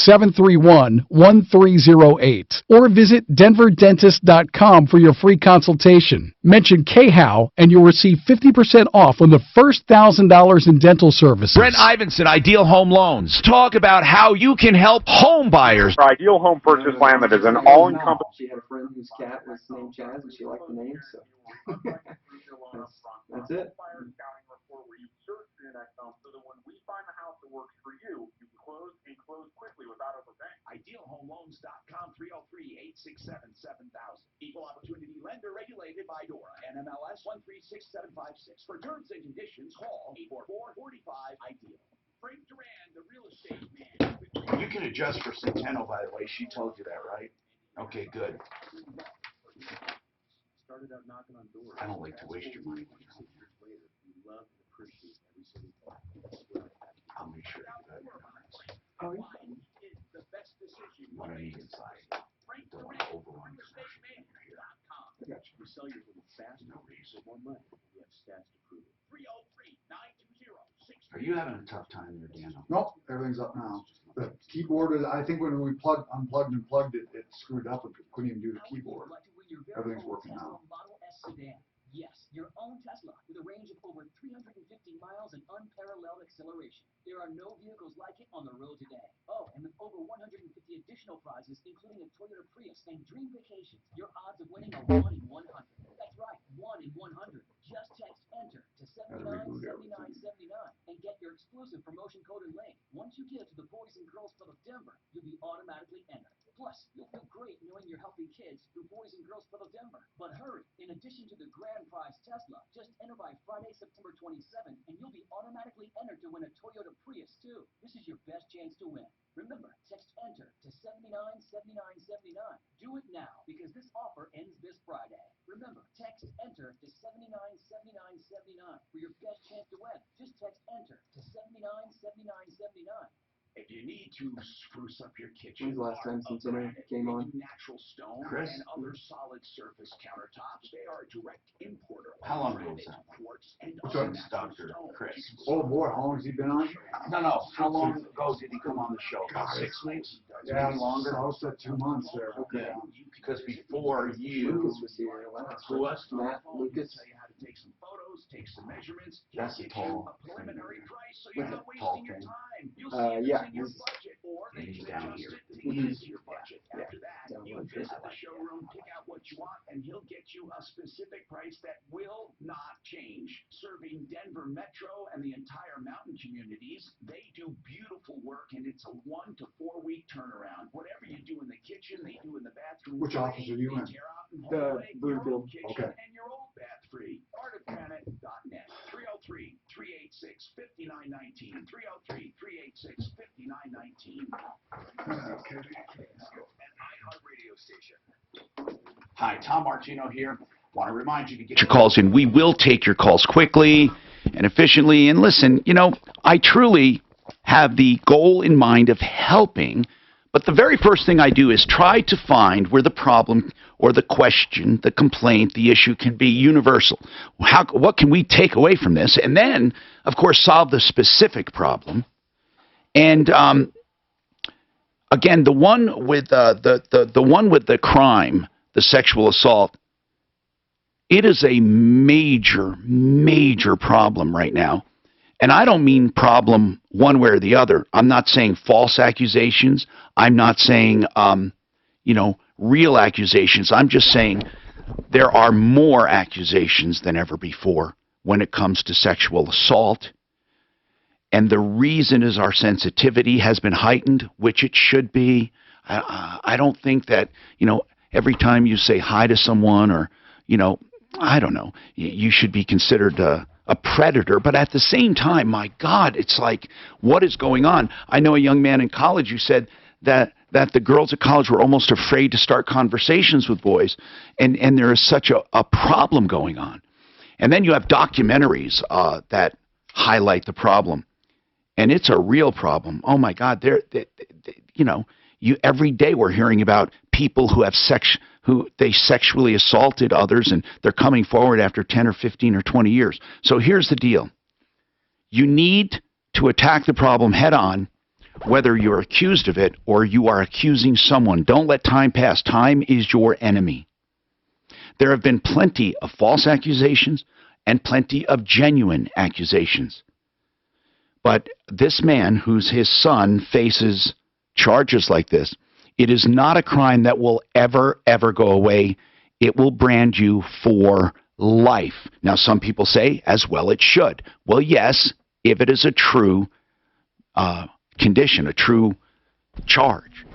888-731-1308 or visit denverdentist.com for your free consultation. Mention KHOW and you'll receive 50% off on the first $1,000 in dental services. Brent Ivinson, Ideal Home Loans. Talk about how you can help home buyers. Ideal Home Purchase Laminate is an all-encompassing. She had a friend whose cat was named Chaz, and she liked the name, so that's it. So that when we find the house that works for you, you can close and close quickly without overpaying. IdealHomeLoans.com, 303-867-7000. Equal Opportunity Lender regulated by DORA. NMLS 136756. For terms and conditions, call 844-45-IDEAL. Frank Duran, the real estate man. You can adjust for Centeno, by the way. She told you that, right? Okay, good. Started out knocking on doors. I don't like to waste your money. Love and appreciate every single time. I'll make sure to do that. Oh, What I need inside. Don't want to overrun commercial when you're here. I got you. We sell yours a little faster. So more money. We have stats to prove it. 303-920-6. Are you having a tough time there, Daniel? Nope, everything's up now. The keyboard, I think when we unplugged and plugged it, it screwed up and couldn't even do the keyboard. Everything's working now. Model S sedan. Yes, your own Tesla with a range of over 350 miles and unparalleled acceleration. There are no vehicles like it on the road today. Oh, and with over 150 additional prizes, including a Toyota Prius and Dream Vacations, your odds of winning are 1 in 100. That's right, 1 in 100. Just text ENTER to 797979 and get your exclusive promotion code and link. Once you give to the Boys and Girls Club of Denver, you'll be automatically entered. Plus, you'll feel great knowing you're helping kids through Boys and Girls Club of Denver. But hurry, in addition to the grand prize Tesla, just enter by Friday, September 27th, and you'll be automatically entered to win a Toyota Prius, too. This is your best chance to win. Remember, text ENTER to 797979. Do it now, because this offer ends this Friday. Remember, text ENTER to 797979 for your best chance to win. Just text ENTER to 797979. If you need to spruce up your kitchen, When's the last time Cincinnati came on? natural stone Chris? and other solid surface countertops, they are a direct importer. How long ago was that? Quartz and What's other that? natural Dr. stones. Chris. Oh boy, how long has he been on? No. How long ago did he come on the show? About 6 weeks? Yeah, Maybe longer? I was at 2 months there. Yeah. Because before you, Lucas was here last who was? Matt Lucas. Tell you how to take some photos, take some measurements. That's He'll a get you tall a preliminary price, so you're not tall wasting your thing. time. You'll see if Yeah, it's in your he's- budget, or they he's can down adjust here. it to ease your budget. Yeah. After that, Down you one visit first. the showroom, pick out what you want, and he'll get you a specific price that will not change. Serving Denver Metro and the entire mountain communities, they do beautiful work, and it's a 1 to 4 week turnaround. Whatever you do in the kitchen, they do in the bathroom. Which office are you They in? tear out and The haul away your Bloomfield. old kitchen Okay. and your old bath free. ArtofGranite.net. 303-386-5919. 303-386-5919. Hi, Tom Martino here. Want to remind you to get your calls in. We will take your calls quickly and efficiently. And listen, I truly have the goal in mind of helping, but the very first thing I do is try to find where the problem or the question, the complaint, the issue can be universal. What can we take away from this? And then, of course, solve the specific problem. And again, the one with the one with the crime, the sexual assault, it is a major, major problem right now. And I don't mean problem one way or the other. I'm not saying false accusations. I'm not saying, real accusations. I'm just saying there are more accusations than ever before when it comes to sexual assault. And the reason is our sensitivity has been heightened, which it should be. I don't think that, every time you say hi to someone or, I don't know, you should be considered a predator. But at the same time, my God, it's like, what is going on? I know a young man in college who said that the girls at college were almost afraid to start conversations with boys. And there is such a problem going on. And then you have documentaries that highlight the problem. And it's a real problem. Oh, my God. Every day we're hearing about people who have who they sexually assaulted others, and they're coming forward after 10 or 15 or 20 years. So here's the deal. You need to attack the problem head on whether you're accused of it or you are accusing someone. Don't let time pass. Time is your enemy. There have been plenty of false accusations and plenty of genuine accusations. But this man, his son faces charges like this, it is not a crime that will ever, ever go away. It will brand you for life. Now, some people say, as well it should. Well, yes, if it is a true condition, a true charge.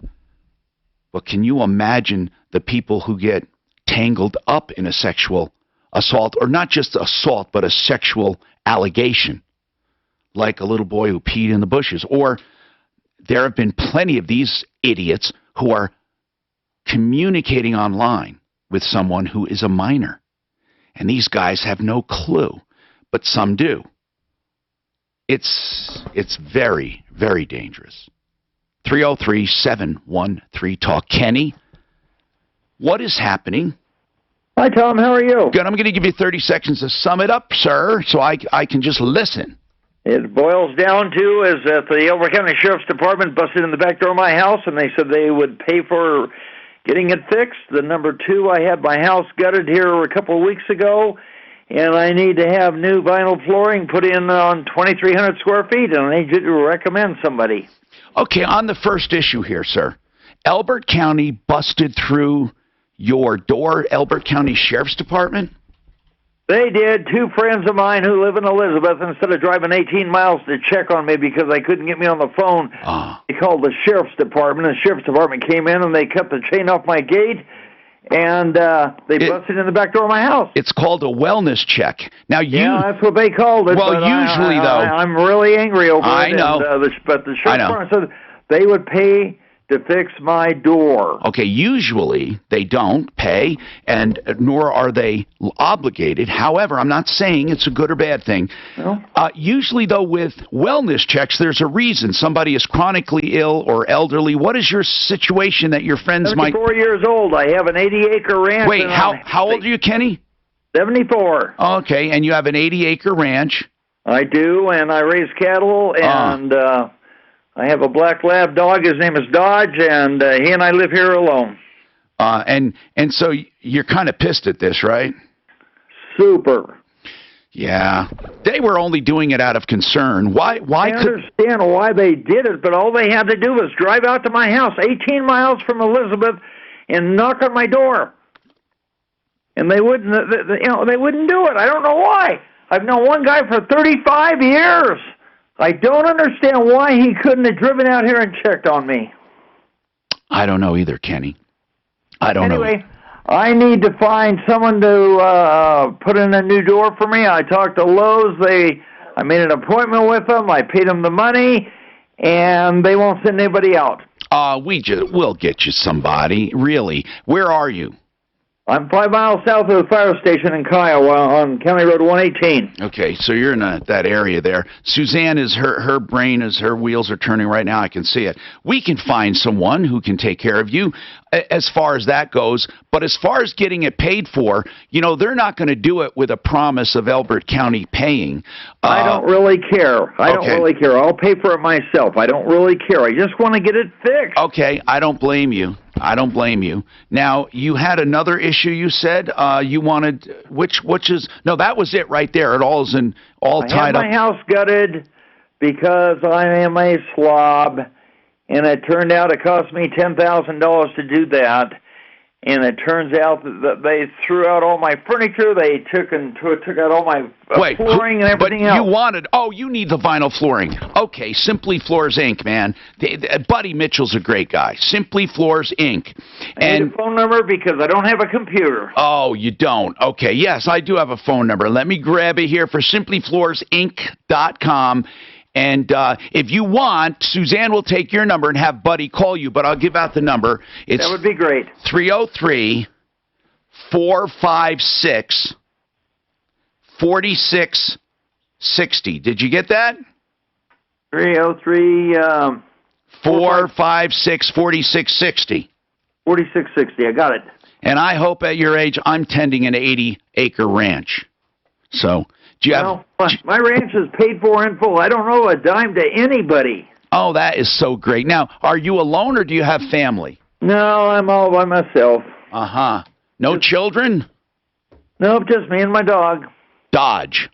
But can you imagine the people who get tangled up in a sexual assault, or not just assault, but a sexual allegation, like a little boy who peed in the bushes? Or there have been plenty of these idiots who are communicating online with someone who is a minor. And these guys have no clue, but some do. It's very, very dangerous. 303-713-TALK. Kenny, what is happening? Hi, Tom. How are you? Good. I'm going to give you 30 seconds to sum it up, sir, so I can just listen. It boils down to is that the Elbert County Sheriff's Department busted in the back door of my house, and they said they would pay for getting it fixed. The number two, I had my house gutted here a couple of weeks ago, and I need to have new vinyl flooring put in on 2,300 square feet, and I need you to recommend somebody. Okay, on the first issue here, sir, Elbert County busted through your door, Elbert County Sheriff's Department? They did. Two friends of mine who live in Elizabeth, instead of driving 18 miles to check on me because they couldn't get me on the phone, they called the Sheriff's Department, and the Sheriff's Department came in and they cut the chain off my gate, and they busted in the back door of my house. It's called a wellness check. Now yeah, that's what they called it. Well, but usually, though... I'm really angry over it. I know. But the Sheriff's Department said they would pay to fix my door. Okay, usually they don't pay, and nor are they obligated. However, I'm not saying it's a good or bad thing. No. Usually, though, with wellness checks, there's a reason. Somebody is chronically ill or elderly. What is your situation that your friends might... 74 years old. I have an 80-acre ranch. Wait, how old are you, Kenny? 74. Okay, and you have an 80-acre ranch. I do, and I raise cattle, and... I have a black lab dog. His name is Dodge, and he and I live here alone. And so you're kind of pissed at this, right? Super. Yeah. They were only doing it out of concern. Why I understand why they did it, but all they had to do was drive out to my house, 18 miles from Elizabeth, and knock on my door. And they wouldn't, they wouldn't do it. I don't know why. I've known one guy for 35 years. I don't understand why he couldn't have driven out here and checked on me. I don't know either, Kenny. I don't know. Anyway, I need to find someone to put in a new door for me. I talked to Lowe's. I made an appointment with them. I paid them the money, and they won't send anybody out. We'll get you somebody. Really. Where are you? I'm 5 miles south of the fire station in Kiowa on County Road 118. Okay, so you're in that area there. Suzanne, her brain, her wheels are turning right now. I can see it. We can find someone who can take care of you as far as that goes. But as far as getting it paid for, they're not going to do it with a promise of Elbert County paying. I don't really care. I don't really care. I'll pay for it myself. I don't really care. I just want to get it fixed. Okay, I don't blame you. Now, you had another issue you said you wanted, which is, no, that was it right there. It all is all tied up. I had my house gutted because I am a slob, and it turned out it cost me $10,000 to do that. And it turns out that they threw out all my furniture. They took out all my flooring and everything else. You need the vinyl flooring. Okay, Simply Floors, Inc., man. Buddy Mitchell's a great guy. Simply Floors, Inc. I need a phone number because I don't have a computer. Oh, you don't? Okay, yes, I do have a phone number. Let me grab it here for simplyfloorsinc.com. And if you want, Suzanne will take your number and have Buddy call you, but I'll give out the number. That would be great. 303-456-4660. Did you get that? 303... 456-4660. 4660, I got it. And I hope at your age I'm tending an 80-acre ranch. So... my ranch is paid for in full. I don't owe a dime to anybody. Oh, that is so great. Now, are you alone or do you have family? No, I'm all by myself. Uh-huh. No children? Nope, just me and my dog. Dodge.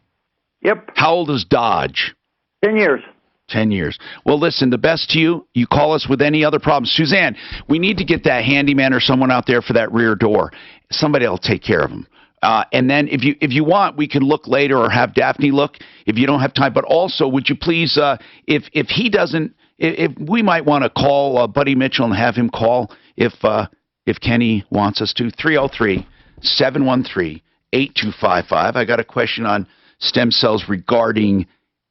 Yep, How old is Dodge? 10 years. 10 years. Well, listen, the best to you. You call us with any other problems. Suzanne, we need to get that handyman or someone out there for that rear door. Somebody will take care of them. And then if you want, we can look later or have Daphne look if you don't have time. But also, would you please, if he doesn't, if we might want to call Buddy Mitchell and have him call if Kenny wants us to. 303-713-8255. I got a question on stem cells regarding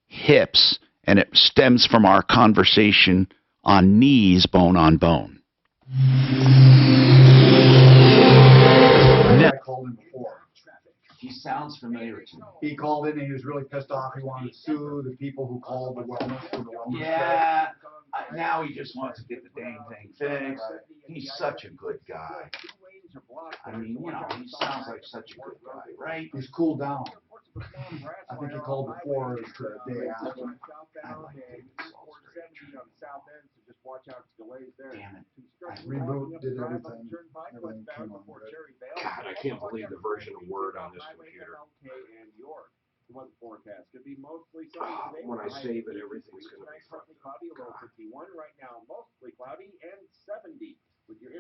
hips, and it stems from our conversation on knees, bone on bone. I called him before. He sounds familiar to me. He called in and he was really pissed off. He wanted to sue the people who called the wellness for the wellness. Yeah, now he just wants to get the dang thing fixed. He's such a good guy. I mean, you know, he sounds like such a good guy, right? He's cooled down. I think he called before the day after. Damn it. Reboot, did everything. Everything came on good. God, I can't believe the version of Word on this computer. When I save it, everything's going to be fucked up.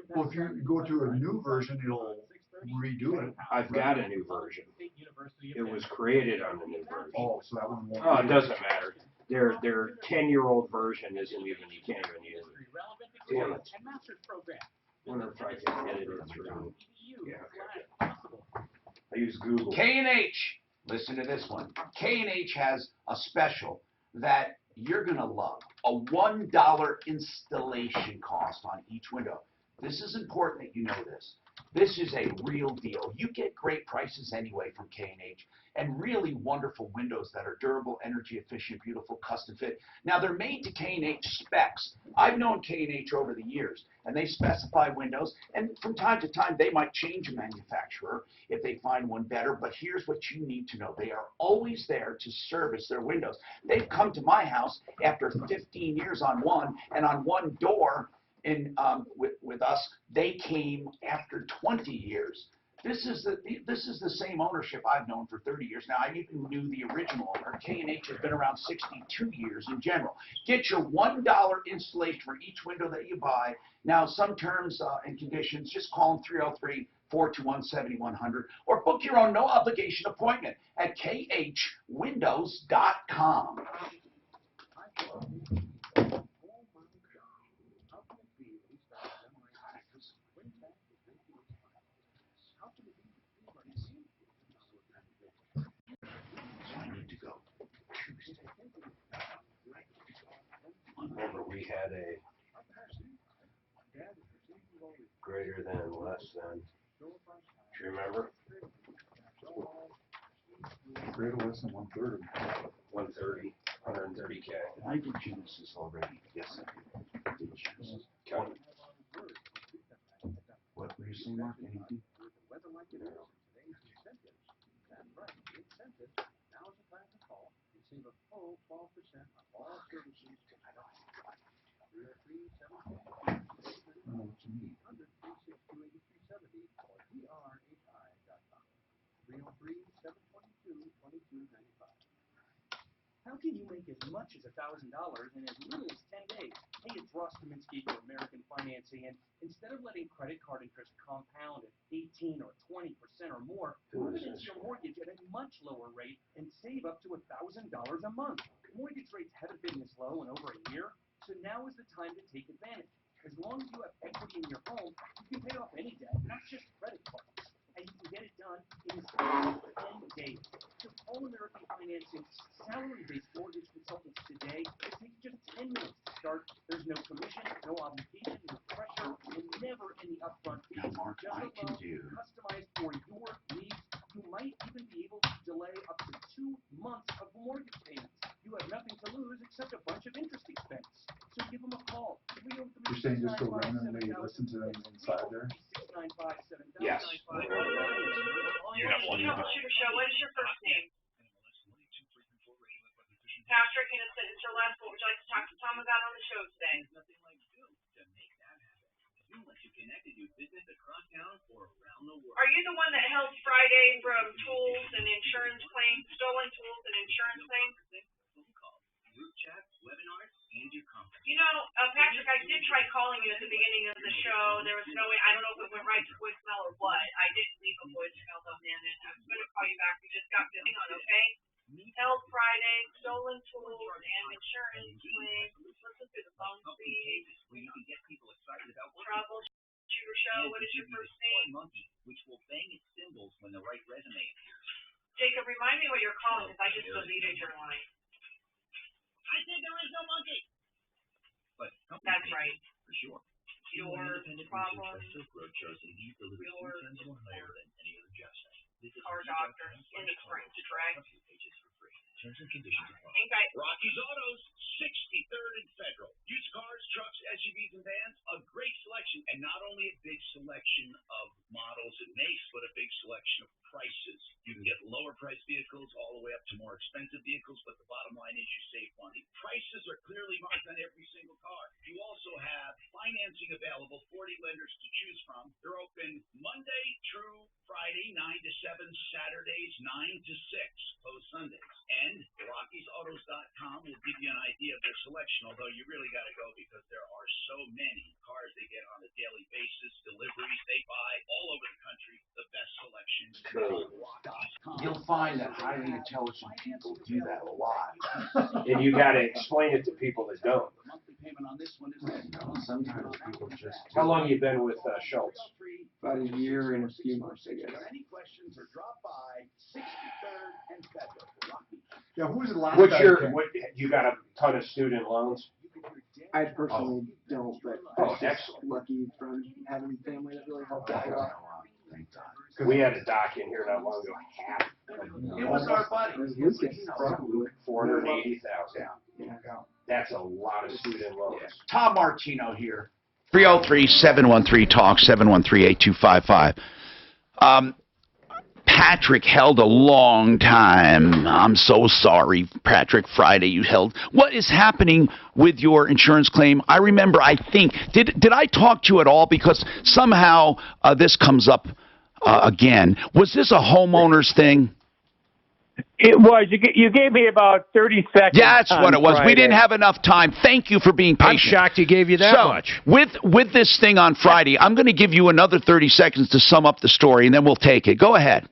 Well, if you go to a new version, it'll redo it. I've got a new version. It was created on the new version. Oh, so that one won't. Oh, it doesn't matter. Their 10-year-old version isn't even, you can't even use it. Damn it. Wonder if I can edit it through. Yeah, okay. I use Google. K&H. Listen to this one. K&H has a special that you're going to love. A $1 installation cost on each window. This is important that you know this. This is a real deal. You get great prices anyway from K&H and really wonderful windows that are durable, energy efficient, beautiful, custom fit. Now, they're made to K&H specs. I've known K&H over the years, and they specify windows, and from time to time, they might change a manufacturer if they find one better, but here's what you need to know. They are always there to service their windows. They've come to my house after 15 years on one, and on one door, with us, they came after 20 years. This is the same ownership I've known for 30 years now. I even knew the original owner. K&H has been around 62 years in general. Get your $1 installation for each window that you buy. Now, some terms and conditions, just call them 303-421-7100 or book your own no-obligation appointment at khwindows.com. Remember, we had a greater than, less than. Do you remember? Greater less than 1/3. 130, 130K. I did Genesis already. Yes, I did Genesis. Okay. What were you saying, Mark? Anything? I don't know what you mean. How can you make as much as $1,000 in as little as 10 days? Hey, it's Ross Kaminsky for American Financing, and instead of letting credit card interest compound at 18 or 20% or more, finance your mortgage at a much lower rate and save up to $1,000 a month. Mortgage rates haven't been this low in over a year, so now is the time to take advantage. As long as you have equity in your home, you can pay off any debt, not just credit cards. And you can get it done in as little as 10 days. So call American Financing salary-based mortgage consultants today. It takes just 10 minutes to start. There's no commission, no obligation, no pressure, and never any upfront fees. Now, Mark, Just I a can loan do. customized for your needs. You might even be able to delay up to 2 months of mortgage payments. You have nothing to lose except a bunch of interest expense. So give them a call. You're saying just go randomly listen to them inside there? Yes. Troubleshooter Show, what is your first name? Patrick, and it's Celeste. What would you like to talk to Tom about on the show today? Nothing like Zoom to make that happen. Zoom lets you connect and do business across town or around the world. Are you the one that held Friday from tools and insurance claims, stolen tools and insurance claims? Phone calls, group chats, webinars, and your conference. You know, Patrick, I did try calling you at the beginning of the show. There was no way. I don't know if it went right to voicemail or what. I didn't leave a voicemail though, man, and I'm going to call you back. We just got to hang on, okay? Held Friday, stolen tools and insurance claims. Listen to the phone speed. Where you can get people excited about Troubleshooter show. What is your first name? Monkey, which will bang its cymbals when the right resume appears. Jacob, remind me what you're calling because I just deleted your line. I said there is no monkey. But that's right. For sure. Your problem. Your our doctor in the spring, correct? Terms and conditions apply. Okay. Rocky's Autos, 63rd and Federal. Used cars, trucks, SUVs, and vans, a great selection. And not only a big selection of models and makes, but a big selection of prices. You can get lower priced vehicles all the way up to more expensive vehicles, but the bottom line is you save money. Prices are clearly marked on every single car. You also have financing available, 40 lenders to choose from. They're open Monday through Friday, 9 to 7, Saturdays, 9 to 6, closed Sundays. And Rocky'sAutos.com will give you an idea of their selection, although you really got to go because there are so many cars they get on a daily basis, deliveries they buy all over the country, the best selection. You'll find that highly intelligent people do that a lot. And you got to explain it to people that don't. Sometimes people just. How long you been with Schultz? About a year and a few months, I guess. Any questions or drop by 63rd and Federal. Yeah, who was the last What's guy your, that came? what, you got a ton of student loans? I personally don't, but Oh, I'm just excellent. lucky from having family that really helped out a lot. We had a doc in here not long ago, half. It was our buddy. It was Lucas, probably. 480,000. Yeah. That's a lot of student loans. Tom Martino here. 303-713-TALK, 713-8255. Patrick held a long time. I'm so sorry, Patrick. Friday you held. What is happening with your insurance claim? I remember, I think, did I talk to you at all? Because somehow this comes up again. Was this a homeowner's thing? It was. You gave me about 30 seconds. Yeah, that's what it was. Friday. We didn't have enough time. Thank you for being patient. I'm shocked you gave you that much. With this thing on Friday, I'm going to give you another 30 seconds to sum up the story, and then we'll take it. Go ahead.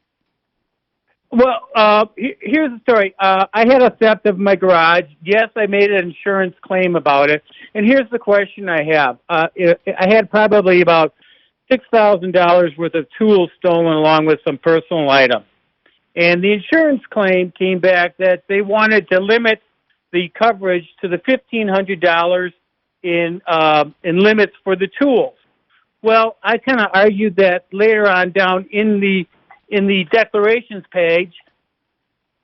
Well, here's the story. I had a theft of my garage. Yes, I made an insurance claim about it. And here's the question I have. I had probably about $6,000 worth of tools stolen along with some personal items. And the insurance claim came back that they wanted to limit the coverage to the $1,500 in limits for the tools. Well, I kind of argued that later on down in the declarations page,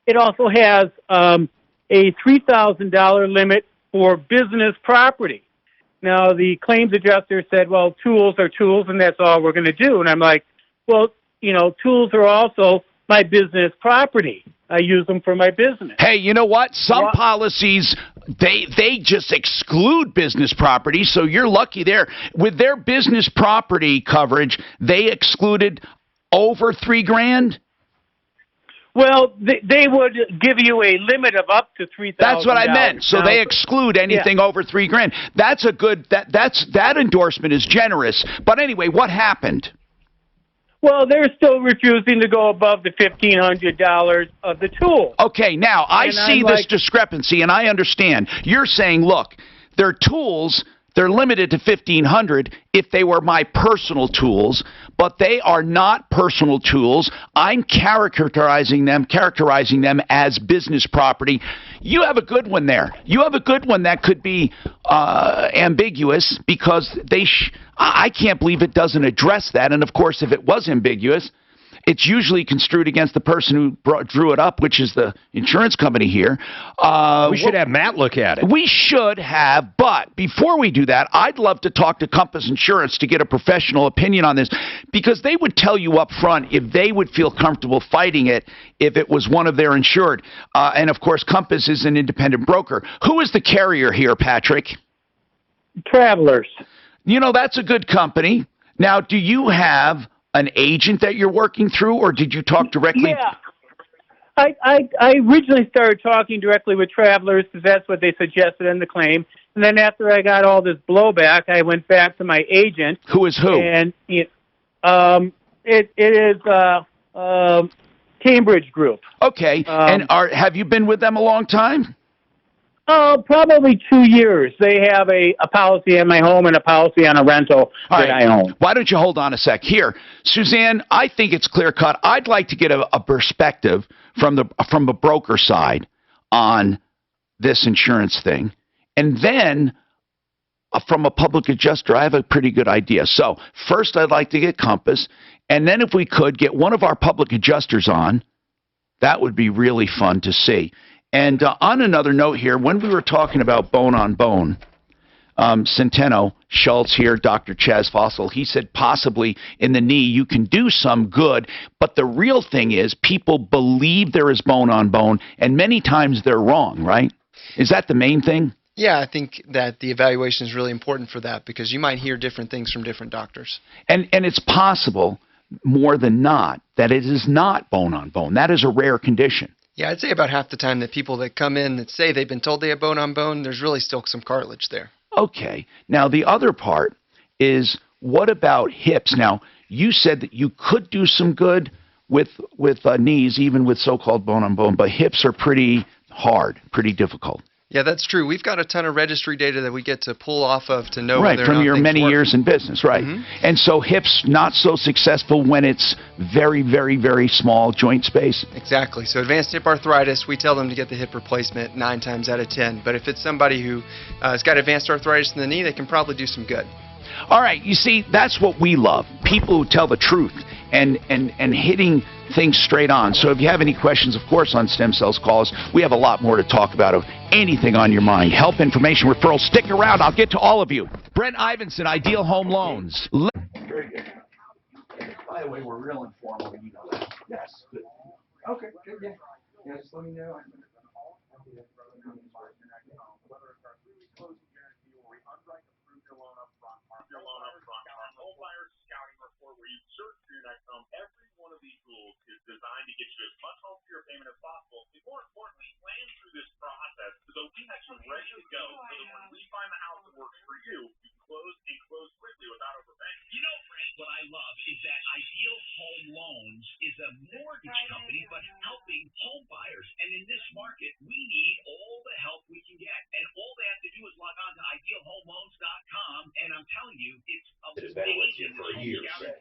it also has a $3,000 limit for business property. Now, the claims adjuster said, well, tools are tools, and that's all we're going to do. And I'm like, well, you know, tools are also my business property. I use them for my business. Hey, you know what? Some policies, they just exclude business property, so you're lucky there. With their business property coverage, they excluded over $3,000? Well, they would give you a limit of up to $3,000. That's what I meant. So they exclude anything over $3,000. That's a good. That endorsement is generous. But anyway, what happened? Well, they're still refusing to go above the $1,500 of the tool. Okay, now I see this discrepancy, and I understand. You're saying, look, they're tools. They're limited to $1,500 if they were my personal tools, but they are not personal tools. I'm characterizing them as business property. You have a good one there. You have a good one that could be ambiguous because I can't believe it doesn't address that. And of course, if it was ambiguous, it's usually construed against the person who drew it up, which is the insurance company here. We should have Matt look at it. We should have, but before we do that, I'd love to talk to Compass Insurance to get a professional opinion on this, because they would tell you up front if they would feel comfortable fighting it if it was one of their insured. And, of course, Compass is an independent broker. Who is the carrier here, Patrick? Travelers. You know, that's a good company. Now, do you have an agent that you're working through, or did you talk directly? Yeah. I originally started talking directly with Travelers because that's what they suggested in the claim. And then after I got all this blowback, I went back to my agent. Who is who? And it is Cambridge Group. Okay. And have you been with them a long time? Oh, probably 2 years. They have a policy on my home and a policy on a rental that I own. Why don't you hold on a sec? Here, Suzanne, I think it's clear cut. I'd like to get a perspective from a broker side on this insurance thing. And then from a public adjuster, I have a pretty good idea. So first, I'd like to get Compass. And then if we could get one of our public adjusters on, that would be really fun to see. And on another note here, when we were talking about bone on bone, Centeno, Schultz here, Dr. Chaz Fossil, he said possibly in the knee you can do some good, but the real thing is people believe there is bone on bone, and many times they're wrong, right? Is that the main thing? Yeah, I think that the evaluation is really important for that because you might hear different things from different doctors. And it's possible, more than not, that it is not bone on bone. That is a rare condition. Yeah, I'd say about half the time that people that come in that say they've been told they have bone on bone, there's really still some cartilage there. Okay. Now, the other part is, what about hips? Now, you said that you could do some good with knees, even with so-called bone on bone, but hips are pretty hard, pretty difficult. Yeah, that's true. We've got a ton of registry data that we get to pull off of to know right, whether or from not your things many work. years in business, right? Mm-hmm. And so hips not so successful when it's very, very, very small joint space. Exactly. So advanced hip arthritis, we tell them to get the hip replacement 9 times out of 10. But if it's somebody who has got advanced arthritis in the knee, they can probably do some good. All right, you see, that's what we love. People who tell the truth and hitting things straight on. So if you have any questions, of course, on stem cells, call us. We have a lot more to talk about of anything on your mind. Help, information, referrals. Stick around. I'll get to all of you. Brent Ivinson, Ideal Home Loans. Very good. By the way, we're real informal, and you know that. Yes. Good. Okay. Good. Yeah. Yeah. Just let me know. Every one of these rules is designed to get you as much home for your payment as possible, and more importantly, plan through this process so we have you ready to go, so that when we find the house that works for you, you can close quickly without overpaying. You know, Frank, what I love is that Ideal Home Loans is a mortgage company, but helping home buyers. And in this market, we need all the help we can get. And all they have to do is log on to idealhomeloans.com, and I'm telling you, it's It's been with you for years, say.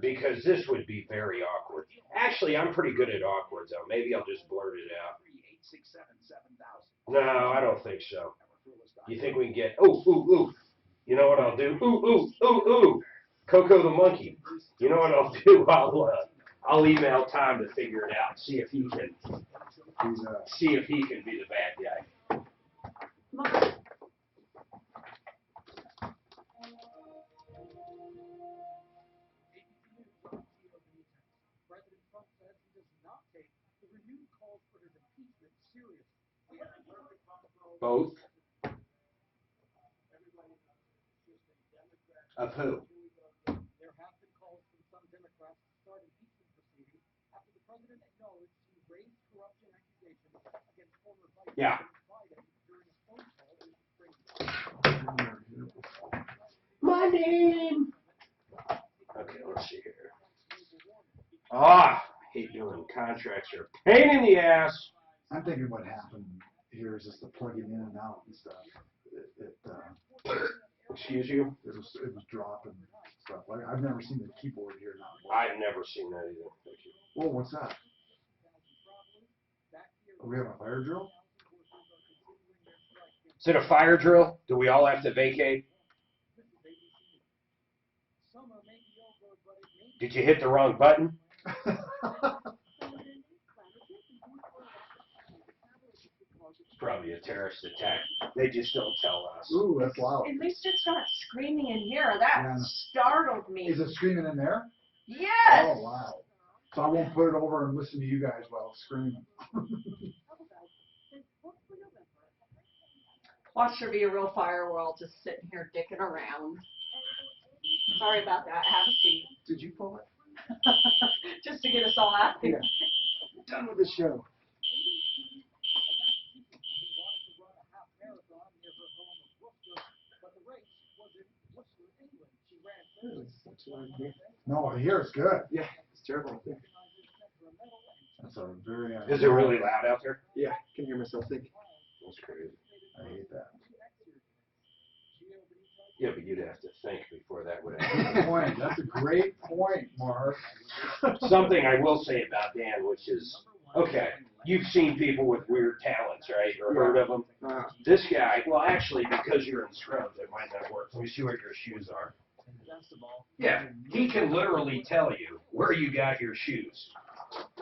Because this would be very awkward. Actually, I'm pretty good at awkward, though. Maybe I'll just blurt it out. No, I don't think so. You think we can get, ooh, ooh, ooh. You know what I'll do? Ooh, ooh, ooh, ooh. Coco the monkey. You know what I'll do? I'll email Tom to figure it out. See if he can be the bad guy. President Trump says he does not take the renewed calls for his impeachment seriously. Both? Of who? There have been calls from some Democrats to start impeachment proceedings after the president acknowledged he raised corruption accusations against former Vice President Biden during a phone call with the president. My name. Okay, let's see here. I hate doing contracts. They're a pain in the ass. I'm thinking what happened here is just the plugging in and out and stuff. Excuse you? It was dropping stuff. Like I've never seen the keyboard here not work. I've never seen that either. Thank you. Whoa, what's that? We have a fire drill? Is it a fire drill? Do we all have to vacate? Summer may be over, but it may Did you hit the wrong button? Probably a terrorist attack. They just don't tell us. Ooh, that's loud. At least it's not screaming in here. That startled me. Is it screaming in there? Yes. Oh, wow. So I won't put it over and listen to you guys while it's screaming. Watch there be a real fire. We're all just sitting here dicking around. Sorry about that. Have a seat. Did you pull it? Just to get us all out here. Yeah. Done with the show. No, here it's good. Yeah, it's terrible up there. That's a very. Is it really loud out there? Yeah, I can hear myself think. That's crazy. I hate that. Yeah, but you'd have to think before that would Good happen. point. That's a great point, Mark. Something I will say about Dan, which is, okay, you've seen people with weird talents, right, or heard of them? This guy, well, actually, because you're in scrubs, it might not work. Let me see what your shoes are. Yeah, he can literally tell you where you got your shoes.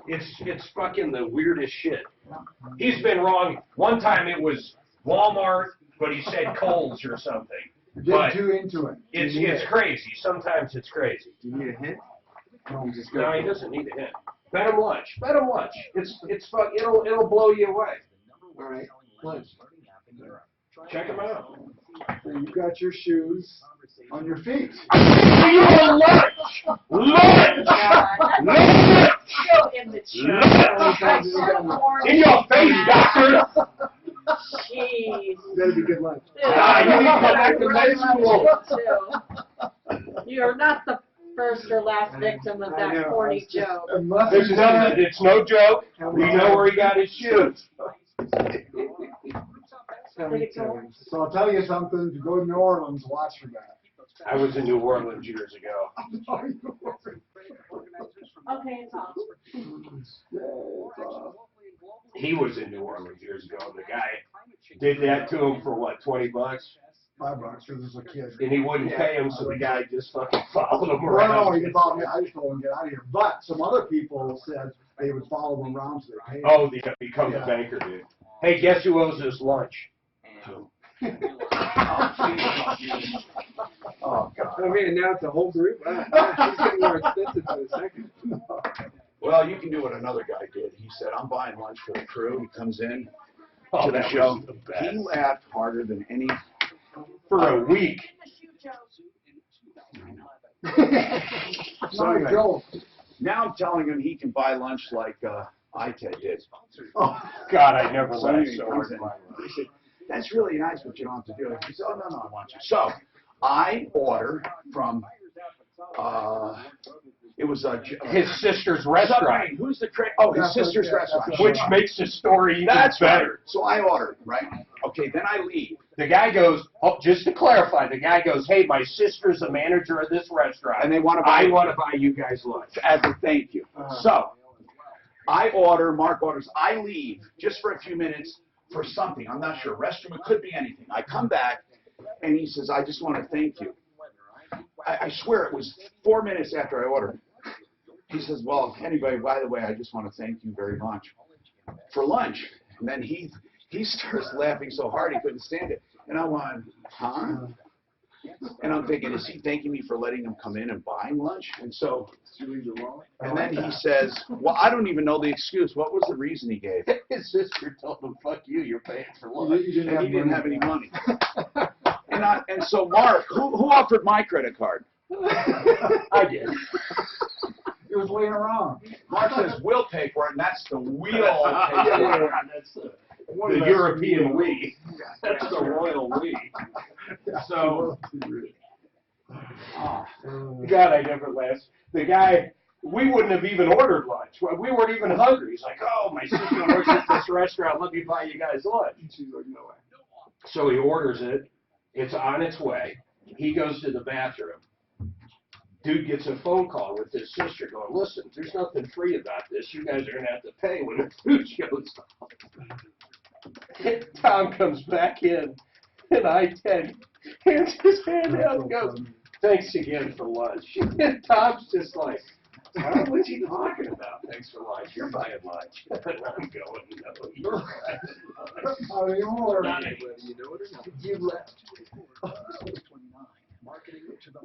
It's fucking the weirdest shit. He's been wrong. One time it was Walmart, but he said Kohl's or something. Get too into it. It's crazy. Sometimes it's crazy. Do you need a hint? No, he doesn't need a hint. Bet him lunch. Bet him lunch. It's fuck. It'll blow you away. All right, lunch. Check him out. So you got your shoes on your feet. Lunch! Lunch! Lunch! Go in the chair. In your face, doctor! Jeez. That'd be good lunch. You need to go back to med school. You're not the first or last victim of that corny joke. It's no joke. We know where he got his shoes. So I'll tell you something. To go to New Orleans, watch for that. I was in New Orleans years ago. Okay, it's off. He was in New Orleans years ago. The guy did that to him for what, $20? $5 because it's a kid. And he wouldn't pay him, so the guy just fucking followed him No, around. he followed me. I just told him to get out of here. But some other people said they would follow him around so they paid him. Oh, they become the banker, dude. Hey, guess who owes us lunch? Oh, God. Okay, now it's a whole group. It's getting more expensive for the second. Well, you can do what another guy did. He said, I'm buying lunch for the crew. He comes in Oh, to the that show. was the best. He laughed harder than any. For a week. So anyway, now I'm telling him he can buy lunch like ITED did. Oh, God, I never So laughed anyway, so he hard said, in my life. he said, that's really nice, but you don't have to do it. He said, oh, no, I want you. So I order from, it was His sister's restaurant. Who's the his sister's restaurant. Which makes the story even better. So I ordered, right? Okay, then I leave. The guy goes, oh, just to clarify, the guy goes, hey, my sister's the manager of this restaurant. And they want to I want to buy you guys lunch. as a thank you. So I order, Mark orders, I leave just for a few minutes for something. I'm not sure. Restroom, it could be anything. I come back and he says, I just want to thank you. I swear it was 4 minutes after I ordered. He says, well, anyway, by the way, I just want to thank you very much for lunch. And then he starts laughing so hard he couldn't stand it. And I went, huh? And I'm thinking, is he thanking me for letting him come in and buying lunch? And so, and then he says, well, I don't even know the excuse. What was the reason he gave? His sister told him, fuck you, you're paying for lunch. And he didn't have any money. And so Mark, who offered my credit card? I did. It was laying around. Mark says, we'll pay for it, and that's the we'll pay for it. That's the European we. That's the royal we. So, God, I never laughed. The guy, we wouldn't have even ordered lunch. We weren't even hungry. He's like, oh, my sister works at this restaurant. Let me buy you guys lunch. So he orders it. It's on its way. He goes to the bathroom. Dude gets a phone call with his sister going, listen, there's nothing free about this. You guys are going to have to pay when the food shows up. Tom comes back in, and I-10 hands his hand out and goes, Thanks again for lunch. Tom's just like, what's he talking about? Thanks for lunch. You're buying lunch. And I'm going, no, you're buying Not anymore. Not anymore. You know it or not? You left.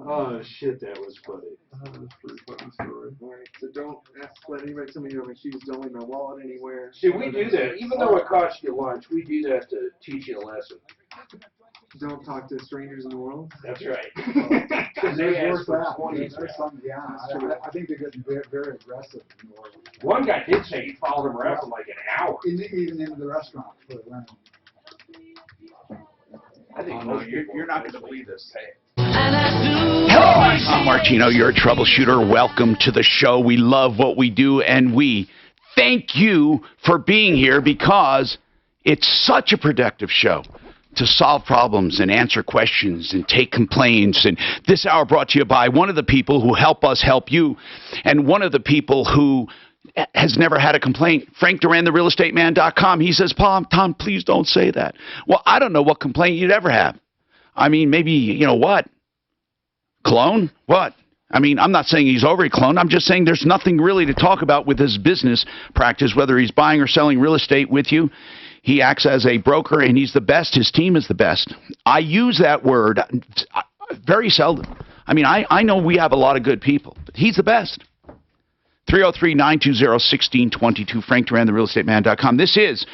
Oh, shit, that was funny. That's a pretty funny story. All right, so don't let anybody tell me you have my shoes, don't leave my wallet anywhere. See, we do that. Even though it costs you lunch, we do that to teach you a lesson. Don't talk to strangers in the world. That's right. Because They there's ask worse for that. 20 There's some, yeah, I think they're getting very, very aggressive in New Orleans. One guy did say he followed him around for like an hour. Even into the restaurant for the round. I think you're not going to believe this. Hey. Hello, I'm Tom Martino, your troubleshooter. Welcome to the show. We love what we do, and we thank you for being here because it's such a productive show to solve problems and answer questions and take complaints. And this hour brought to you by one of the people who help us help you, and one of the people who has never had a complaint, Frank Duran, therealestateman.com. He says, Tom, please don't say that. Well, I don't know what complaint you'd ever have. I mean, maybe, you know what? Clone? What? I mean, I'm not saying he's overly cloned. I'm just saying there's nothing really to talk about with his business practice, whether he's buying or selling real estate with you. He acts as a broker, and he's the best. His team is the best. I use that word very seldom. I mean, I know we have a lot of good people, but he's the best. 303-920-1622, Frank Duran, therealestateman.com. This is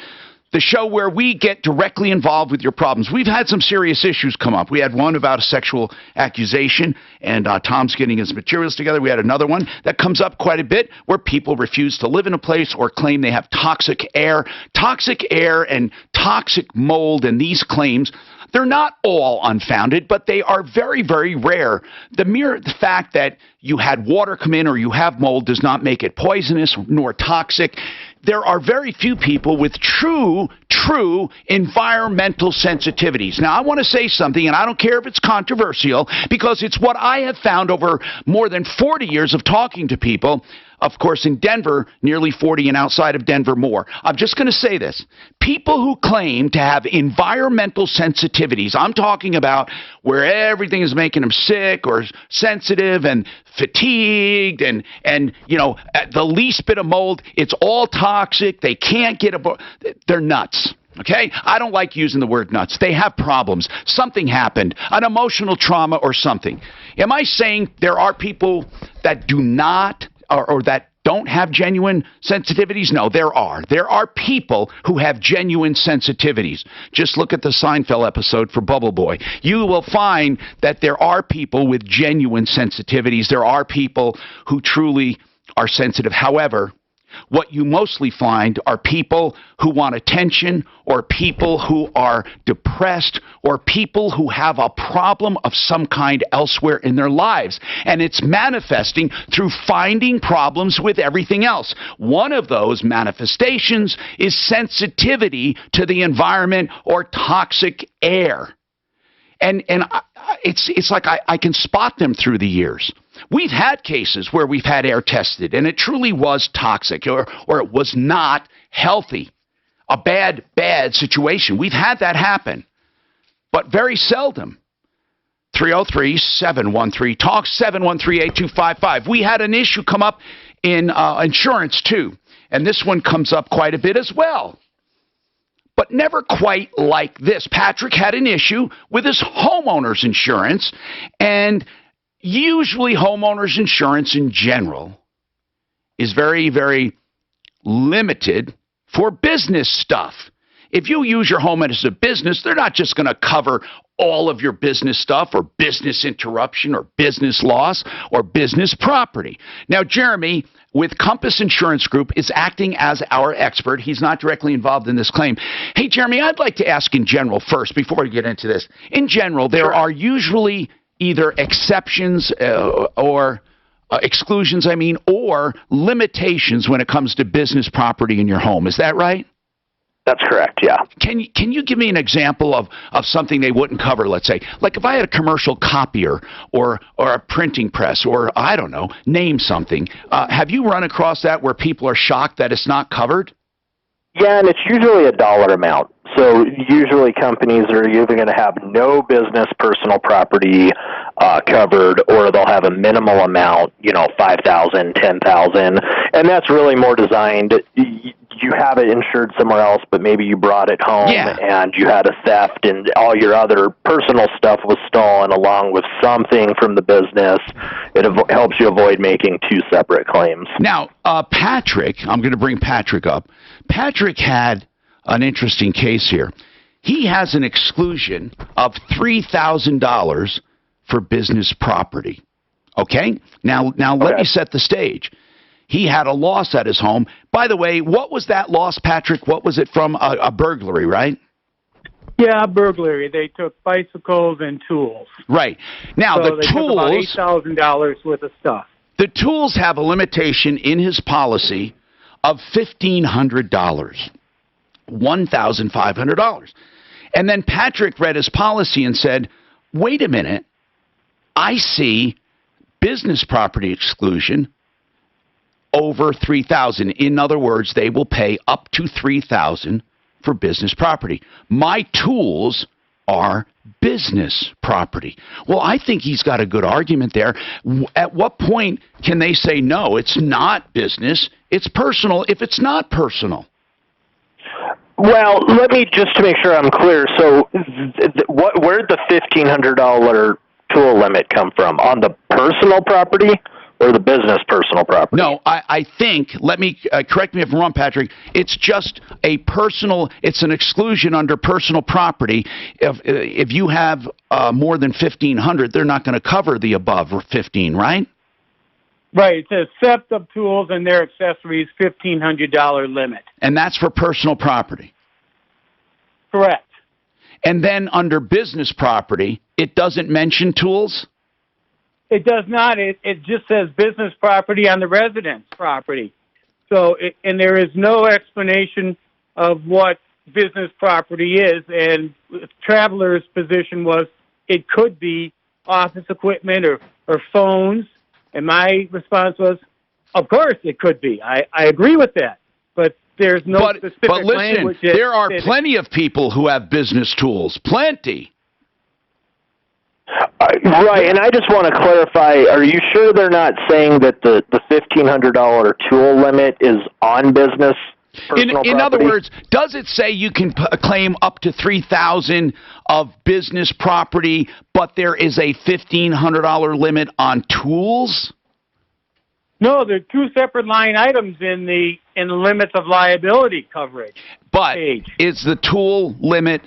the show where we get directly involved with your problems. We've had some serious issues come up. We had one about a sexual accusation, and Tom's getting his materials together. We had another one that comes up quite a bit where people refuse to live in a place or claim they have toxic air and toxic mold, and these claims, they're not all unfounded, but they are very, very rare. The fact that you had water come in or you have mold does not make it poisonous nor toxic. There are very few people with true environmental sensitivities. Now, I want to say something, and I don't care if it's controversial, because it's what I have found over more than 40 years of talking to people. Of course, in Denver, nearly 40, and outside of Denver, more. I'm just going to say this. People who claim to have environmental sensitivities, I'm talking about where everything is making them sick or sensitive and fatigued and you know, at the least bit of mold, it's all toxic. They can't get they're nuts. Okay? I don't like using the word nuts. They have problems. Something happened, an emotional trauma or something. Am I saying there are people that do not or that don't have genuine sensitivities? No, there are. There are people who have genuine sensitivities. Just look at the Seinfeld episode for Bubble Boy. You will find that there are people with genuine sensitivities. There are people who truly are sensitive. However, what you mostly find are people who want attention, or people who are depressed, or people who have a problem of some kind elsewhere in their lives. And it's manifesting through finding problems with everything else. One of those manifestations is sensitivity to the environment or toxic air. And it's like I can spot them through the years. We've had cases where we've had air tested, and it truly was toxic, or it was not healthy, a bad situation. We've had that happen, but very seldom. 303-713-TALK, 713-8255. We had an issue come up in insurance, too, and this one comes up quite a bit as well. But never quite like this. Patrick had an issue with his homeowner's insurance, and usually homeowners insurance in general is very, very limited for business stuff. If you use your home as a business, they're not just going to cover all of your business stuff or business interruption or business loss or business property. Now, Jeremy with Compass Insurance Group is acting as our expert. He's not directly involved in this claim. Hey, Jeremy, I'd like to ask in general first, before we get into this. In general, there are usually either exceptions or exclusions, or limitations when it comes to business property in your home. Is that right? That's correct, yeah. Can you give me an example of something they wouldn't cover, let's say? Like if I had a commercial copier or a printing press, or I don't know, name something. Have you run across that where people are shocked that it's not covered? Yeah, and it's usually a dollar amount. So usually companies are either going to have no business personal property covered, or they'll have a minimal amount, you know, 5,000, 10,000, and that's really more designed. You have it insured somewhere else, but maybe you brought it home and you had a theft and all your other personal stuff was stolen along with something from the business. It helps you avoid making two separate claims. Now, Patrick, I'm going to bring Patrick up. Patrick had an interesting case here. He has an exclusion of $3,000 for business property. Okay? Now let me set the stage. He had a loss at his home. By the way, what was that loss, Patrick? What was it from? A burglary, right? Yeah, burglary. They took bicycles and tools. Right. Now, so the they tools... took about $8,000 worth of stuff. The tools have a limitation in his policy of $1,500. $1,500. And then Patrick read his policy and said, wait a minute, I see business property exclusion over $3,000. In other words, they will pay up to $3,000 for business property. My tools are business property. Well, I think he's got a good argument there. At what point can they say, no, it's not business, it's personal if it's not personal? Well, let me just to make sure I'm clear. So, where did the $1,500 tool limit come from? On the personal property or the business personal property? No, I think. Let me correct me if I'm wrong, Patrick. It's just a personal. It's an exclusion under personal property. If you have more than $1,500, they're not going to cover the above or 15, right? Right. It says theft of tools and their accessories, $1,500 limit. And that's for personal property. Correct. And then under business property, it doesn't mention tools? It does not. It just says business property on the residence property. So, and there is no explanation of what business property is. And Traveler's position was it could be office equipment or phones. And my response was, of course it could be. I agree with that. But there's no specific language. But listen, there are plenty of people who have business tools. Plenty. Right, and I just want to clarify, are you sure they're not saying that the $1,500 tool limit is on business personal property? In other words, does it say you can claim up to $3,000 of business property, but there is a $1,500 limit on tools? No, there are two separate line items in the limits of liability coverage. But is the tool limit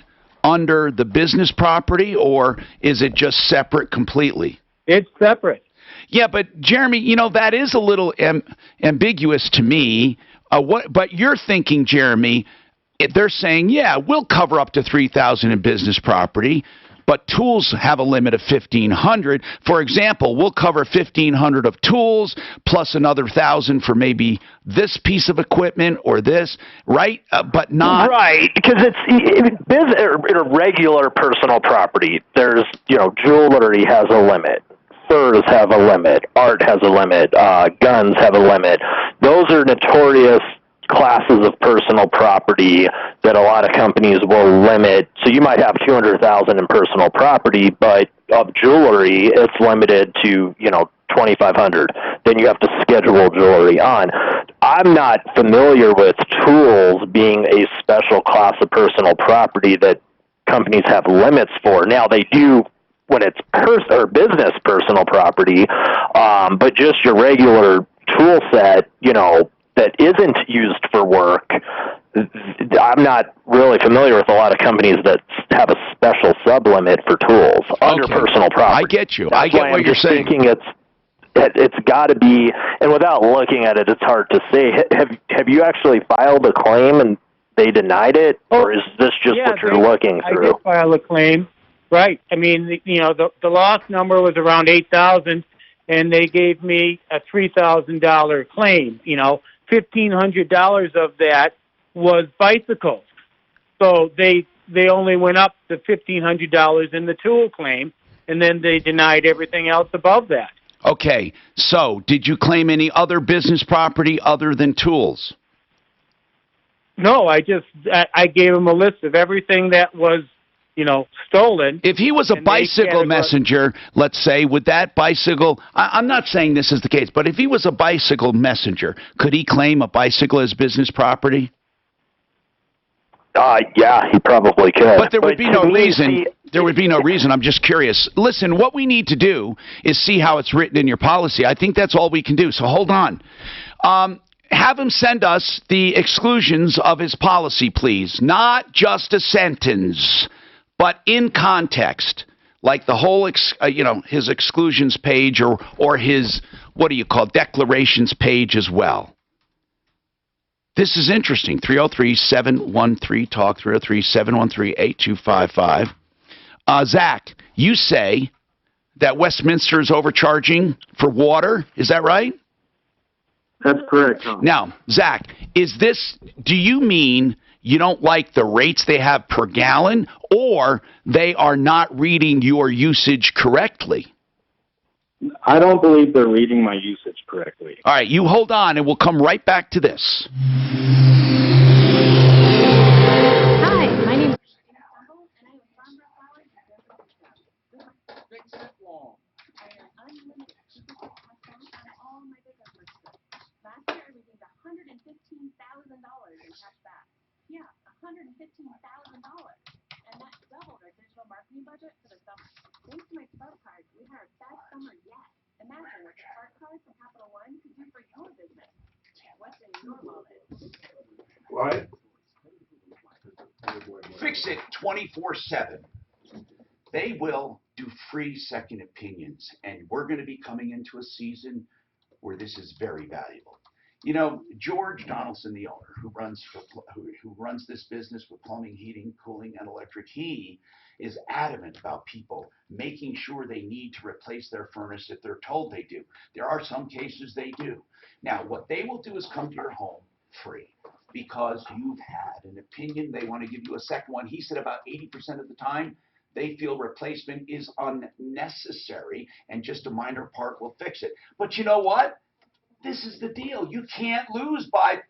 under the business property, or is it just separate completely? It's separate. Yeah, but Jeremy, you know, that is a little ambiguous to me. But you're thinking, Jeremy, they're saying, yeah, we'll cover up to $3,000 in business property, but tools have a limit of $1,500. For example, we'll cover $1,500 of tools plus another $1,000 for maybe this piece of equipment or this, right? But not right, because it's business or regular personal property. There's, you know, jewelry has a limit. Furs have a limit. Art has a limit. Guns have a limit. Those are notorious classes of personal property that a lot of companies will limit. So you might have $200,000 in personal property, but of jewelry, it's limited to, you know, $2,500. Then you have to schedule jewelry on. I'm not familiar with tools being a special class of personal property that companies have limits for. Now they do when it's or business personal property, but just your regular tool set, you know, that isn't used for work, I'm not really familiar with a lot of companies that have a special sub-limit for tools under personal property. I get you. That's I get what you're saying. Thinking it's got to be, and without looking at it, it's hard to say. Have you actually filed a claim and they denied it, or is this just what you're looking through? I did file a claim, right? I mean, you know, the loss number was around $8,000, and they gave me a $3,000 claim. You know, $1,500 of that was bicycles, so they only went up to $1,500 in the tool claim, and then they denied everything else above that. Okay, so did you claim any other business property other than tools? No, I gave him a list of everything that was, stolen. If he was a bicycle messenger, let's say, would that bicycle, I'm not saying this is the case, but if he was a bicycle messenger, could he claim a bicycle as business property? Yeah, he probably could. But there would be no reason. There would be no reason. I'm just curious. Listen, what we need to do is see how it's written in your policy. I think that's all we can do. So hold on. Have him send us the exclusions of his policy, please. Not just a sentence, but in context, like the whole, his exclusions page or his, what do you call, declarations page as well. This is interesting. 303-713-TALK, 303-713-8255. Zach, you say that Westminster is overcharging for water. Is that right? That's correct, Tom. Now, Zach, do you mean you don't like the rates they have per gallon, or they are not reading your usage correctly? I don't believe they're reading my usage correctly. All right, you hold on, and we'll come right back to this. Hi, my name is Yeah, $115,000. And that doubled our digital marketing budget for the summer. Thanks to my Spark Card, we had our best summer yet. Imagine what the Spark Card from Capital One could do for your business. What's in your wallet? What? Fix It 24/7. They will do free second opinions, and we're going to be coming into a season where this is very valuable. You know, George Donaldson, the owner, who runs this business with plumbing, heating, cooling, and electric, he is adamant about people making sure they need to replace their furnace if they're told they do. There are some cases they do. Now, what they will do is come to your home free because you've had an opinion. They want to give you a second one. He said about 80% of the time, they feel replacement is unnecessary and just a minor part will fix it. But you know what? This is the deal. You can't lose by,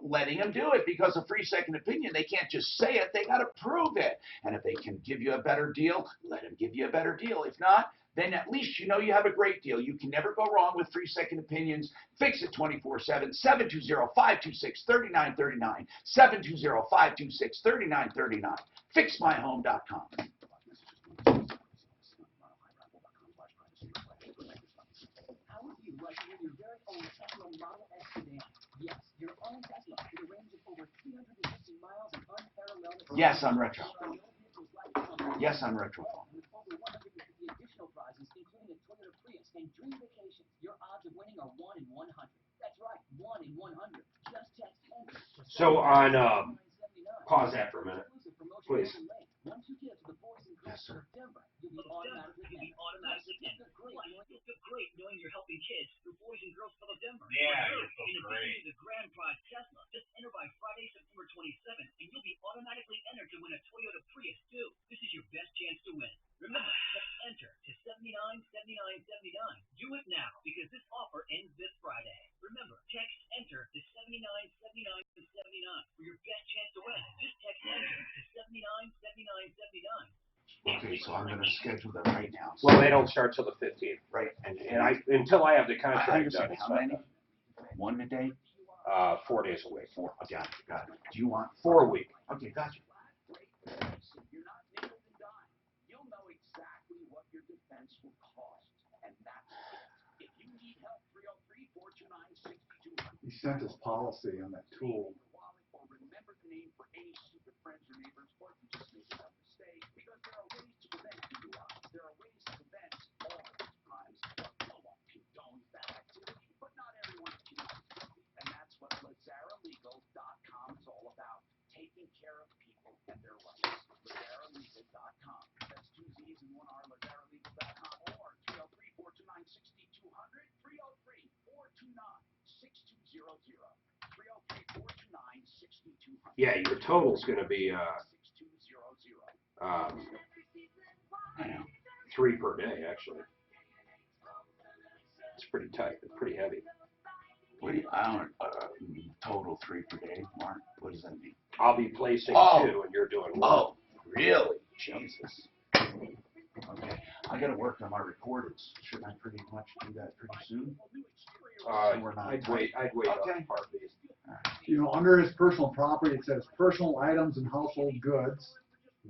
letting them do it, because a free second opinion, they can't just say it. They got to prove it. And if they can give you a better deal, let them give you a better deal. If not, then at least you know you have a great deal. You can never go wrong with free second opinions. Fix It 24/7, 720-526-3939, 720-526-3939, fixmyhome.com. Your very own Tesla Model S sedan. Yes, your own Tesla with a range of over 350 miles and unparalleled. Yes, on retro. Yes, on retro. With over 150 additional prizes, including a Toyota Prius and Dream Vacations, your odds of winning are 1 in 100. That's right, 1 in 100. Just text Henry. So on, pause that for a minute, please. Once you get to the Boys and Girls of Denver, you'll be automatically entered. You'll feel great knowing you're helping kids through Boys and Girls Club of Denver. Yeah, you're so great. In addition to the grand prize Tesla, just enter by Friday, September 27th, and you'll be automatically entered to win a Toyota Prius too. This is your best chance to win. Remember, text enter to 797979. Do it now, because this offer ends this Friday. Remember, text enter to 797979 for your best chance to win. Just text enter to 797979. Okay, so I'm going to schedule that right now. Well, they don't start till the 15th. Right. And until I have the contract done. How many? One a day? 4 days a week. Four. Got it. Do you want 4 a week? Okay, gotcha. You're not nickel and dime. You'll know exactly what your defense will cost. And that's it. If you need help, 303-429-6200. He sent his policy on that tool. Or remember the name for any stupid friends or neighbors, or if you just made a mistake, because there are ways to prevent DUI. There are ways to prevent all of these crimes. No one condones that activity, but not everyone is guilty. And that's what LazaraLegal.com is all about. Taking care of people and their rights. LazaraLegal.com. That's 2 Z's and 1 R. LazaraLegal.com or 303-429-6200. 303-429-6200. 303-429-6200. Yeah, your total's going to be 3 per day, actually. It's pretty tight. It's pretty heavy. What do you, I don't, total 3 per day, Mark? What does that mean? I'll be placing 2 and you're doing 1. Oh, really? Jesus. Okay. I gotta work on my recordings. Shouldn't I pretty much do that pretty soon? I'd wait on Okay. part of these. You know, under his personal property, it says personal items and household goods,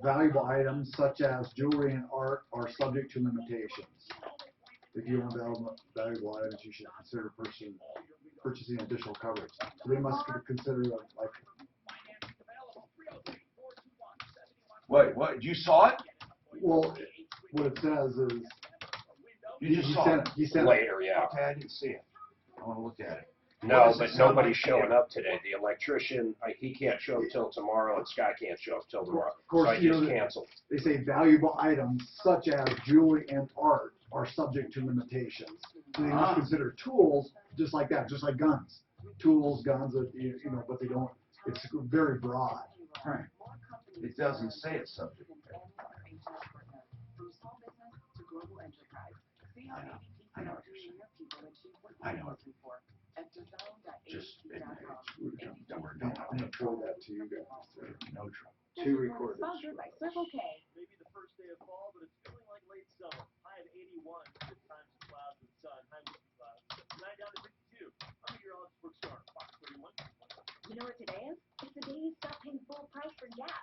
valuable items such as jewelry and art are subject to limitations. If you own valuable items, you should consider purchasing additional coverage. So they must consider like. Wait, what? You saw it? Well, what it says is. You just saw it? He sent Later, yeah. Okay, I didn't see it. I want to look at it. No, but nobody's showing up today. The electrician, he can't show up till tomorrow, and Scott can't show up till tomorrow. Of course, so I just canceled. They say valuable items such as jewelry and art are subject to limitations. So they must consider tools just like that, just like guns. Tools, guns, you know, but they don't. It's very broad. Right. It doesn't say it's subject. I know what you're saying. I know it. Just we're done. I'm gonna throw that to you guys. No trouble. 2 recordings. Sponsored by Circle K. Maybe the first day of fall, but it's feeling like late summer. High of 81 with times of clouds and sun. High with clouds. Tonight down to 52. I'm meteorologist Brooke Starr, Fox 31. You know what today is? It's the day you stop paying full price for gas.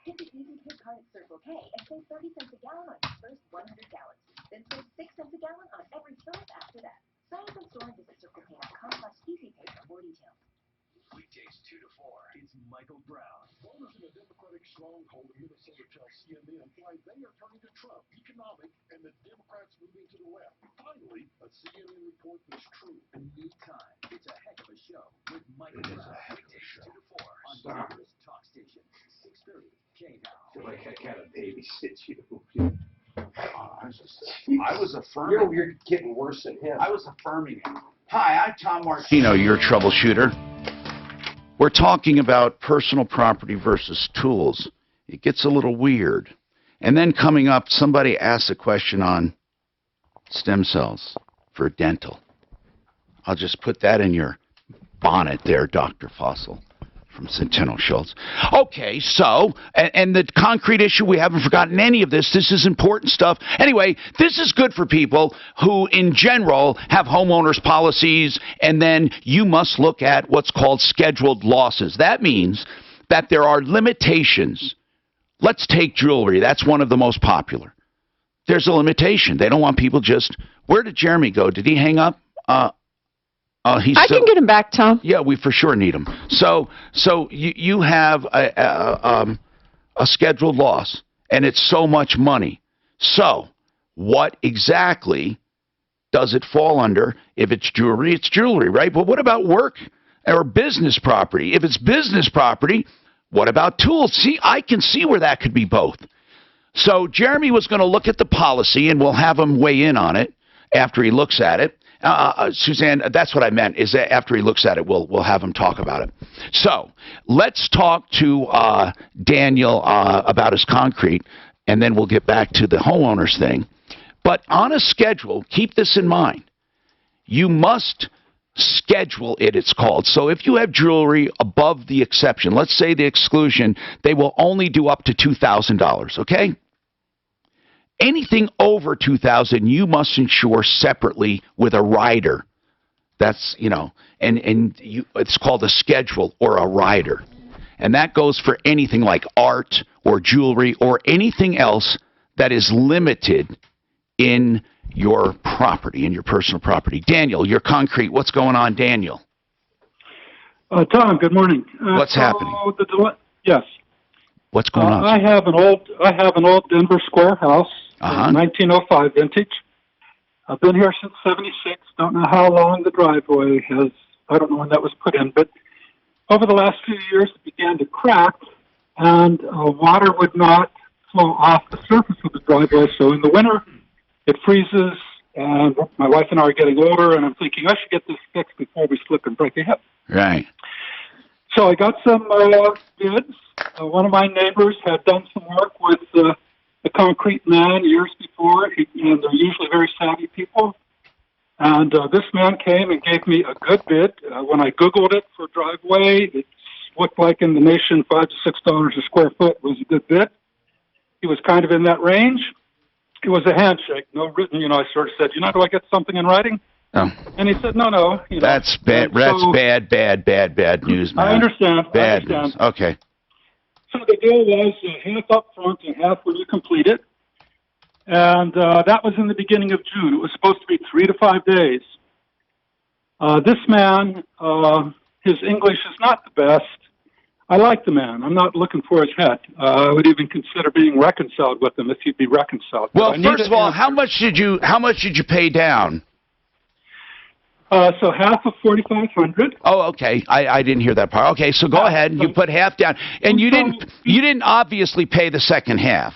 Get the Easy Pay card at Circle K and save 30 cents a gallon on your first 100 gallons. Then save 6 cents a gallon on every fill after that. Sign up in store and visit CircleK.com/EasyPay for more details. Weekdays 2 to 4. It's Michael Brown. Voters in the Democratic stronghold of Minnesota tell CNN why they are turning to Trump, economic, and the Democrats moving to the left. Finally, a CNN report that's true. Need time. It's a heck of a show with Michael Brown. Weekdays 2 to 4 on Denver's talk station 630 KHOW. I feel like I kind of babysit you. I was affirming. You're getting worse than him. I was affirming him. Hi, I'm Tom Martino, your troubleshooter. We're talking about personal property versus tools. It gets a little weird. And then coming up, somebody asks a question on stem cells for dental. I'll just put that in your bonnet there, Dr. Fossil from Centennial Schultz. Okay, so, and the concrete issue, we haven't forgotten any of this. This is important stuff. Anyway, this is good for people who, in general, have homeowners policies, and then you must look at what's called scheduled losses. That means that there are limitations. Let's take jewelry. That's one of the most popular. There's a limitation. They don't want people just... Where did Jeremy go? Did he hang up? I can get him back, Tom. Yeah, we for sure need him. So you have a scheduled loss, and it's so much money. So what exactly does it fall under? If it's jewelry, right? But what about work or business property? If it's business property, what about tools? See, I can see where that could be both. So Jeremy was going to look at the policy, and we'll have him weigh in on it after he looks at it. Suzanne, that's what I meant, is that after he looks at it, we'll have him talk about it. So let's talk to Daniel about his concrete, and then we'll get back to the homeowners thing. But on a schedule, keep this in mind. You must schedule it, it's called. So if you have jewelry above the exception, let's say the exclusion, they will only do up to $2,000, okay? Anything over $2,000, you must insure separately with a rider. That's, it's called a schedule or a rider. And that goes for anything like art or jewelry or anything else that is limited in your property, in your personal property. Daniel, your concrete, what's going on, Daniel? Tom, good morning. What's happening? Yes. What's going on? I have an old Denver Square house. 1905 vintage. I've been here since '76. Don't know how long the driveway has. I don't know when that was put in, but over the last few years, it began to crack, and water would not flow off the surface of the driveway. So in the winter, it freezes, and my wife and I are getting older, and I'm thinking I should get this fixed before we slip and break a hip. Right. So I got some bids. One of my neighbors had done some work with the concrete man years before, and they're usually very savvy people. And this man came and gave me a good bid. When I Googled it for driveway, it looked like in the nation $5 to $6 a square foot was a good bid. He was kind of in that range. It was a handshake, no written. I sort of said, do I get something in writing? Oh. And he said, no. That's bad. That's bad news, man. I understand. Bad news. Okay. So the deal was half up front and half when you complete it. And that was in the beginning of June. It was supposed to be 3 to 5 days. This man, his English is not the best. I like the man. I'm not looking for his head. I would even consider being reconciled with him if he'd be reconciled. Well, first of all, how much did you pay down? So half of $4,500. Oh, okay. I didn't hear that part. Okay, so go ahead. You put half down, and you didn't obviously pay the second half.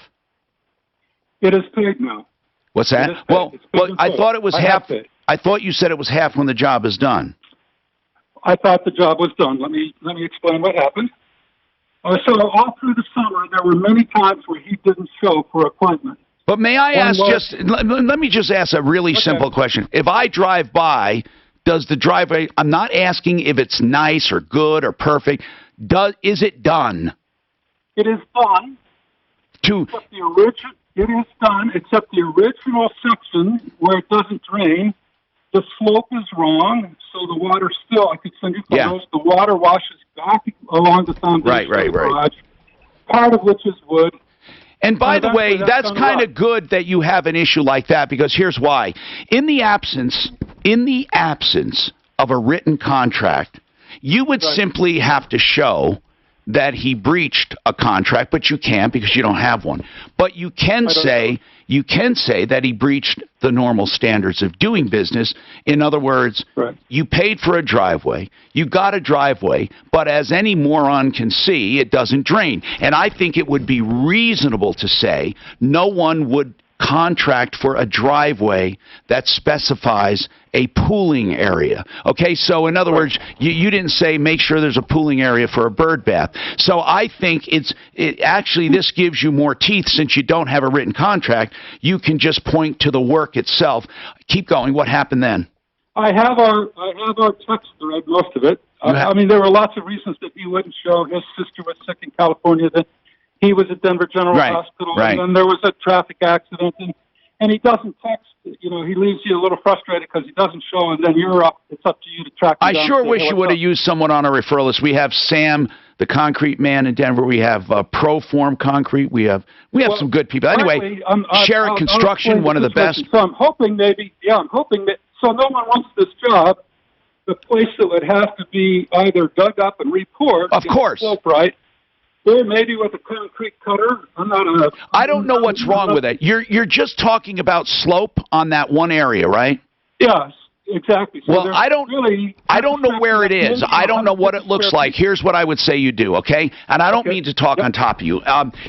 It is paid now. What's that? Well, I thought it was half. I thought you said it was half when the job is done. I thought the job was done. Let me explain what happened. So all through the summer, there were many times where he didn't show for appointment. But may I ask let me just ask a really simple question. If I drive by, does the driveway, I'm not asking if it's nice or good or perfect, is it done? It is done. It is done, except the original section where it doesn't drain, the slope is wrong, so the water still, I could send you photos, the water washes back along the foundation of the garage, part of which is wood. And by the way, that's kind of good that you have an issue like that, because here's why. In the absence of a written contract, you would simply have to show that he breached a contract, but you can't because you don't have one. But you can say that he breached the normal standards of doing business. In other words, you paid for a driveway, you got a driveway, but as any moron can see, it doesn't drain. And I think it would be reasonable to say no one would contract for a driveway that specifies a pooling area. Okay, so in other words, you didn't say make sure there's a pooling area for a bird bath. So I think actually this gives you more teeth since you don't have a written contract. You can just point to the work itself. Keep going. What happened then? I have our text thread, most of it. I mean, there were lots of reasons that he wouldn't show. His sister was sick in California. That he was at Denver General Hospital, and then there was a traffic accident, and he doesn't text. He leaves you a little frustrated because he doesn't show, and then it's up to you to track him down. I sure wish you would have used someone on a referral list. We have Sam, the concrete man in Denver. We have Proform Concrete. We have some good people. Anyway, Sherritt Construction, one of the best. So I'm hoping that, so no one wants this job. The place that would have to be either dug up and repoured. Of course. Slope right. Or maybe with a concrete cutter. I don't know what's wrong with it. You're just talking about slope on that one area, right? Yes, exactly. So well, I don't know where it is. I don't know what it looks like. Here's what I would say you do, okay? And I don't mean to talk on top of you.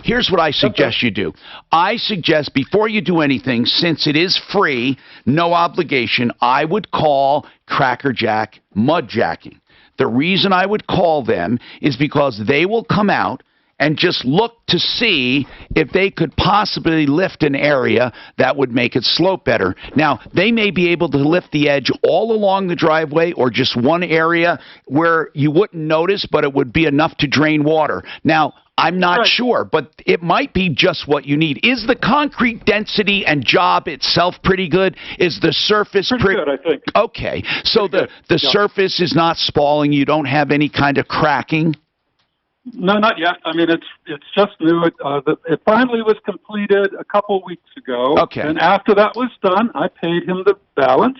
Here's what I suggest you do. I suggest before you do anything, since it is free, no obligation, I would call Cracker Jack mudjacking. The reason I would call them is because they will come out and just look to see if they could possibly lift an area that would make it slope better. Now, they may be able to lift the edge all along the driveway or just one area where you wouldn't notice, but it would be enough to drain water. Now, I'm not sure, but it might be just what you need. Is the concrete density and job itself pretty good? Is the surface pretty good, I think. Okay, so the surface is not spalling. You don't have any kind of cracking? No, not yet. I mean, it's just new. It finally was completed a couple weeks ago. Okay. And after that was done, I paid him the balance.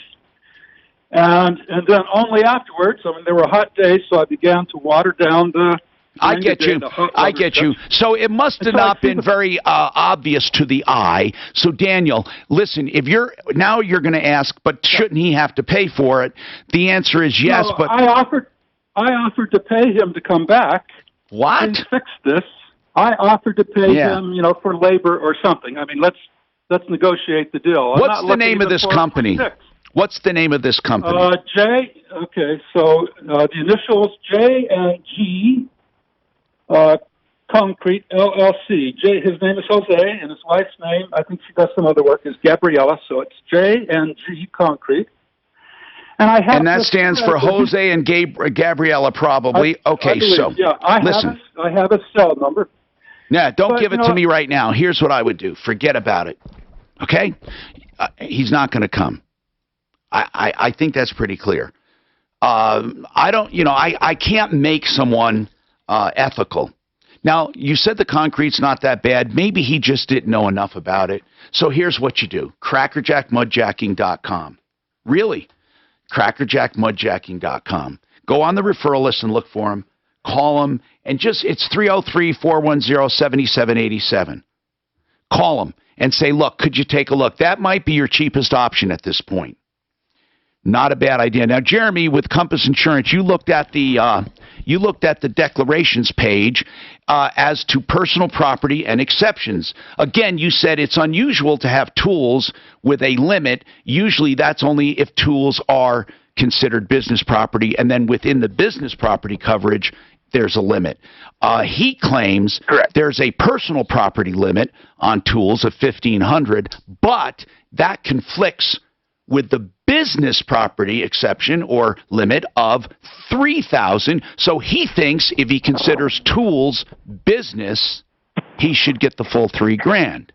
And then only afterwards, I mean, there were hot days, so I began to water down the... I get you. So it must have not been very obvious to the eye. So Daniel, listen, if you're going to ask, but shouldn't he have to pay for it? The answer is yes. No, but I offered to pay him to come back. What? And fix this. I offered to pay him, for labor or something. I mean, let's negotiate the deal. What's the name of this company? What's the name of this company? Okay, so the initials J and G. Concrete LLC. His name is Jose, and his wife's name, I think she does some other work, is Gabriella. So it's J&G Concrete. And I have. And that stands for Jose and Gabriella, probably. Okay, so yeah, listen. I have a cell number. Yeah, don't give it to me right now. Here's what I would do. Forget about it. Okay? He's not going to come. I think that's pretty clear. I don't, I can't make someone ethical. Now, you said the concrete's not that bad. Maybe he just didn't know enough about it. So here's what you do. crackerjackmudjacking.com. Really? crackerjackmudjacking.com. Go on the referral list and look for him. Call him. And it's 303-410-7787. Call him and say, look, could you take a look? That might be your cheapest option at this point. Not a bad idea. Now, Jeremy, with Compass Insurance, you looked at the declarations page as to personal property and exceptions. Again, you said it's unusual to have tools with a limit. Usually, that's only if tools are considered business property, and then within the business property coverage, there's a limit. He claims there's a personal property limit on tools of $1,500, but that conflicts with the business property exception or limit of $3,000. So he thinks if he considers tools business, he should get the full $3,000.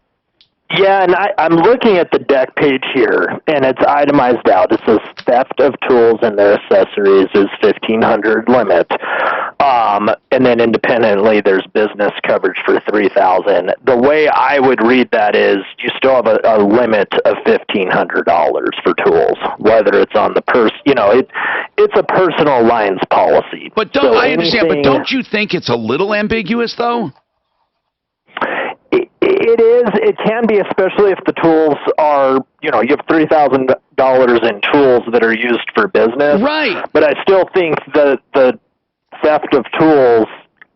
Yeah, and I'm looking at the deck page here, and it's itemized out. It says theft of tools and their accessories is $1,500 limit, and then independently there's business coverage for $3,000. The way I would read that is you still have a limit of $1,500 for tools, whether it's on the it's a personal lines policy. But I understand, but don't you think it's a little ambiguous though? It is. It can be, especially if the tools are, you have $3,000 in tools that are used for business. Right. But I still think that the theft of tools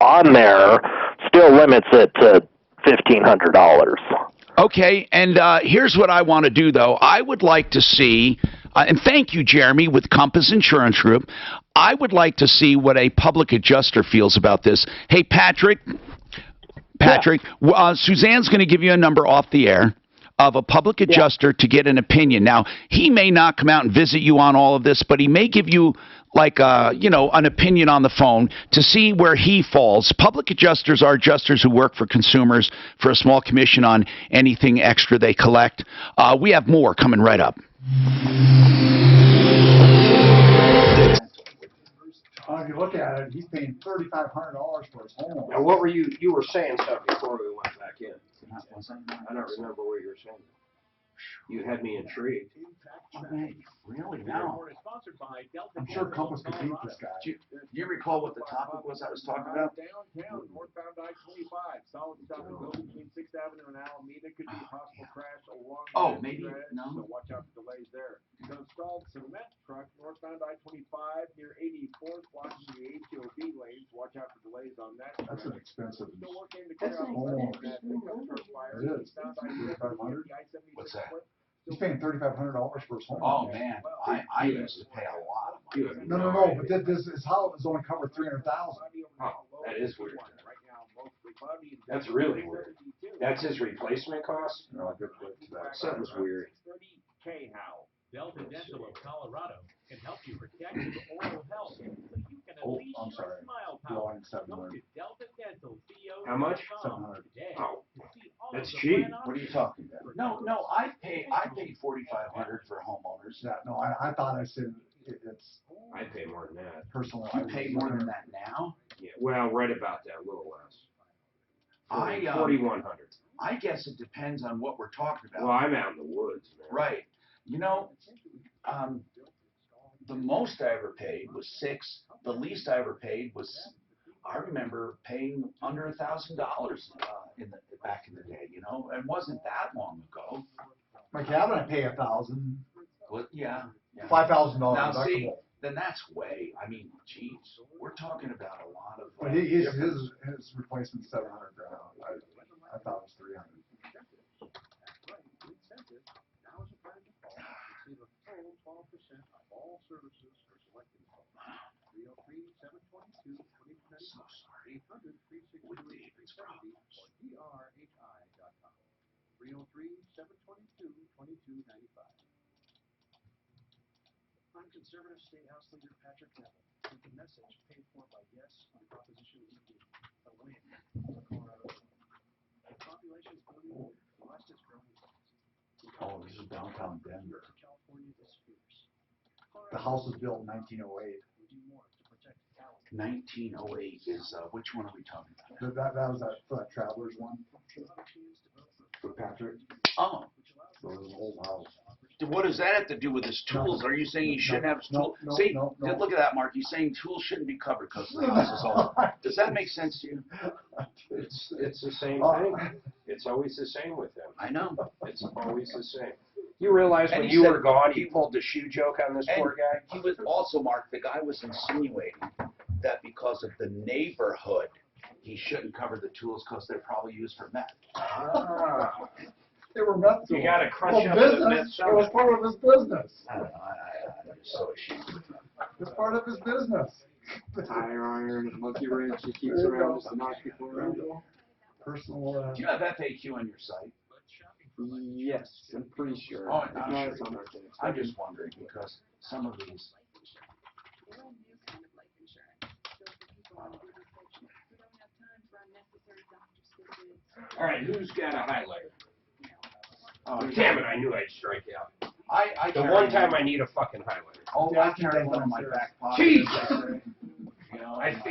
on there still limits it to $1,500. Okay, and here's what I want to do, though. I would like to see, and thank you, Jeremy, with Compass Insurance Group. I would like to see what a public adjuster feels about this. Hey, Patrick, Suzanne's going to give you a number off the air of a public adjuster to get an opinion. Now, he may not come out and visit you on all of this, but he may give you an opinion on the phone to see where he falls. Public adjusters are adjusters who work for consumers for a small commission on anything extra they collect. We have more coming right up. If you look at it, he's paying $3,500 for his home. Now, what were you were saying stuff before we went back in. I don't remember what you were saying. You had me intrigued. Really? Now, I'm sure Compass could beat this guy. Do you recall what the topic was I was talking about? Downtown, northbound I-25, solid stop and go between 6th Avenue and Alameda, could be a possible crash along maybe, no. So watch out for delays there. So installed cement truck northbound I-25 near 84th, blocking the HOV lanes. Watch out for delays on that. That's an expensive. Still working to clear out that pickup truck fire. It is. What's that? He's paying $3,500 for his home. Oh man, I used to pay a lot of money. No, but this is how it's only covered $300,000. Oh, that is weird. That's really weird. That's his replacement cost? No, good for that. Something's weird. K-How. Delta Dental of Colorado can help you protect your oral health so you can unleash I'm sorry. your smile power. Blowing $700. Delta Dental CEO. How much? $700. Oh, that's cheap. What are you talking about? No, I paid $4,500 for homeowners. Yeah, no, I thought I said it's I pay more than that. personal. You pay more than that now? Yeah, well, right about that, a little less. 4,100. I guess it depends on what we're talking about. Well, I'm out in the woods, man. Right. The most I ever paid was $6,000. The least I ever paid was, I remember paying under $1,000 back in the day. It wasn't that long ago. My cabin, I pay $1,000. Well, yeah. $5,000 Now, deductible. see, then that's way. I mean, geez, we're talking about a lot of. But his replacement's $700,000. I thought it was $300,000. All services for selected phones. 303-722-2295. So sorry. 800-362-370 or drhi.com. 303-722-2295. conservative state house leader Patrick Neville with the message paid for by Yes on Proposition ED, a win for Colorado. The population is booming, the West is growing fast. Oh, this is downtown Denver. California disappears. The house was built in 1908. We do more to protect California. 1908 is, which one are we talking about? That was that Travelers one for Patrick. Oh. So it was an old house. What does that have to do with his tools? Are you saying he shouldn't have his tools? See, look at that, Mark. He's saying tools shouldn't be covered because the house is old. Does that make sense to you? It's the same thing. It's always the same with him. I know. It's always the same. You realize when you were gone, he pulled the shoe joke on this poor guy? He was also, Mark, the guy was insinuating that because of the neighborhood, he shouldn't cover the tools because they're probably used for meth. Ah. They were meth tools. You got to crush up the meth. It was part of his business. I don't know. I'm so ashamed. It's part of his business. Tire iron, a monkey wrench he keeps around just to knock people around. Personal. Do you have FAQ on your site? Yes, I'm pretty sure. Oh, If not, it's on our page. I'm just wondering because some of these. All right, who's got a highlighter? Oh, damn it, I knew I'd strike out. The one time I need a fucking highlighter. Oh, I carry one in my back pocket. Jeez!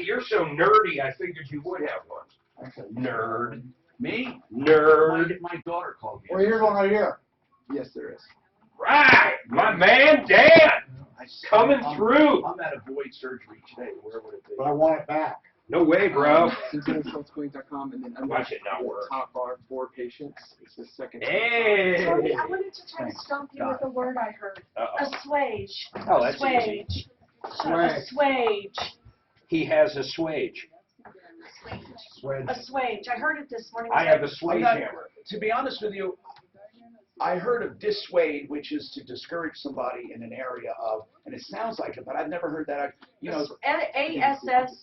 You're so nerdy, I figured you would have one. Nerd. Me? Nerd. My daughter called me. Well, here's one right here. Yes, there is. Right! My man, Dan! Coming through! I'm at a void surgery today. Where would it be? But I want it back. No way, bro. CentralShortsClinic.com, and then under Watch it not the work. top bar for patients, it's the second. Hey! Tony, I wanted to try to stump you with a word I heard. Assuage. Oh, that's Assuage. easy. Assuage. He has a swage. Assuage. I heard it this morning. I have a swage hammer. To be honest with you, I heard of dissuade, which is to discourage somebody in an area of, and it sounds like it, but I've never heard that.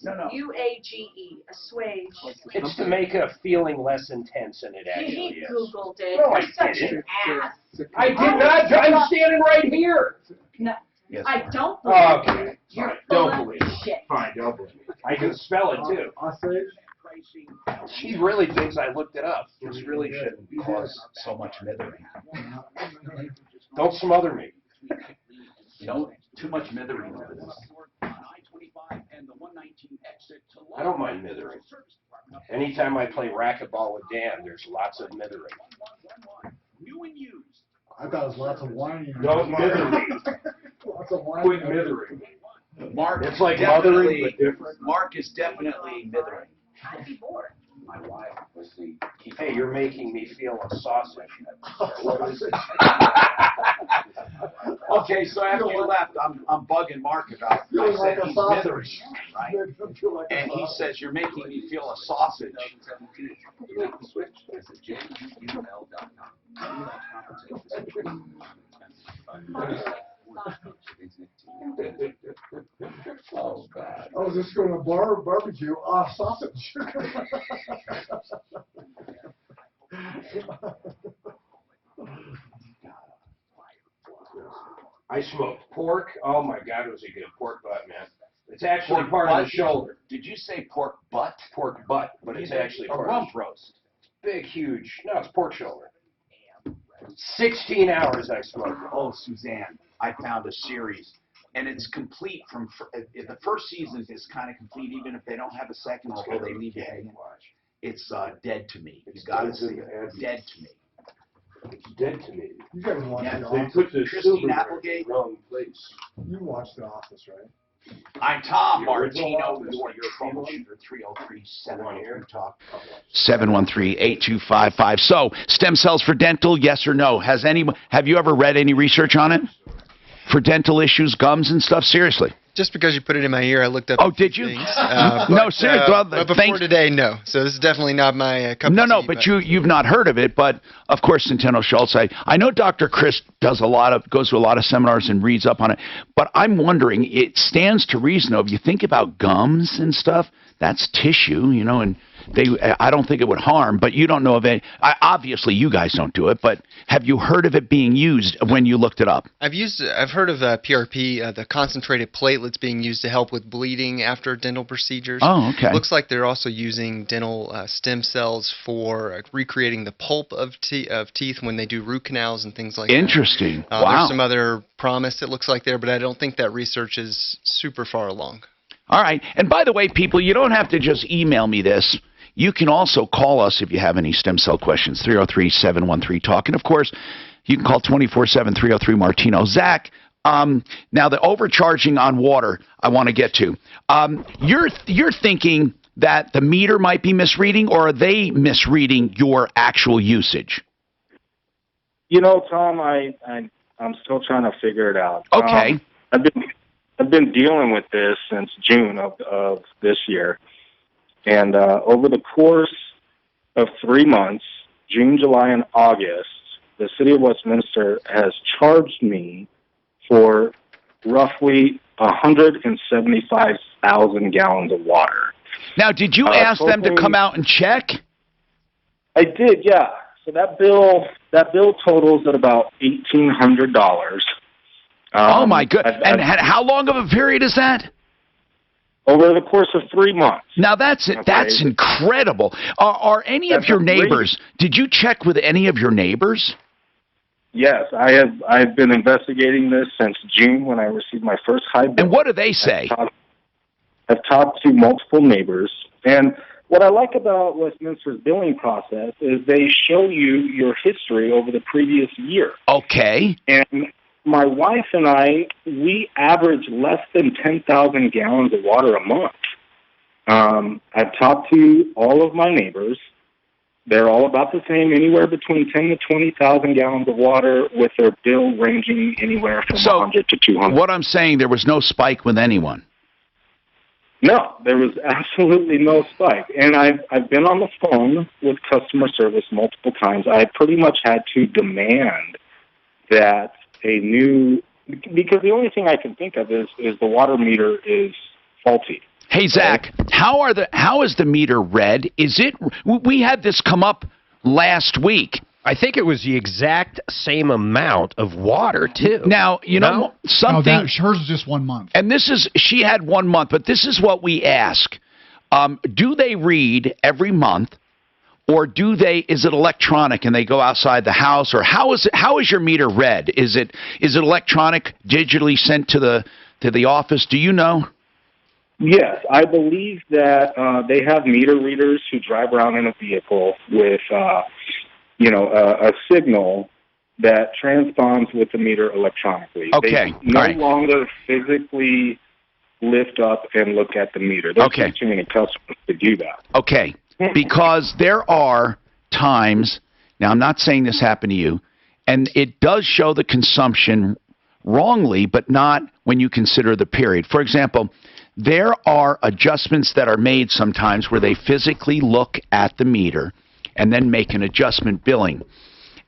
A-S-S-U-A-G-E. Assuage. It's to make a feeling less intense than it actually He is. Googled it. No, I You're such didn't. an ass. I did not. I'm standing right here. No, Yes, I don't believe you. Okay. You're Fine. full Don't of believe me. shit. Fine, don't believe me. I can spell it too. She really thinks I looked it up. This really shouldn't cause so much mithering. Don't smother me. Don't too much mithering over this. I don't mind mithering. Anytime I play racquetball with Dan, there's lots of mithering. I thought it was lots of whining. Don't mither me. Lots of whining. Quit mithering. Mark, It's like mothering, but different. Mark is definitely mithering. I'd be bored. My wife was the. Hey, you're making me feel a sausage. What is it? Okay, so after you left, I'm bugging Mark about. I said he's mithering, right? And he says you're making me feel a sausage. Oh God! I was just going to barbecue sausage. I smoked pork. Oh my God, it was a good pork butt, man. It's actually part of the shoulder. Did you say pork butt? Pork butt, but it's actually part a rump of the roast. Big, huge. No, it's pork shoulder. 16 hours I smoked. Oh, Suzanne, I found a series, and it's complete from the first season is kind of complete, even if they don't have a second, although they leave you hanging. It's Dead to Me. You got to see it. Dead to Me. It's dead to me. You guys watched Yeah, The They Office? put the Christine silver Applegate. in the wrong place. You watched The Office, right? I'm Tom The original Martino. Office. You're your troubleshooter. 303-713 talk. 713-8255. So, stem cells for dental, yes or no? Have you ever read any research on it? For dental issues, gums and stuff? Seriously. Just because you put it in my ear, I looked up. Oh, did you? Things. No, seriously. But before today, no. So this is definitely not my cup No, of no, tea, but you've not heard of it. But of course, Centeno Schultz. I know Dr. Chris goes to a lot of seminars and reads up on it. But I'm wondering, it stands to reason, though, if you think about gums and stuff, that's tissue, and I don't think it would harm, but you don't know of any. Obviously, you guys don't do it, but have you heard of it being used when you looked it up? I've heard of PRP, the concentrated platelets being used to help with bleeding after dental procedures. Oh, okay. Looks like they're also using dental stem cells for recreating the pulp of teeth when they do root canals and things like that. Interesting. Wow. There's some other promise it looks like there, but I don't think that research is super far along. All right. And by the way, people, you don't have to just email me this. You can also call us if you have any stem cell questions, 303-713-TALK. And, of course, you can call 24/7-303-MARTINO. Zach, now the overcharging on water I want to get to. You're thinking that the meter might be misreading, or are they misreading your actual usage? You know, Tom, I'm still trying to figure it out. Okay. I've been dealing with this since June of this year. And over the course of 3 months, June, July, and August, the city of Westminster has charged me for roughly 175,000 gallons of water. Now, did you ask them to come out and check? I did, yeah. So that bill totals at about $1,800. Oh my goodness! And how long of a period is that? Over the course of 3 months. Now that's incredible. Are any of your neighbors? Did you check with any of your neighbors? Yes, I've been investigating this since June when I received my first high bill. And what do they say? I've talked to multiple neighbors, and what I like about Westminster's billing process is they show you your history over the previous year. Okay. And my wife and I, we average less than 10,000 gallons of water a month. I've talked to all of my neighbors. They're all about the same, anywhere between 10 to 20,000 gallons of water, with their bill ranging anywhere from 100 to 200. What I'm saying, there was no spike with anyone. No, there was absolutely no spike. And I've been on the phone with customer service multiple times. I pretty much had to demand that because the only thing I can think of is the water meter is faulty. Hey, Zach, how is the meter read? We had this come up last week. I think it was the exact same amount of water, too. Now, you know, something... No, hers was just 1 month. And she had 1 month, but this is what we ask. Do they read every month, or is it electronic and they go outside the house, or how is your meter read? Is it electronic, digitally sent to the office? Do you know? Yes, I believe that they have meter readers who drive around in a vehicle with... a signal that transponds with the meter electronically. Okay. They no longer physically lift up and look at the meter. There's too many customers to do that. Okay. Because there are times, now I'm not saying this happened to you, and it does show the consumption wrongly, but not when you consider the period. For example, there are adjustments that are made sometimes where they physically look at the meter and then make an adjustment billing.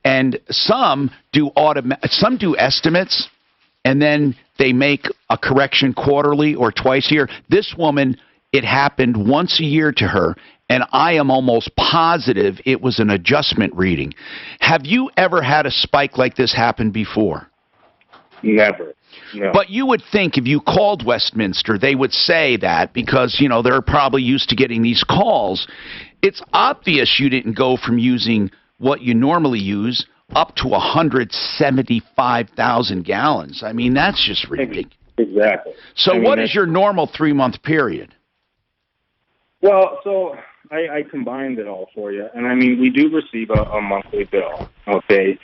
And some do estimates, and then they make a correction quarterly or twice a year. This woman, it happened once a year to her, and I am almost positive it was an adjustment reading. Have you ever had a spike like this happen before? Never. No. But you would think if you called Westminster, they would say that because, they're probably used to getting these calls. It's obvious you didn't go from using what you normally use up to 175,000 gallons. I mean, that's just ridiculous. Exactly. So what is your normal 3-month period? Well, so I combined it all for you. And, we do receive a monthly bill, okay?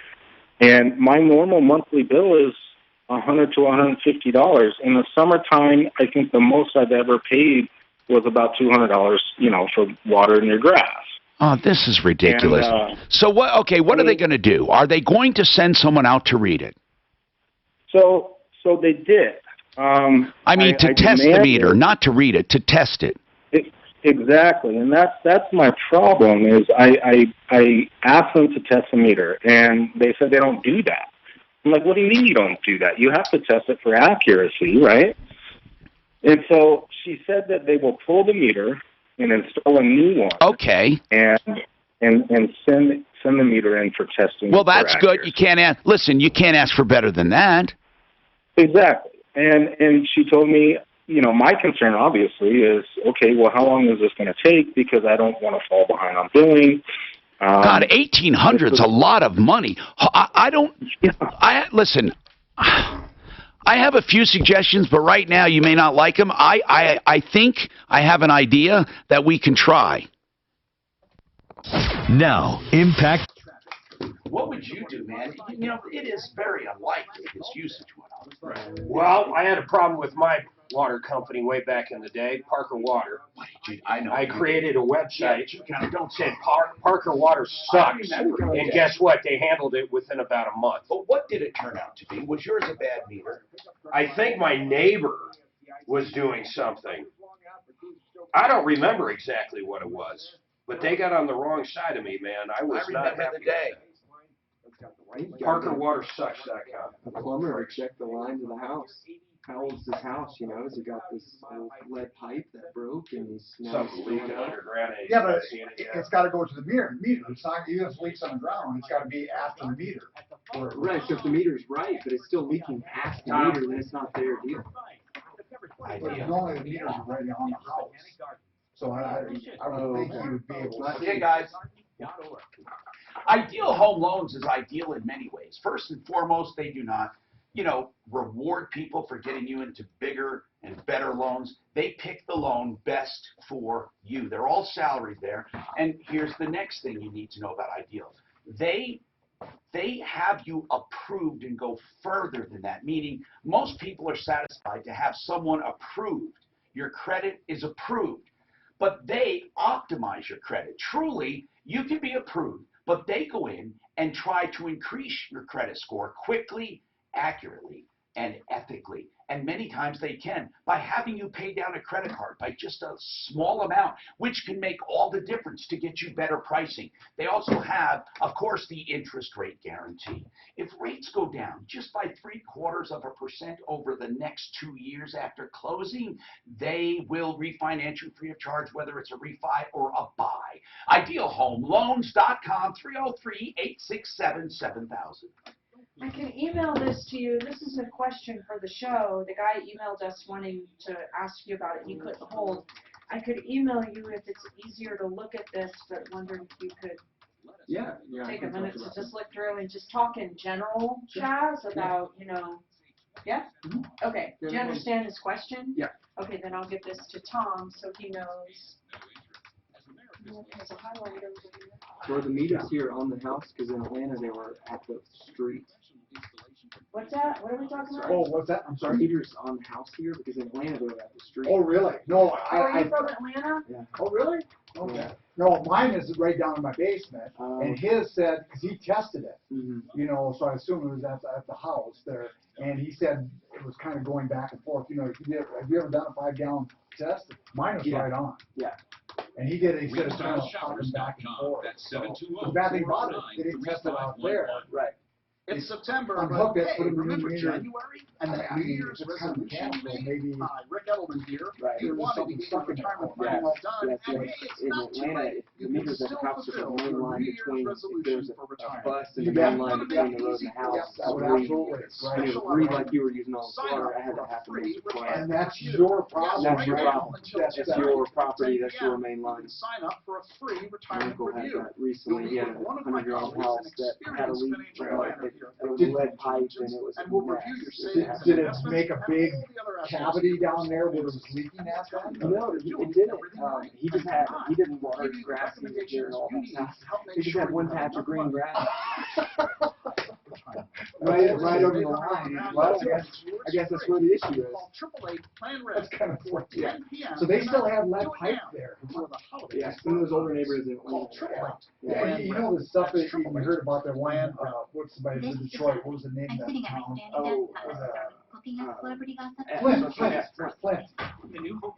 And my normal monthly bill is $100 to $150. In the summertime, I think the most I've ever paid was about $200, for watering your grass. Oh, this is ridiculous. And, so what? Okay, what are they going to do? Are they going to send someone out to read it? So they did. To test the meter, not to read it, to test it. Exactly, and that's my problem. Is I asked them to test the meter, and they said they don't do that. I'm like, what do you mean you don't do that? You have to test it for accuracy, right? And so she said that they will pull the meter, and install a new one. Okay. And send the meter in for testing. Well, that's good. You can't ask. Listen, you can't ask for better than that. Exactly. And she told me, you know, my concern obviously is, okay, well, how long is this going to take? Because I don't want to fall behind on billing. God, 1,800's a lot of money. I don't. Listen. I have a few suggestions, but right now you may not like them. I think I have an idea that we can try. Now, Impact. What would you do, man? You know, it is very unlikely his usage went up. Right. Well, I had a problem with my water company way back in the day, Parker Water. I created a website that said Parker Water sucks, and guess what? They handled it within about a month. But what did it turn out to be? Was yours a bad meter? I think my neighbor was doing something. I don't remember exactly what it was, but they got on the wrong side of me, man. I was not happy with that. ParkerWaterSucks.com. A plumber would check the lines of the house. How old's this house? You know, has it got this old lead pipe that broke and now something leaking underground? Yeah, but it's got to go to the meter. It's not, even if it leaks on the ground, it's got to be after the meter. Right, so if the meter's right, but it's still leaking past the meter, then it's not their deal. But normally the meters are already on the house. So I would think you would be able to. Okay, guys. Ideal home loans is ideal in many ways. First and foremost, they do not, you know, reward people for getting you into bigger and better loans. They pick the loan best for you. They're all salaried there. And here's the next thing you need to know about Ideal. They have you approved and go further than that, meaning most people are satisfied to have someone approved. Your credit is approved, but they optimize your credit. Truly, you can be approved, but they go in and try to increase your credit score quickly, accurately, and ethically. And many times they can by having you pay down a credit card by just a small amount, which can make all the difference to get you better pricing. They also have, of course, the interest rate guarantee. If rates go down just by 0.75% over the next 2 years after closing, they will refinance you free of charge, whether it's a refi or a buy. IdealHomeLoans.com, 303-867-7000. I can email this to you. This is a question for the show. The guy emailed us wanting to ask you about it, and you couldn't hold. I could email you if it's easier to look at this, but wondering if you could take a minute to just look through and just talk in general, Chaz, about, you know, Okay. Do you understand his question? Yeah. Okay, then I'll give this to Tom so he knows. There's a highlight over here. Were the meters here on the house? Because in Atlanta they were at the street. What's that? What are we talking about? Oh, what's that? I'm sorry. Meters on the house here because in Atlanta they were at the street. Oh, really? No, Are you from Atlanta? Yeah. Oh, really? Okay. Yeah. No, mine is right down in my basement, and his said, because he tested it, you know, so I assume it was at the house there, and he said it was kind of going back and forth. You know, have you ever done a 5-gallon test? Mine was right on. Yeah. And he did it. He said it's kind of popping back and forth. So, the bad thing about it, they didn't test it out there. Right. It's September, Unhook it, put it in the remember meter, January? and that meter, it's kind of mechanical, maybe. Rick Edelman here. Right. He wanted to get your retirement plan all done. Yes, And hey, it's in not too Atlanta, late. the You meters can at the still house are fulfill the main your line New Year's between, if resolution there's for a retirement. bus and You the bet. main line between the road and the house. Yes, that would absolutely. And it would read like you were using all the water. I had to have to make it quiet. And that's your problem. That's your problem. That's your property. That's your main line. Sign up for a free retirement Uncle had review. that recently. He had a 100-year-old house that had a leak. There was a lead pipe and it was a mess. Did it make a big cavity down there where it was leaking at that? No, it didn't. He didn't water his grass. He was doing all that stuff. He just had one patch of green grass. right over the line. Well, I guess that's where the issue is. That's kind of funny. Yeah. So they still have lead pipe there. Yeah, some of those older neighborhoods in Atlanta. Yeah, you know the stuff that you heard about that one, what's somebody from Detroit, what was the name of that town? Oh, Flint.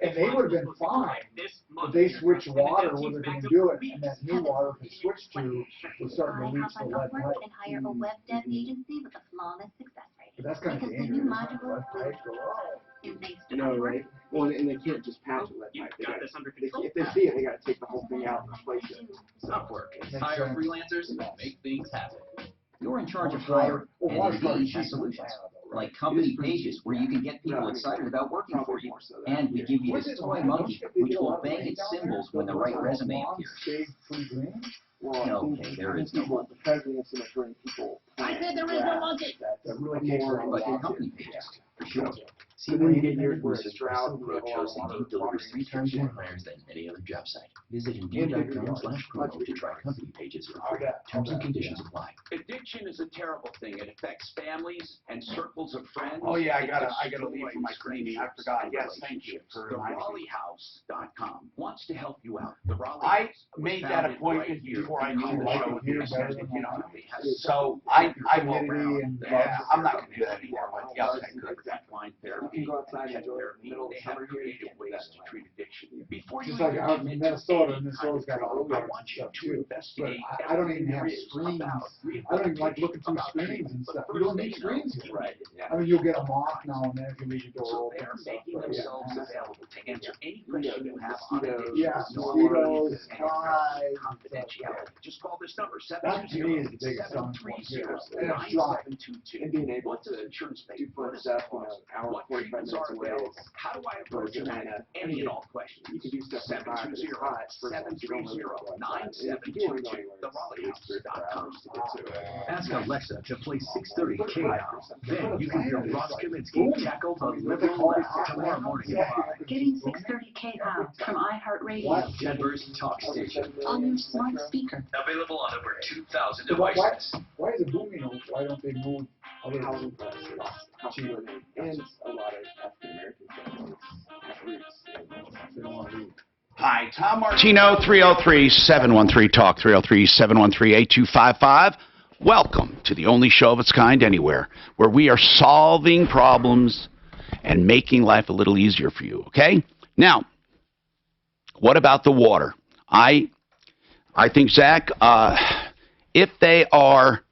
And they would have been fine if they switched water where they're going to do it, and that new water they switched to was starting to leach the lead pipe. But that's kind of dangerous. Lead pipe go, oh. You know, right? Well, and they can't just patch a lead pipe. If they see it, they got to take the whole thing out and replace it. Upwork is hire freelancers and make things happen. You're in charge of hiring, and Indeed has solutions, like company pages where you can get people excited about working for you. And we give you this toy monkey, which will bang its cymbals when the right resume appears. Okay, there is no monkey. I said there is no monkey. But company pages, for sure. See where you get your Stroud Pro shows Indeed delivers 3 times more hires than any other job site. Visit Indeed.com/promo to try company pages for free. Terms and conditions apply. Addiction is a terrible thing. It affects families and circles of friends. Oh yeah, I gotta leave for my cleaning. I forgot. Yes, thank you for reminding me. TheRaleighHouse.com wants to help you out. The Raleigh I House was made that founded appointment right here before I in knew the Colorado. show would be scheduled. So I will. Yeah, I'm not gonna do that anymore. But yeah, okay, good. Line therapy, and pet therapy. They have creative ways to treat addiction. Before you Just like out in Minnesota, any Minnesota's got all I yards want and you stuff to too. investigate. But I don't even have everything there is screens. about I don't even like looking through about screens treatment. and But stuff. the You don't first need thing screens you here. know, I mean, you'll get them off now and then if you leave your door So open they're and stuff. making But themselves available to answer any question you have on mosquitoes. addiction. yeah, mosquitoes, flies, Confidentiality. Just call this number that to me is the biggest selling point here. And it's dry. 730-9722. And being able What's to an insurance pay? do fun stuff, you know, hour, What 45 treatments minutes are away. available? How do I approach it? Any and all questions. You can do stuff in the car, but it's hot. First you don't really go outside. And if you do want to go anywhere, it's 3 or 4 hours to get to it. Ask Alexa to play 630 KNOW. Then you can hear Ross Kaminsky tackle the liberal left tomorrow morning at 5. Getting 630 KNOW from iHeartRadio. Denver's talk station. On your smart speaker. Available on over 2,000 So why devices. is it booming? Why don't they move other Housing prices, cheaper, and a lot of African Americans have roots. They don't want to leave. Hi, Tom Martino, 303-713-TALK, 303-713-8255. Welcome to the only show of its kind anywhere, where we are solving problems and making life a little easier for you, okay? Now, what about the water? I think, Zach, if they are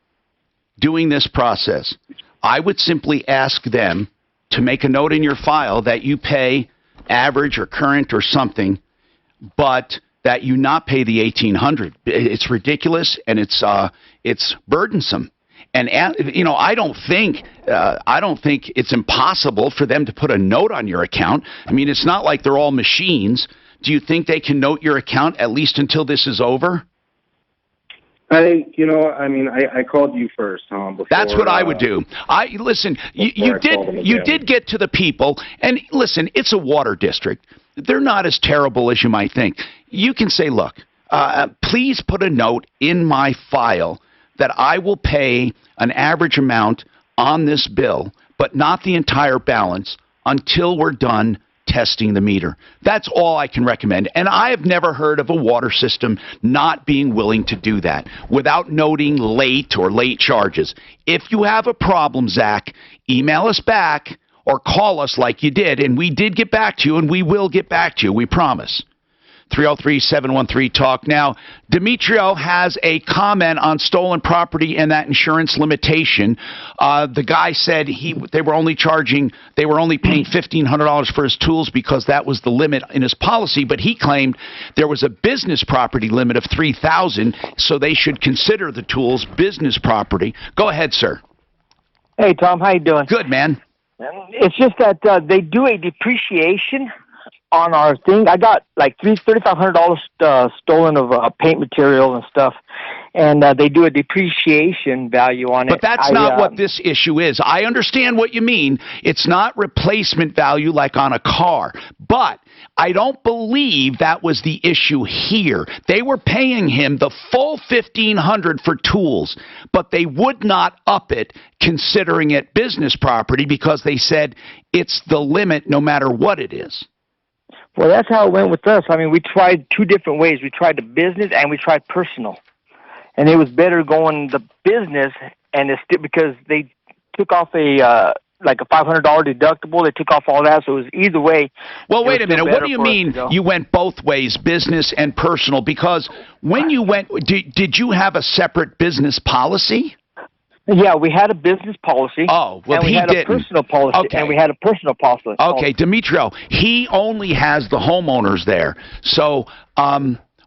doing this process, I would simply ask them to make a note in your file that you pay average or current or something, but that you not pay the $1,800. It's ridiculous and it's burdensome. And you know, I don't think it's impossible for them to put a note on your account. I mean, it's not like they're all machines. Do you think they can note your account at least until this is over? I think, you know, I mean, I called you first, Tom. Before, that's what I would do. Listen. You did get to the people, and listen. It's a water district. They're not as terrible as you might think. You can say, look, please put a note in my file that I will pay an average amount on this bill, but not the entire balance until we're done testing the meter. That's all I can recommend. And I have never heard of a water system not being willing to do that without noting late or late charges. If you have a problem, Zach, email us back or call us like you did, and we did get back to you, and we will get back to you, we promise. 303-713-TALK. Now, Demetrio has a comment on stolen property and that insurance limitation. The guy said they were only paying $1,500 for his tools because that was the limit in his policy, but he claimed there was a business property limit of $3,000, so they should consider the tools business property. Go ahead, sir. Hey, Tom, how you doing? Good, man. It's just that they do a depreciation on our thing. I got like $3,500 stolen of paint material and stuff, and they do a depreciation value on it. But that's not what this issue is. I understand what you mean. It's not replacement value like on a car, but I don't believe that was the issue here. They were paying him the full $1,500 for tools, but they would not up it considering it business property because they said it's the limit no matter what it is. Well, that's how it went with us. I mean, we tried 2 different ways. We tried the business and we tried personal. And it was better going the business, and it's still because they took off a $500 deductible. They took off all that, so it was either way. Well, wait a minute. What do you mean you went both ways, business and personal? Because when you went, did you have a separate business policy? Yeah, we had a business policy. Oh, well, and we he had didn't. a personal policy. Okay. And we had a personal policy. Okay, Demetrio, he only has the homeowners there. So,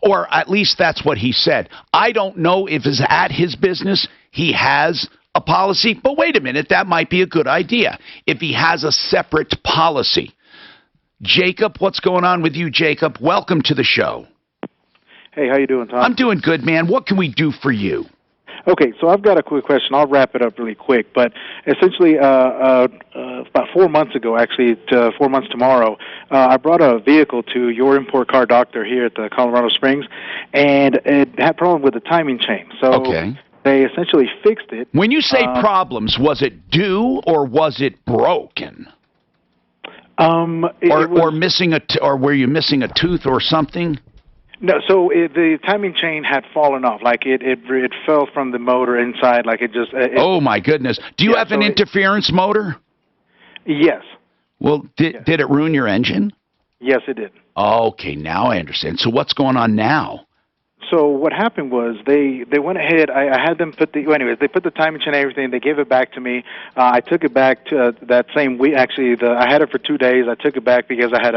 or at least that's what he said. I don't know if it's at his business he has a policy, but wait a minute, that might be a good idea if he has a separate policy. Jacob, what's going on with you, Jacob? Welcome to the show. Hey, how you doing, Tom? I'm doing good, man. What can we do for you? Okay, so I've got a quick question. I'll wrap it up really quick. But essentially, about 4 months ago, actually, 4 months tomorrow, I brought a vehicle to your import car doctor here at the Colorado Springs, and it had a problem with the timing chain. So they essentially fixed it. When you say problems, was it due or was it broken? Or missing or were you missing a tooth or something? No, so the timing chain had fallen off. Like it fell from the motor inside. Like it just. Oh my goodness! Do you have an interference motor? Yes. Well, did it ruin your engine? Yes, it did. Okay, now I understand. So what's going on now? So what happened was they went ahead. I had them put they put the timing chain and everything. They gave it back to me. I took it back to that same week. Actually, I had it for 2 days. I took it back because I had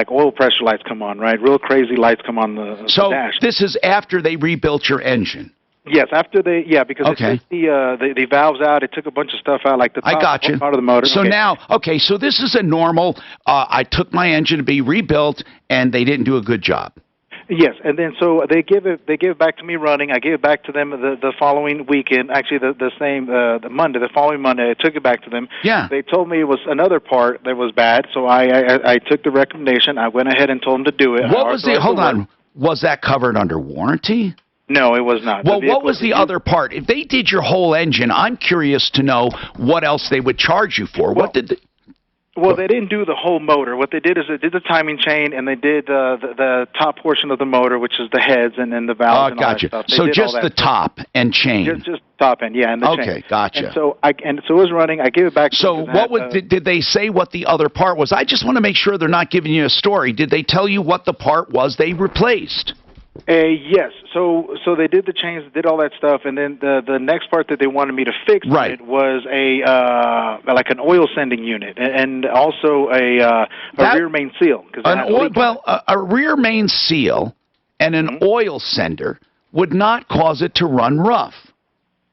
oil pressure lights come on, right? Real crazy lights come on the dash. So this is after they rebuilt your engine. Yes, after because they took the valves out. It took a bunch of stuff out, like the top part of the motor. So now, so this is a normal. I took my engine to be rebuilt, and they didn't do a good job. Yes, and then so they give it back to me running. I gave it back to them the following weekend. Actually, the Monday, the following Monday, I took it back to them. Yeah. They told me it was another part that was bad, so I took the recommendation. I went ahead and told them to do it. What was the? Hold on. Was that covered under warranty? No, it was not. Well, what was the other part? If they did your whole engine, I'm curious to know what else they would charge you for. What did? Well, they didn't do the whole motor. What they did is they did the timing chain, and they did the top portion of the motor, which is the heads and then the valves and all that stuff. So just the top and chain. Just top end, yeah, and the chain. Okay, gotcha. And so it was running. I gave it back. So did they say what the other part was? I just want to make sure they're not giving you a story. Did they tell you what the part was they replaced? Yes. So they did the chains, did all that stuff, and then the next part that they wanted me to fix it was like an oil sending unit, and also a rear main seal. A rear main seal and an oil sender would not cause it to run rough.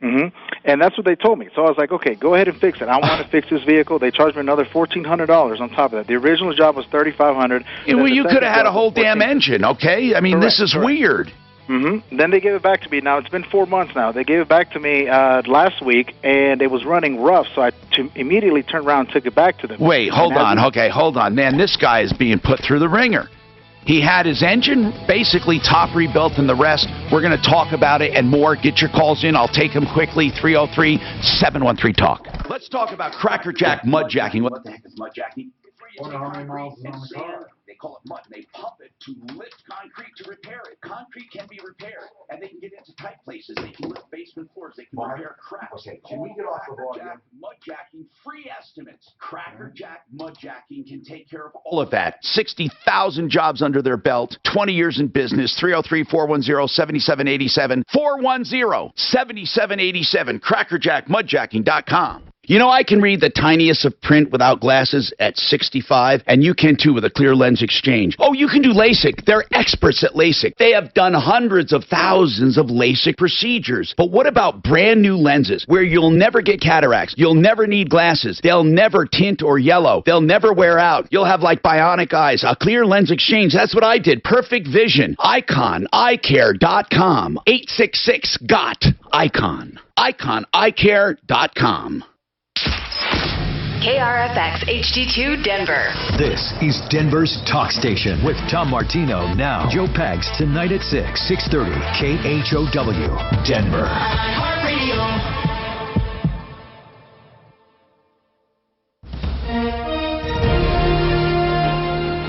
And that's what they told me. So I was like, okay, go ahead and fix it. I want to fix this vehicle. They charged me another $1,400 on top of that. The original job was $3,500. Well, you could have had a whole damn engine, okay? I mean, this is weird. Then they gave it back to me. Now, it's been 4 months now. They gave it back to me last week, and it was running rough, so I immediately turned around and took it back to them. Wait, hold on. Okay, hold on. Man, this guy is being put through the ringer. He had his engine basically top rebuilt and the rest. We're going to talk about it and more. Get your calls in. I'll take them quickly. 303-713-TALK. Let's talk about crackerjack mudjacking. What the heck is mudjacking? Wonder how many miles is on the car. They call it mud, and they pump it to lift concrete to repair it. Concrete can be repaired, and they can get into tight places. They can lift basement floors. They can repair cracks. Okay, can we get off the volume? Mudjacking, free estimates. Crackerjack mudjacking can take care of all of that. 60,000 jobs under their belt. 20 years in business. 303-410-7787. 410-7787. crackerjackmudjacking.com. You know, I can read the tiniest of print without glasses at 65, and you can too with a clear lens exchange. Oh, you can do LASIK. They're experts at LASIK. They have done hundreds of thousands of LASIK procedures. But what about brand new lenses where you'll never get cataracts? You'll never need glasses. They'll never tint or yellow. They'll never wear out. You'll have like bionic eyes. A clear lens exchange. That's what I did. Perfect vision. IconEyecare.com. 866-GOT-ICON. IconEyecare.com. KRFX HD2 Denver. This is Denver's talk station with Tom Martino now. Joe Pags tonight at 6:30 KHOW Denver.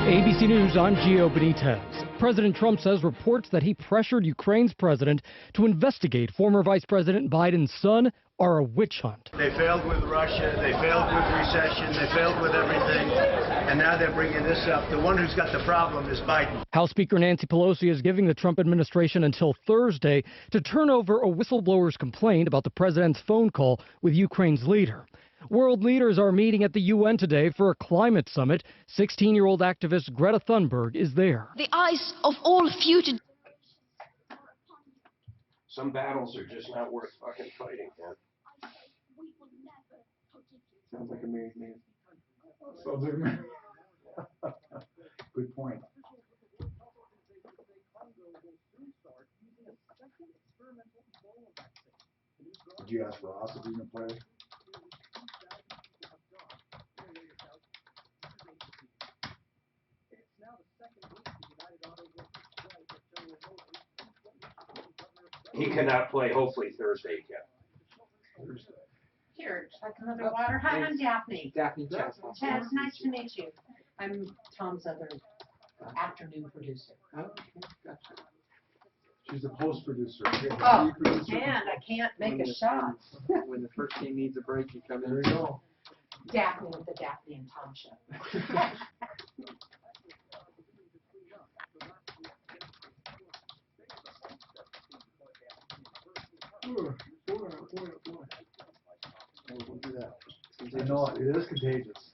ABC News, I'm Gio Benitez. President Trump says reports that he pressured Ukraine's president to investigate former Vice President Biden's son are a witch hunt. They failed with Russia, they failed with recession, they failed with everything, and now they're bringing this up. The one who's got the problem is Biden. House Speaker Nancy Pelosi is giving the Trump administration until Thursday to turn over a whistleblower's complaint about the president's phone call with Ukraine's leader. World leaders are meeting at the UN today for a climate summit. 16-year-old activist Greta Thunberg is there. The eyes of all future. Some battles are just not worth fucking fighting, man. Sounds like a married man. Sounds like a married Good point. Did you ask Ross if he's going to play? He cannot play. Hopefully Thursday he can. Here, like another water. Hi, I'm Daphne. Daphne Chess. Chess, nice to meet you. I'm Tom's other afternoon producer. Oh, okay, gotcha. She's a post producer. Oh, man, I can't make a shot. When the first team needs a break, you come in. There you go. Daphne with the Daphne and Tom show. We'll do that. I know it is contagious.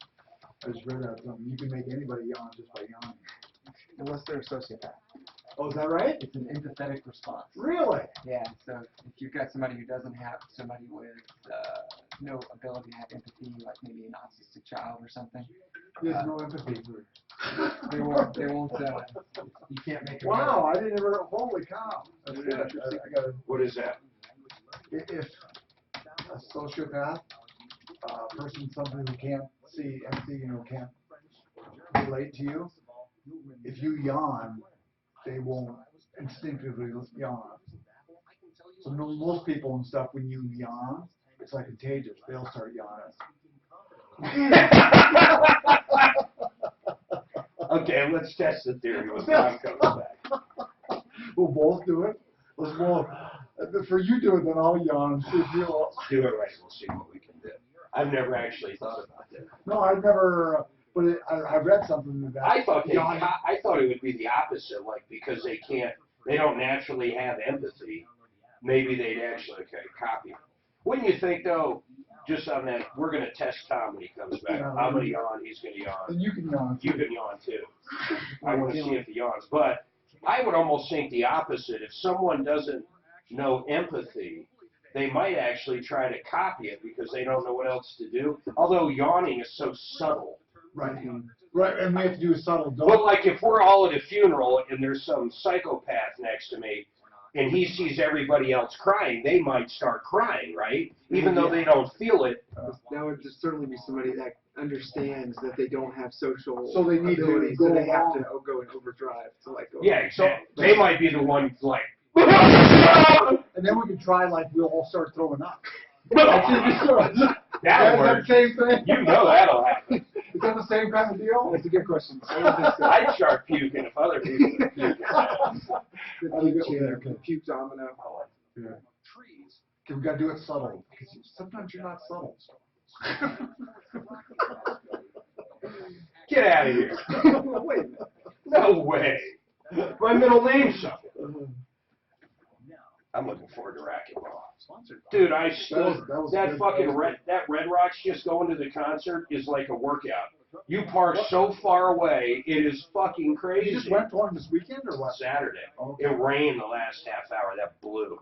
I just read that something. You can make anybody yawn just by yawning. Unless they're a sociopath. Oh, is that right? It's an empathetic response. Really? Yeah, so if you've got somebody who doesn't have somebody with no ability to have empathy, like maybe an autistic child or something. There's no empathy for They won't, you can't make them. Wow, I didn't ever, holy cow. That's good. I gotta, What is that? if a sociopath, person, somebody who can't see empathy, can't relate to you, if you yawn, they won't instinctively yawn. So most people and stuff, when you yawn, it's like contagious. They'll start yawning. Okay, let's test the theory when Tom comes back. We'll both do it. Let's both. For you do it, then I'll yawn. See if you'll. Do it right. We'll see what we can do. I've never actually thought about that. No, I've never. But I read something that. I thought it would be the opposite, like because they don't naturally have empathy. Maybe they'd actually copy it. Wouldn't you think though? Just on that, we're going to test Tom when he comes back. Yeah, I'm going to yawn. He's going to yawn. And you can yawn. You can yawn too. I want to see if he yawns, but I would almost think the opposite. If someone doesn't know empathy, they might actually try to copy it because they don't know what else to do. Although yawning is so subtle. Right. Right, and we have to do a subtle dose. Well, like if we're all at a funeral and there's some psychopath next to me, and he sees everybody else crying, they might start crying, right? Even though they don't feel it. That would just certainly be somebody that understands that they don't have social so they need abilities, to go so they have along. to go in overdrive to like go. Yeah, exactly. They might be the ones like. And then we can try like we'll all start throwing up. That'll work. That same thing? You know that'll happen. Is that the same kind of deal? That's a good question. I'd start puking if other people are puking. Puke domino. Yeah. Okay, we gotta do it subtle because sometimes you're not subtle. Get out of here. Wait a minute. No way. My middle name's something. I'm looking forward to racquetball. Dude, I still that Red Rocks just going to the concert is like a workout. You park so far away, it is fucking crazy. You just went to one this weekend or what? Saturday. Okay. It rained the last half hour. That blew.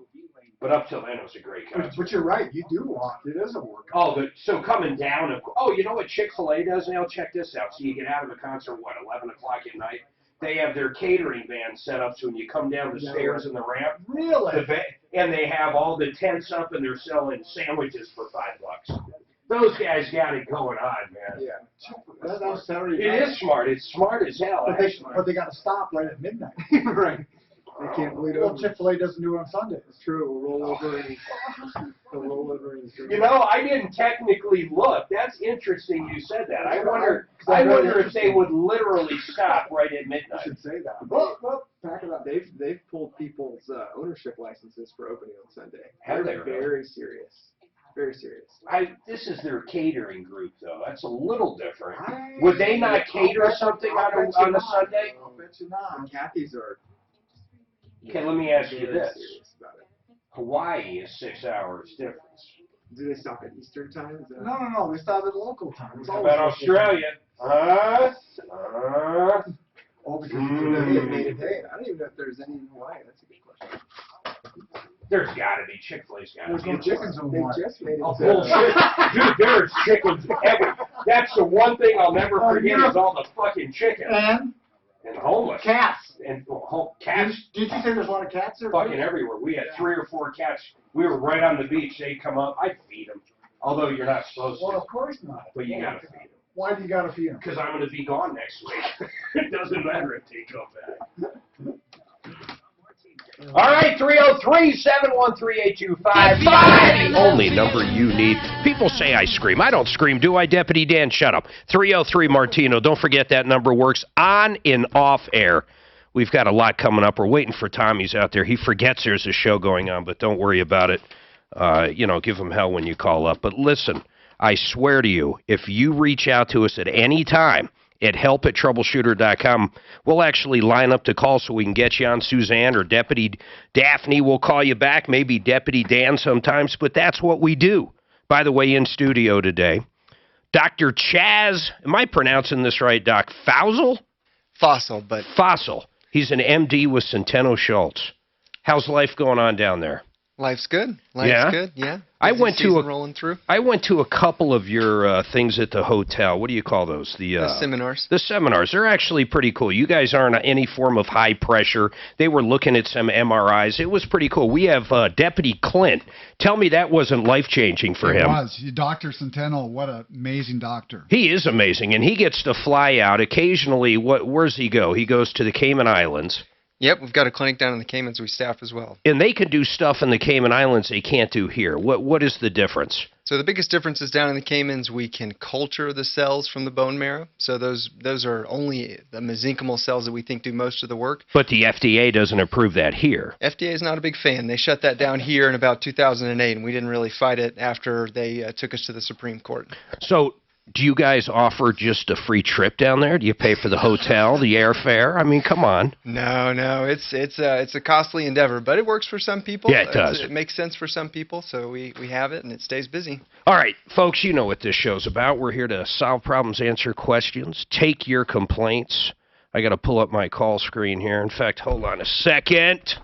But up till then, it was a great concert. But you're right. You do walk. It is a workout. Oh, so coming down. You know what Chick-fil-A does now? Check this out. So you get out of the concert, 11 o'clock at night? They have their catering van set up so when you come down the stairs and the ramp. Really? And they have all the tents up and they're selling sandwiches for $5. Those guys got it going on, man. Yeah. That's Saturday night. It is smart. It's smart as hell. But they got to stop right at midnight. Right. They can't bleed over. Well, Chick-fil-A doesn't do it on Sunday. It's true. The rollover is. You know, I didn't technically look. That's interesting you said that. I wonder if they would literally stop right at midnight. I should say that. Well, back it up. They've pulled people's ownership licenses for opening on Sunday. Have they They're really? very serious. Very serious. This is their catering group, though. That's a little different. Would they not cater something on a Sunday? I'll bet you not. Kathy's are. Okay, let me ask you very this. serious about it. Hawaii is 6 hours difference. Do they stop at Eastern time? Is that... No. They stop at local time. How about Australia? Oh, because They made it day. I don't even know if there's any in Hawaii. That's a good question. There's got to be. Chick-fil-A's got to there's be. no chickens in Hawaii. They just made it. Oh, bullshit. Dude, there's chickens everywhere. That's the one thing I'll never forget is all the fucking chickens. And homeless. Cats. And cats. Did you say there's a lot of cats there? Fucking everywhere. We had 3 or 4 cats. We were right on the beach. They'd come up. I'd feed them. Although you're not supposed to. Well, of course not. But you got to feed them. Why do you got to feed them? Because I'm going to be gone next week. It doesn't matter if they come back. All right, 303-713-8255. The only number you need. People say I scream. I don't scream, do I, Deputy Dan? Shut up. 303-Martino. Don't forget that number works on and off air. We've got a lot coming up. We're waiting for Tom. He's out there. He forgets there's a show going on, but don't worry about it. Give him hell when you call up. But listen, I swear to you, if you reach out to us at any time, at help@troubleshooter.com. We'll actually line up to call so we can get you on. Suzanne or Deputy Daphne will call you back, maybe Deputy Dan sometimes, but that's what we do. By the way, in studio today, Dr. Chaz, am I pronouncing this right, Doc? Fossil, but... Fossil. He's an MD with Centeno Schultz. How's life going on down there? Life's good. Life's good, yeah. I went to rolling through. I went to a couple of your things at the hotel. What do you call those? The seminars. The seminars. They're actually pretty cool. You guys aren't any form of high pressure. They were looking at some MRIs. It was pretty cool. We have Deputy Clint. Tell me that wasn't life-changing for him. It was. Dr. Centeno, what an amazing doctor. He is amazing, and he gets to fly out. Occasionally, where's he go? He goes to the Cayman Islands. Yep, we've got a clinic down in the Caymans we staff as well. And they can do stuff in the Cayman Islands they can't do here. What is the difference? So the biggest difference is down in the Caymans we can culture the cells from the bone marrow. So those are only the mesenchymal cells that we think do most of the work. But the FDA doesn't approve that here. FDA is not a big fan. They shut that down here in about 2008, and we didn't really fight it after they took us to the Supreme Court. So do you guys offer just a free trip down there? Do you pay for the hotel, the airfare? I mean, come on. No, it's a costly endeavor, but it works for some people. Yeah, it does. It makes sense for some people, so we have it, and it stays busy. All right, folks, you know what this show's about. We're here to solve problems, answer questions, take your complaints. I got to pull up my call screen here. In fact, hold on a second.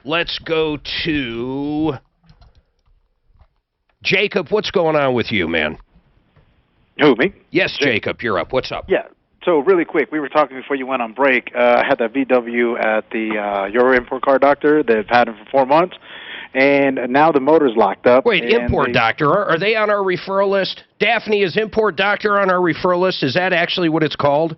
Let's go to Jacob. What's going on with you, man? Who, me? Yes, Jacob, you're up. What's up? Yeah. So really quick, we were talking before you went on break. I had that VW at the Your Import Car Doctor. They've had it for 4 months, and now the motor's locked up. Wait, Import Doctor, are they on our referral list? Daphne, is Import Doctor on our referral list? Is that actually what it's called?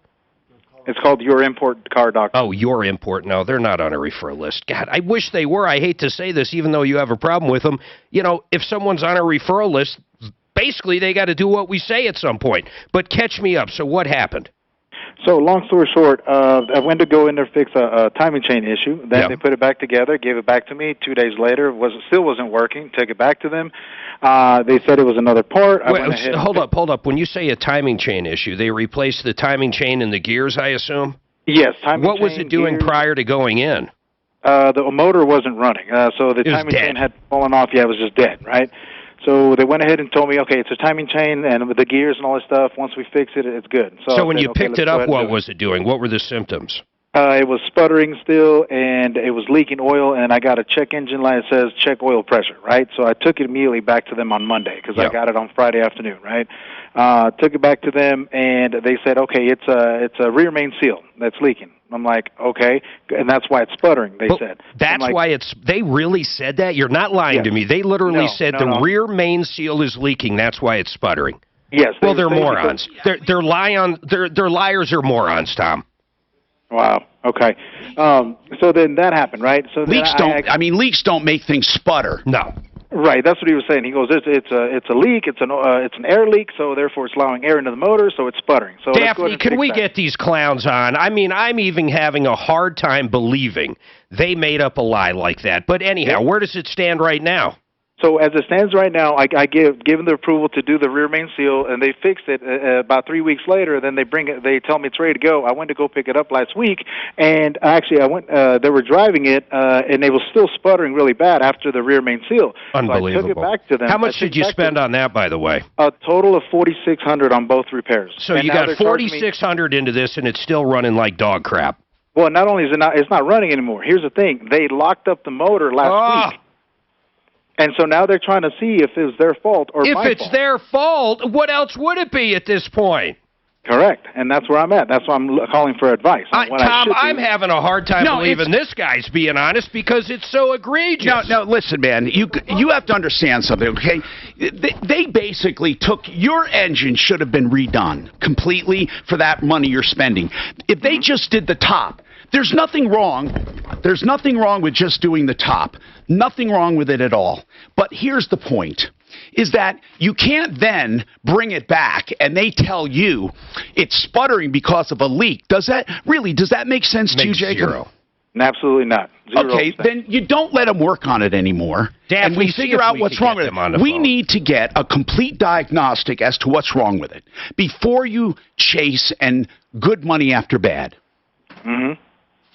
It's called Your Import Car Doctor. Oh, Your Import. No, they're not on a referral list. God, I wish they were. I hate to say this, even though you have a problem with them. You know, if someone's on a referral list, basically, they got to do what we say at some point. But catch me up. So what happened? So long story short, I went to go in there fix a timing chain issue. Then they put it back together, gave it back to me. 2 days later, still wasn't working. Took it back to them. They said it was another part. Wait, hold up. When you say a timing chain issue, they replaced the timing chain and the gears, I assume? Yes. What was it doing prior to going in? The motor wasn't running. So the timing chain had fallen off. Yeah, it was just dead, right? So they went ahead and told me, okay, it's a timing chain, and with the gears and all this stuff, once we fix it, it's good. So when you picked it up, what was it doing? What were the symptoms? It was sputtering still, and it was leaking oil, and I got a check engine light that says check oil pressure, right? So I took it immediately back to them on Monday because I got it on Friday afternoon, right? Took it back to them, and they said, okay, it's a rear main seal that's leaking. I'm like, okay, and that's why it's sputtering, they said. That's why they really said that? You're not lying to me. They literally said the rear main seal is leaking, that's why it's sputtering. Yes. Well, they're morons. They're liars or morons, Tom. Wow. Okay. So then that happened, right? So then leaks don't make things sputter. No. Right. That's what he was saying. He goes, it's a leak. It's an air leak. So therefore, it's allowing air into the motor. So it's sputtering. So Daphne, can we get these clowns on? I mean, I'm even having a hard time believing they made up a lie like that. But anyhow, where does it stand right now? So as it stands right now, I given the approval to do the rear main seal, and they fixed it about 3 weeks later. Then they bring it. They tell me it's ready to go. I went to go pick it up last week, and actually I went. They were driving it, and it was still sputtering really bad after the rear main seal. Unbelievable. So I took it back to them. How much did you spend on that, by the way? A total of $4,600 on both repairs. So you got $4,600 into this, and it's still running like dog crap. Well, not only is it's not running anymore. Here's the thing: they locked up the motor last week. And so now they're trying to see if it's their fault or my fault. If it's their fault, what else would it be at this point? Correct. And that's where I'm at. That's why I'm calling for advice. Tom, I'm having a hard time believing this guy's being honest because it's so egregious. No, listen, man. You have to understand something, okay? They basically took your engine should have been redone completely for that money you're spending. If they just did the top, there's nothing wrong. There's nothing wrong with just doing the top. Nothing wrong with it at all. But here's the point, is that you can't then bring it back and they tell you it's sputtering because of a leak. Does that make sense to you, Jacob? Zero. Absolutely not. 0%. Okay, then you don't let them work on it anymore, and we figure out what's wrong with it. We need to get a complete diagnostic as to what's wrong with it before you chase and good money after bad. Mm-hmm.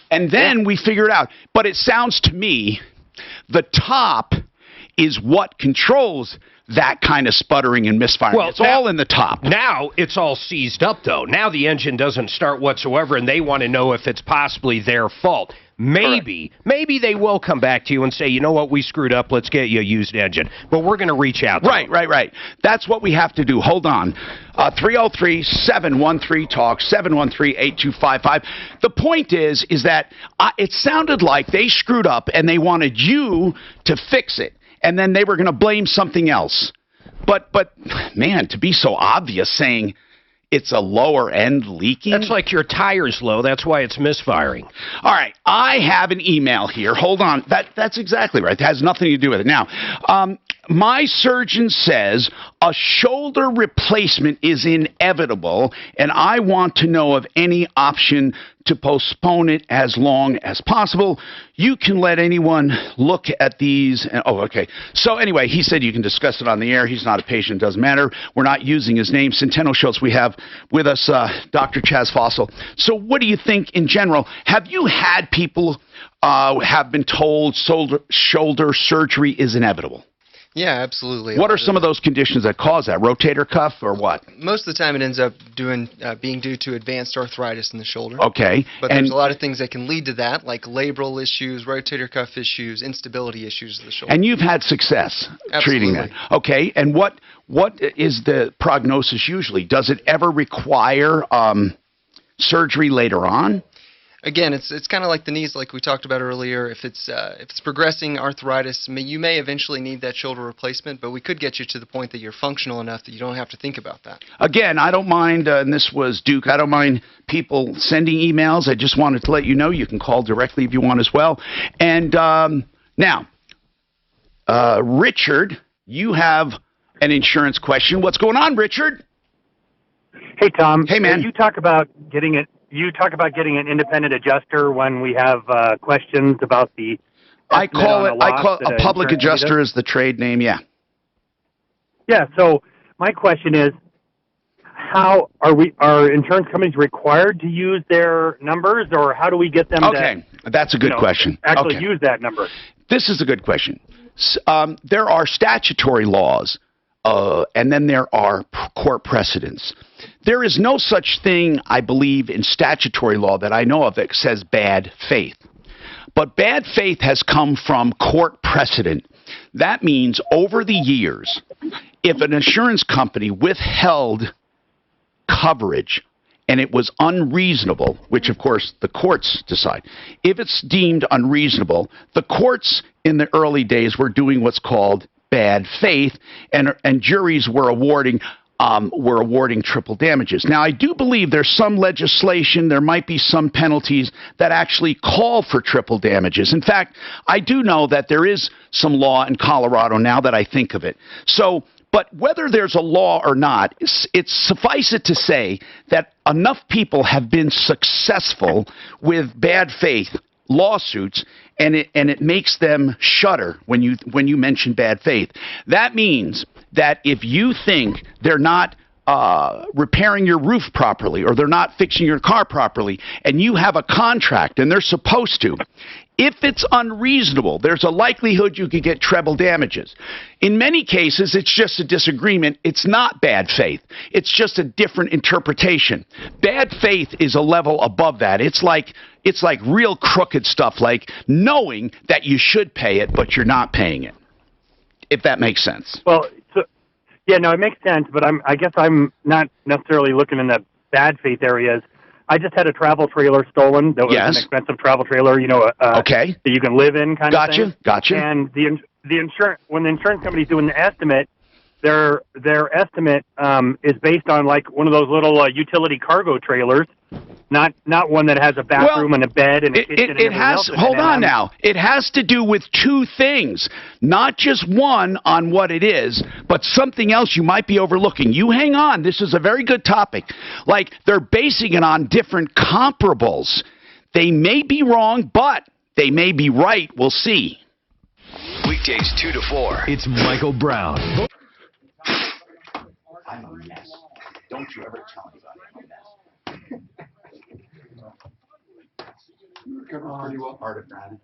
And then we figure it out. But it sounds to me the top is what controls that kind of sputtering and misfiring. Well, it's all in the top. Now it's all seized up, though. Now the engine doesn't start whatsoever, and they want to know if it's possibly their fault. Maybe they will come back to you and say, you know what, we screwed up, let's get you a used engine. But we're going to reach out to them. Right. That's what we have to do. Hold on. 303-713-TALK, 713-8255. The point is that it sounded like they screwed up and they wanted you to fix it. And then they were going to blame something else. But man, to be so obvious saying it's a lower end leaking. That's like your tire's low. That's why it's misfiring. All right. I have an email here. Hold on. That's exactly right. It has nothing to do with it. Now, my surgeon says a shoulder replacement is inevitable, and I want to know of any option to postpone it as long as possible. You can let anyone look at these. Okay. So anyway, he said you can discuss it on the air. He's not a patient. Doesn't matter. We're not using his name. Centennial Schultz, we have with us Dr. Chaz Fossil. So what do you think in general? Have you had people have been told shoulder surgery is inevitable? Yeah, absolutely. What are some of those conditions that cause that? Rotator cuff or what? Most of the time it ends up being due to advanced arthritis in the shoulder. Okay. But there's a lot of things that can lead to that, like labral issues, rotator cuff issues, instability issues of the shoulder. And you've had success treating that. Okay. And what is the prognosis usually? Does it ever require surgery later on? Again, it's kind of like the knees, like we talked about earlier. If it's progressing arthritis, you may eventually need that shoulder replacement, but we could get you to the point that you're functional enough that you don't have to think about that. Again, I don't mind, and this was Duke, I don't mind people sending emails. I just wanted to let you know you can call directly if you want as well. And now, Richard, you have an insurance question. What's going on, Richard? Hey, Tom. Hey, man. You talk about getting an independent adjuster when we have questions about the. I call a public adjuster is the trade name. Yeah. Yeah. So my question is, how are insurance companies required to use their numbers, or how do we get them? Okay, that's a good question. Actually, use that number. This is a good question. There are statutory laws. And then there are court precedents. There is no such thing, I believe, in statutory law that I know of that says bad faith. But bad faith has come from court precedent. That means over the years, if an insurance company withheld coverage and it was unreasonable, which of course the courts decide, if it's deemed unreasonable, the courts in the early days were doing what's called bad faith, and juries were awarding we're awarding triple damages. Now, I do believe there's some legislation, there might be some penalties that actually call for triple damages. In fact, I do know that there is some law in Colorado now that I think of it. So, but whether there's a law or not, it's suffice it to say that enough people have been successful with bad faith lawsuits, and it makes them shudder when you mention bad faith. That means that if you think they're not repairing your roof properly or they're not fixing your car properly, and you have a contract and they're supposed to, if it's unreasonable, there's a likelihood you could get treble damages. In many cases, it's just a disagreement. It's not bad faith. It's just a different interpretation. Bad faith is a level above that. It's like real crooked stuff, like knowing that you should pay it, but you're not paying it, if that makes sense. Well, yeah, no, it makes sense, but I guess I'm not necessarily looking in the bad faith areas. I just had a travel trailer stolen. That was an expensive travel trailer, that you can live in, kind of thing. Gotcha. And the insurance, when the insurance company's doing the estimate, their estimate is based on like one of those little utility cargo trailers, not one that has a bathroom and a bed and a kitchen. And everything else. Hold on now. It has to do with two things, not just one on what it is, but something else you might be overlooking. You hang on. This is a very good topic. Like, they're basing it on different comparables. They may be wrong, but they may be right. We'll see. Weekdays 2 to 4. It's Michael Brown. I'm a mess. Don't you ever tell me about it. I'm a mess. Covered pretty well. Art of Granite.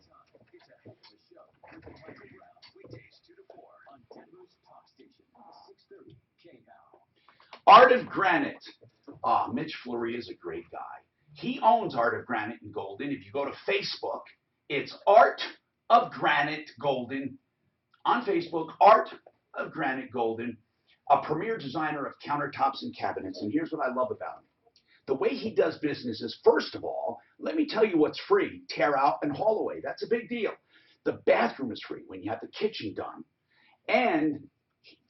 Art of Granite. Mitch Fleury is a great guy. He owns Art of Granite in Golden. If you go to Facebook, it's Art of Granite Golden. On Facebook, Art of Granite Golden, a premier designer of countertops and cabinets. And here's what I love about him. The way he does business is, first of all, let me tell you what's free: tear out and haul away. That's a big deal. The bathroom is free when you have the kitchen done. And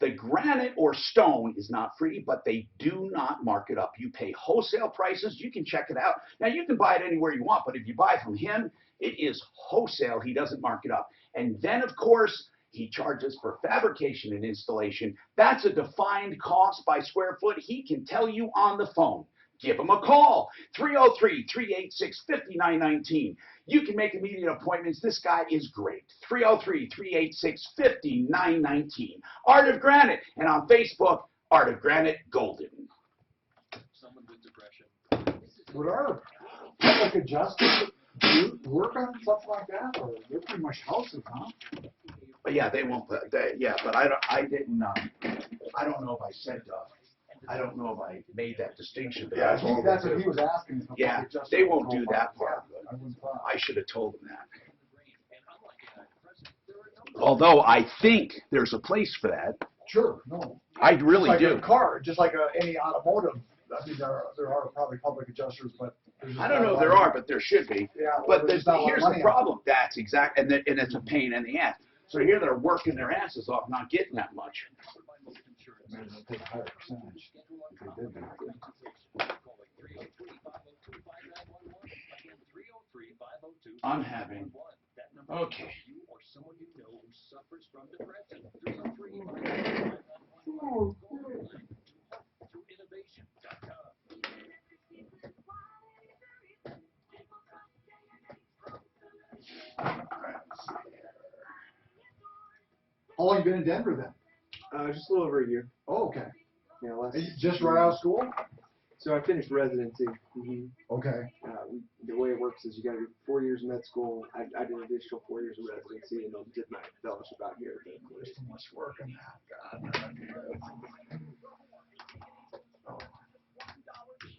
the granite or stone is not free, but they do not mark it up. You pay wholesale prices. You can check it out. Now, you can buy it anywhere you want, but if you buy from him, it is wholesale. He doesn't mark it up. And then, of course, he charges for fabrication and installation. That's a defined cost by square foot. He can tell you on the phone. Give him a call, 303-386-5919. You can make immediate appointments. This guy is great. 303-386-5919. Art of Granite. And on Facebook, Art of Granite Golden. Someone with depression. Would our public adjusters work on something like that? Or they're pretty much houses, huh? But yeah, they won't. But I don't know if I said I don't know if I made that distinction. But yeah, that's what he was asking. Yeah, they won't do that part. I should have told them that. Although I think there's a place for that. Sure, no. I really just like do. A car, just like any automotive. I mean, there are probably public adjusters, but I don't know if there are, but there should be. Yeah, but here's the problem. That's exact, and it's a pain in the ass. So here they're working their asses off, not getting that much. Maybe they'll take a higher percentage if they did that. I'm having. Okay. How long have you been in Denver then? Just a little over a year. Oh, okay. Yeah, just right out of school? So I finished residency. Okay. The way it works is you got to do 4 years in med school. I did an additional 4 years of residency and then did my fellowship out here. There's so much work in that. God.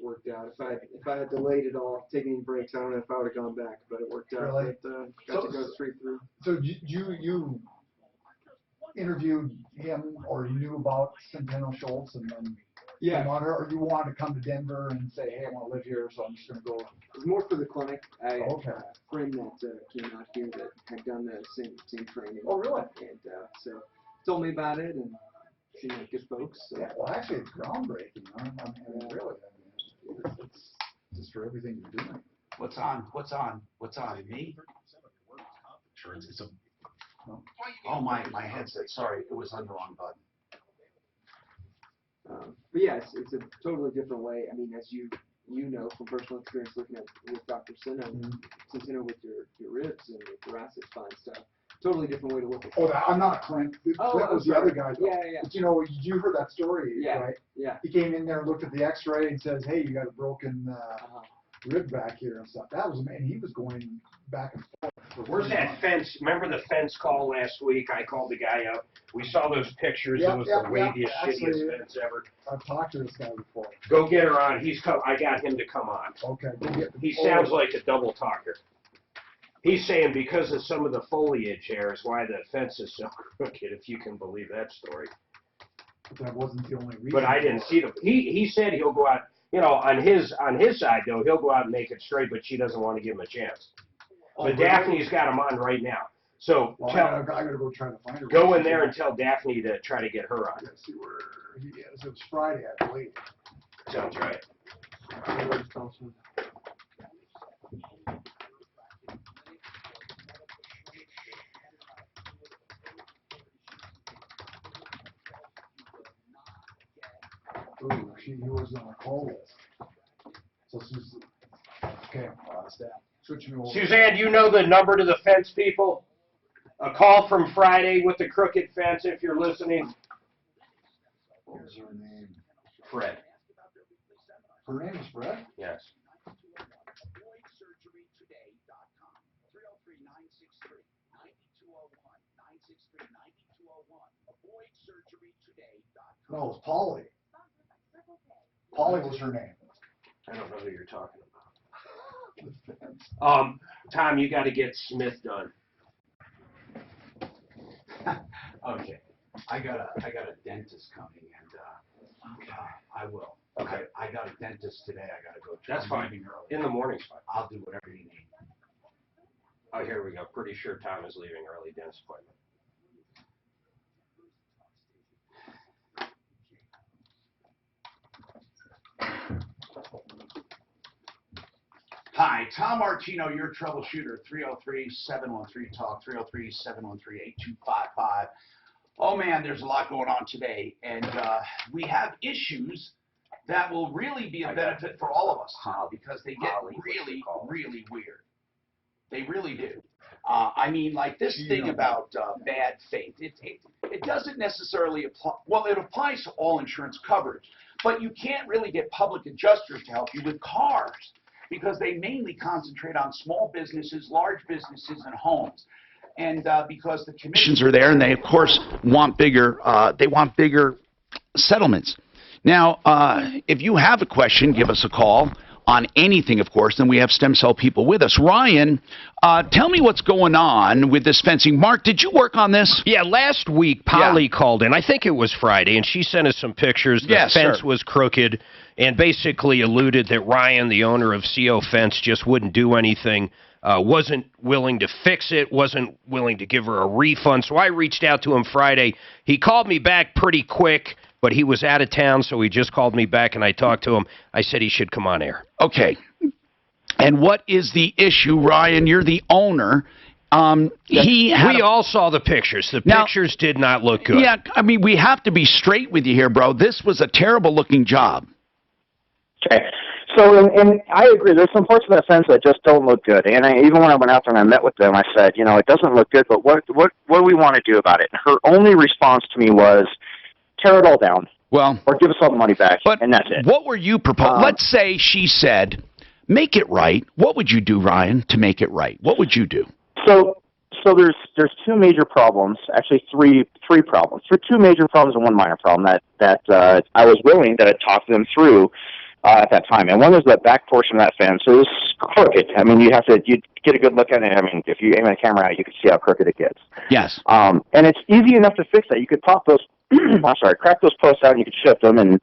Worked out. If I had delayed it all, taking breaks, I don't know if I would have gone back, but it worked out. Really? Got to go straight through. So you interviewed him, or you knew about Centennial Schultz, and then or you wanted to come to Denver and say, hey, I want to live here, so I'm just going to go. It was more for the clinic. I had okay. a friend that came out here that had done the same training. Oh, really? And so told me about it, and seem like good folks. So. Yeah, well, actually, it's groundbreaking. I mean, really, it's just for everything you're doing. What's on? Me? Insurance. It's a. Oh, my headset. Sorry, it was on the wrong button. But yeah, it's a totally different way. I mean, as you know from personal experience looking at with Dr. Centeno with your ribs and your thoracic spine stuff, totally different way to look at it. Oh, I'm not Clint. Clint was the other guy. Though. Yeah. But you heard that story, right? Yeah. He came in there and looked at the X-ray and says, "Hey, you got a broken rib back here and stuff." That was amazing. He was going back and forth. Where's that fence? Remember the fence call last week? I called the guy up. We saw those pictures. It was the waviest, shittiest fence ever. I've talked to this guy before. Go get her on. I got him to come on. Okay. He sounds like a double talker. He's saying because of some of the foliage here is why the fence is so crooked, if you can believe that story. But that wasn't the only reason. But I didn't see them. He said he'll go out, on his side though, he'll go out and make it straight, but she doesn't want to give him a chance. But Daphne's got him on right now. So I gotta go try to find her. Go in there and tell Daphne to try to get her on. Let's see where he is. It was Friday, I believe. Sounds right. Ooh, he was on a call list. So Susan, okay, Stan, switch me over. Suzanne, you know the number to the fence people? A call from Friday with the crooked fence, if you're listening. What was her name? Fred. Her name is Fred? Yes. No, it was Polly. Polly was her name. I don't know who you're talking about. Tom, you got to get Smith done. Okay, I got a dentist coming, and I will. Okay. I got a dentist today. I got to go. That's fine. Early. In the morning's fine. I'll do whatever you need. Oh, here we go. Pretty sure Tom is leaving early dentist appointment. Hi, Tom Martino, your troubleshooter, 303-713-TALK, 303-713-8255. Oh man, there's a lot going on today, and we have issues that will really be a benefit for all of us, because they get really, really weird. They really do. I mean, like this thing about bad faith, it doesn't necessarily apply. Well, it applies to all insurance coverage, but you can't really get public adjusters to help you with cars, because they mainly concentrate on small businesses, large businesses, and homes. And because the commissions are there, and they, of course, want bigger settlements. Now, if you have a question, give us a call on anything, of course, then we have stem cell people with us. Ryan, tell me what's going on with this fencing. Mark, did you work on this? Yeah, last week, Polly called in. I think it was Friday, and she sent us some pictures. The fence was crooked and basically alluded that Ryan, the owner of CO Fence, just wouldn't do anything, wasn't willing to fix it, wasn't willing to give her a refund. So I reached out to him Friday. He called me back pretty quick, but he was out of town, so he just called me back, and I talked to him. I said he should come on air. Okay. And what is the issue, Ryan? You're the owner. We all saw the pictures. The pictures did not look good. Yeah, I mean, we have to be straight with you here, bro. This was a terrible-looking job. Okay. So, and I agree. There's some parts of that fence that just don't look good. And even when I went out there and I met with them, I said, it doesn't look good, but what do we want to do about it? And her only response to me was, tear it all down. Well, or give us all the money back, and that's it. What were you proposing? Let's say she said, make it right. What would you do, Ryan, to make it right? What would you do? So there's two major problems, actually three problems. There are two major problems and one minor problem that I was willing to talk them through at that time. And one is the back portion of that fence. It was crooked. I mean, you'd get a good look at it. I mean, if you aim a camera at it, you can see how crooked it gets. Yes. And it's easy enough to fix that. You could pop those, crack those posts out, and you could shift them and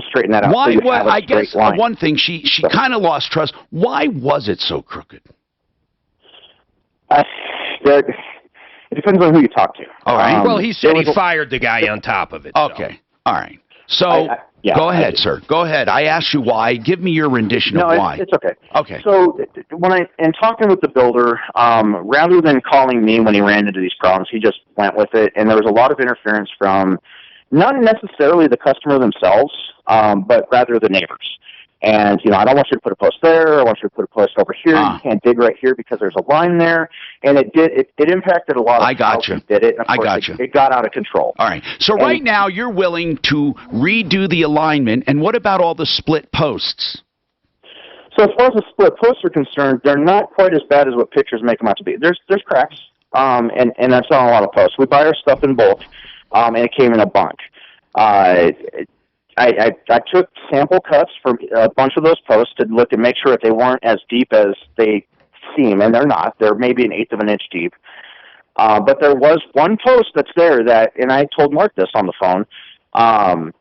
straighten that out. Why? So I guess one thing, she kind of lost trust. Why was it so crooked? It depends on who you talk to. All right. Well, he said he fired the guy on top of it. Okay. All right. So go ahead, sir. Go ahead. I asked you why. Give me your rendition of why. It's okay. Okay. So in talking with the builder, rather than calling me when he ran into these problems, he just went with it, and there was a lot of interference from not necessarily the customer themselves, but rather the neighbors. And, I don't want you to put a post there. I want you to put a post over here. You can't dig right here because there's a line there. And it impacted a lot of how he did it. And of course, it got out of control. All right. So right now you're willing to redo the alignment. And what about all the split posts? So as far as the split posts are concerned, they're not quite as bad as what pictures make them out to be. There's cracks, and that's on a lot of posts. We buy our stuff in bulk, and it came in a bunch. I took sample cuts from a bunch of those posts to look and make sure that they weren't as deep as they seem, and they're not. They're maybe 1/8 of an inch deep. But there was one post that's there that, and I told Mark this on the phone,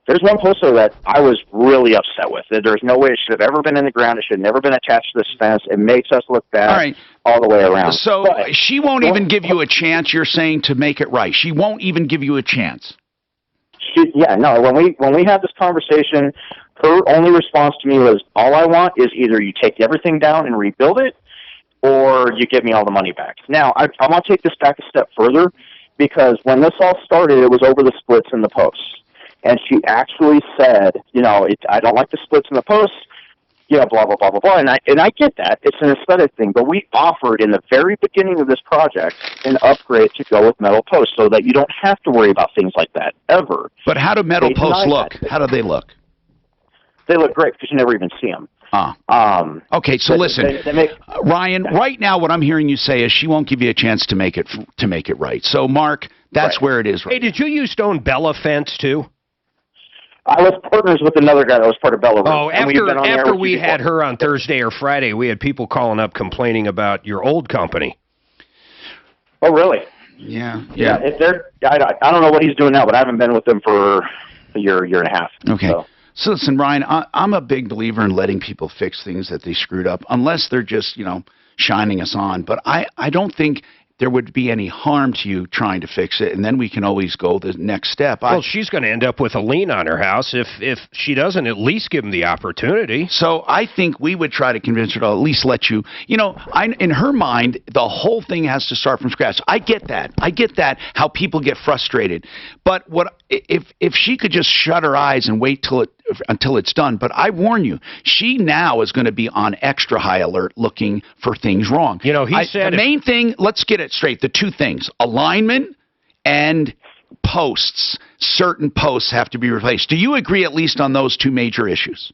there's one post there that I was really upset with. There's no way it should have ever been in the ground. It should have never been attached to this fence. It makes us look bad all the way around. So she won't even give you a chance, you're saying, to make it right. She won't even give you a chance. When we had this conversation, her only response to me was, all I want is either you take everything down and rebuild it, or you give me all the money back. Now, I want to take this back a step further, because when this all started, it was over the splits in the posts. And she actually said, I don't like the splits in the posts, blah, blah, blah, blah, blah. And I get that. It's an aesthetic thing. But we offered in the very beginning of this project an upgrade to go with metal posts so that you don't have to worry about things like that ever. But how do metal posts look? How do they look? They look great because you never even see them. Okay, so listen, Ryan, right now what I'm hearing you say is she won't give you a chance to make it right. So, Mark, that's where it is right. Hey, did you used to own Bella Fence, too? I was partners with another guy that was part of Bella. Oh, after we had her on Thursday or Friday, we had people calling up complaining about your old company. Oh, really? Yeah. If I don't know what he's doing now, but I haven't been with him for a year and a half. Okay. So listen, Ryan, I'm a big believer in letting people fix things that they screwed up, unless they're just, shining us on. But I don't think there would be any harm to you trying to fix it, and then we can always go the next step. Well, she's going to end up with a lien on her house if she doesn't at least give them the opportunity. So I think we would try to convince her to at least let you, in her mind, the whole thing has to start from scratch. I get that. How people get frustrated. But if she could just shut her eyes and wait until it's done. But I warn you, she now is going to be on extra high alert looking for things wrong. He said the main thing, let's get it straight, the two things, alignment and posts. Certain posts have to be replaced. Do you agree at least on those two major issues?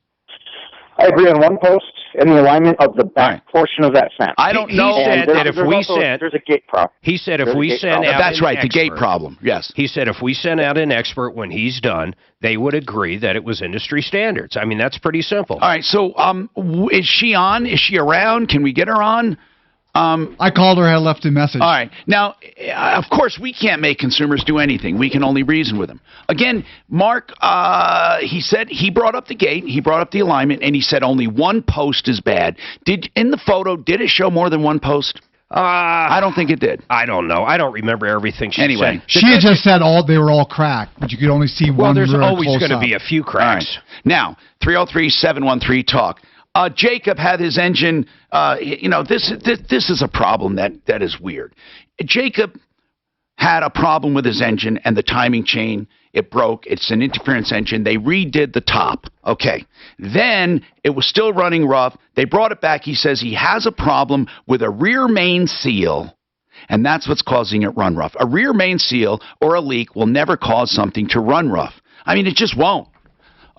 I agree on one post and the alignment of the back portion of that fence. I don't know. He said that if we sent... There's a gate problem. He said if we sent out That's right, the gate problem, yes. He said if we sent out an expert when he's done, they would agree that it was industry standards. I mean, that's pretty simple. All right, so is she on? Is she around? Can we get her on? I called her, I left a message. All right. Now, of course, we can't make consumers do anything. We can only reason with them. Again, Mark, he said he brought up the gate, he brought up the alignment, and he said only one post is bad. In the photo, did it show more than one post? I don't think it did. I don't know. I don't remember everything she said. She had just said they were all cracked, but you could only see one. Well, there's always going to be a few cracks. Right. Now, 303-713-TALK. Jacob had his engine, this is a problem that is weird. Jacob had a problem with his engine and the timing chain. It broke. It's an interference engine. They redid the top. Okay. Then it was still running rough. They brought it back. He says he has a problem with a rear main seal, and that's what's causing it run rough. A rear main seal or a leak will never cause something to run rough. I mean, it just won't.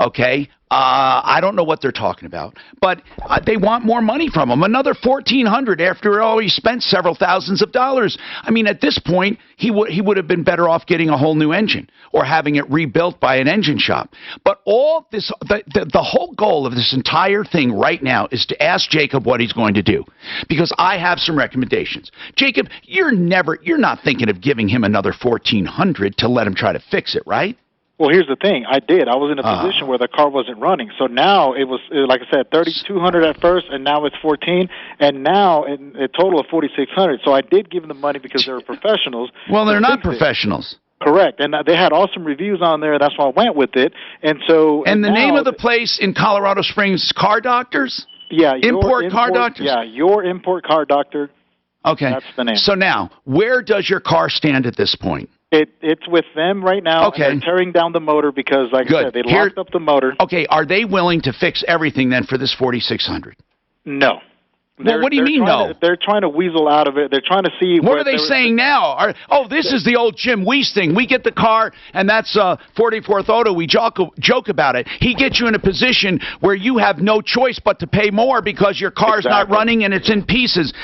Okay. I don't know what they're talking about, but they want more money from him. Another $1,400 after all he spent several thousands of dollars. I mean, at this point, he would have been better off getting a whole new engine or having it rebuilt by an engine shop. But all this, the whole goal of this entire thing right now is to ask Jacob what he's going to do, because I have some recommendations. Jacob, you're not thinking of giving him another $1,400 to let him try to fix it, right? Well, here's the thing. I did. I was in a position where the car wasn't running. So now it was, like I said, 3,200 at first, and now it's 14, and now a total of 4,600. So I did give them the money because they were professionals. Well, they're not professionals. Correct, and they had awesome reviews on there. That's why I went with it. And so. And the name of the place in Colorado Springs, Car Doctors? Yeah, Import Car Doctors. Yeah, Your Import Car Doctor. Okay, that's the name. So now, where does your car stand at this point? It's with them right now. Okay. And they're tearing down the motor because, like I said, they locked up the motor. Okay, are they willing to fix everything then for this 4,600? No. Well, what do you mean no? They're trying to weasel out of it. They're trying to see. What are they saying now? This is the old Jim Weiss thing. We get the car, and that's 44th Auto. We joke about it. He gets you in a position where you have no choice but to pay more because your car's not running and it's in pieces.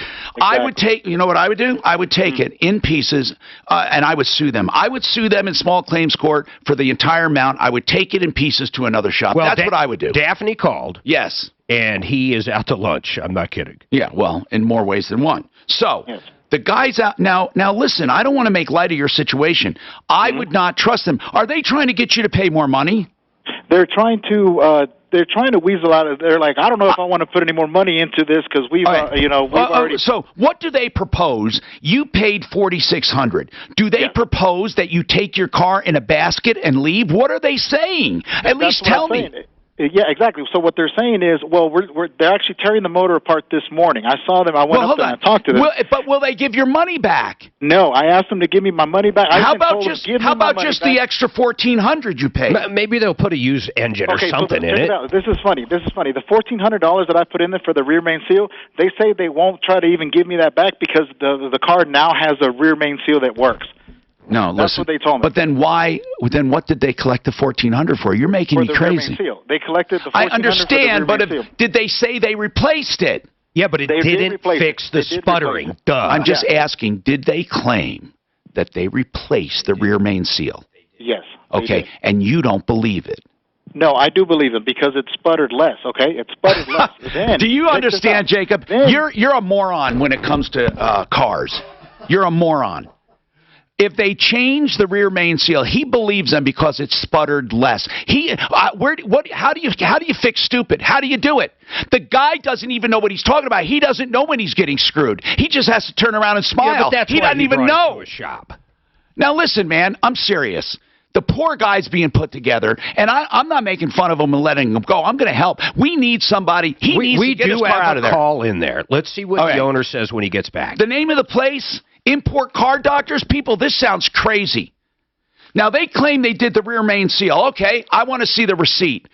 I would take, you know what I would do? I would take it in pieces, and I would sue them. I would sue them in small claims court for the entire amount. I would take it in pieces to another shop. Well, that's what I would do. Daphne called. Yes. And he is out to lunch. I'm not kidding. Yeah, well, in more ways than one. So, the guy's out now. Now, listen, I don't want to make light of your situation. I would not trust them. Are they trying to get you to pay more money? They're trying to weasel out of. They're like, I don't know if I want to put any more money into this because we've already. So, what do they propose? You paid $4,600. Do they propose that you take your car in a basket and leave? What are they saying? At least tell me. Yeah, exactly. So what they're saying is, well, they're actually tearing the motor apart this morning. I saw them. I went up there and I talked to them. But will they give your money back? No, I asked them to give me my money back. How about just the extra $1,400 you paid? Maybe they'll put a used engine or something in it. This is funny. The $1,400 that I put in there for the rear main seal, they say they won't try to even give me that back because the car now has a rear main seal that works. No, listen. That's what they told me. But then why? Then what did they collect the $1,400 for? You're making me crazy. They collected the $1,400 I understand, for the rear but main seal. Did they say they replaced it? Yeah, but it didn't fix the sputtering. Duh. I'm just asking. Did they claim that they replaced the rear main seal? Yes. Okay, and you don't believe it? No, I do believe it because it sputtered less. Okay, it sputtered less. Then, do you understand, Jacob? You're a moron when it comes to cars. You're a moron. If they change the rear main seal, he believes them because it sputtered less. How do you fix stupid? How do you do it? The guy doesn't even know what he's talking about. He doesn't know when he's getting screwed. He just has to turn around and smile. Yeah, but that's he why doesn't even brought know. it to a shop. Now listen, man, I'm serious. The poor guy's being put together, and I'm not making fun of him and letting him go. I'm going to help. We need somebody. He needs to get his car out of there. We do have a call in there. Let's see what the owner says when he gets back. The name of the place? Import Car Doctors? People, this sounds crazy. Now, they claim they did the rear main seal. Okay, I want to see the receipt.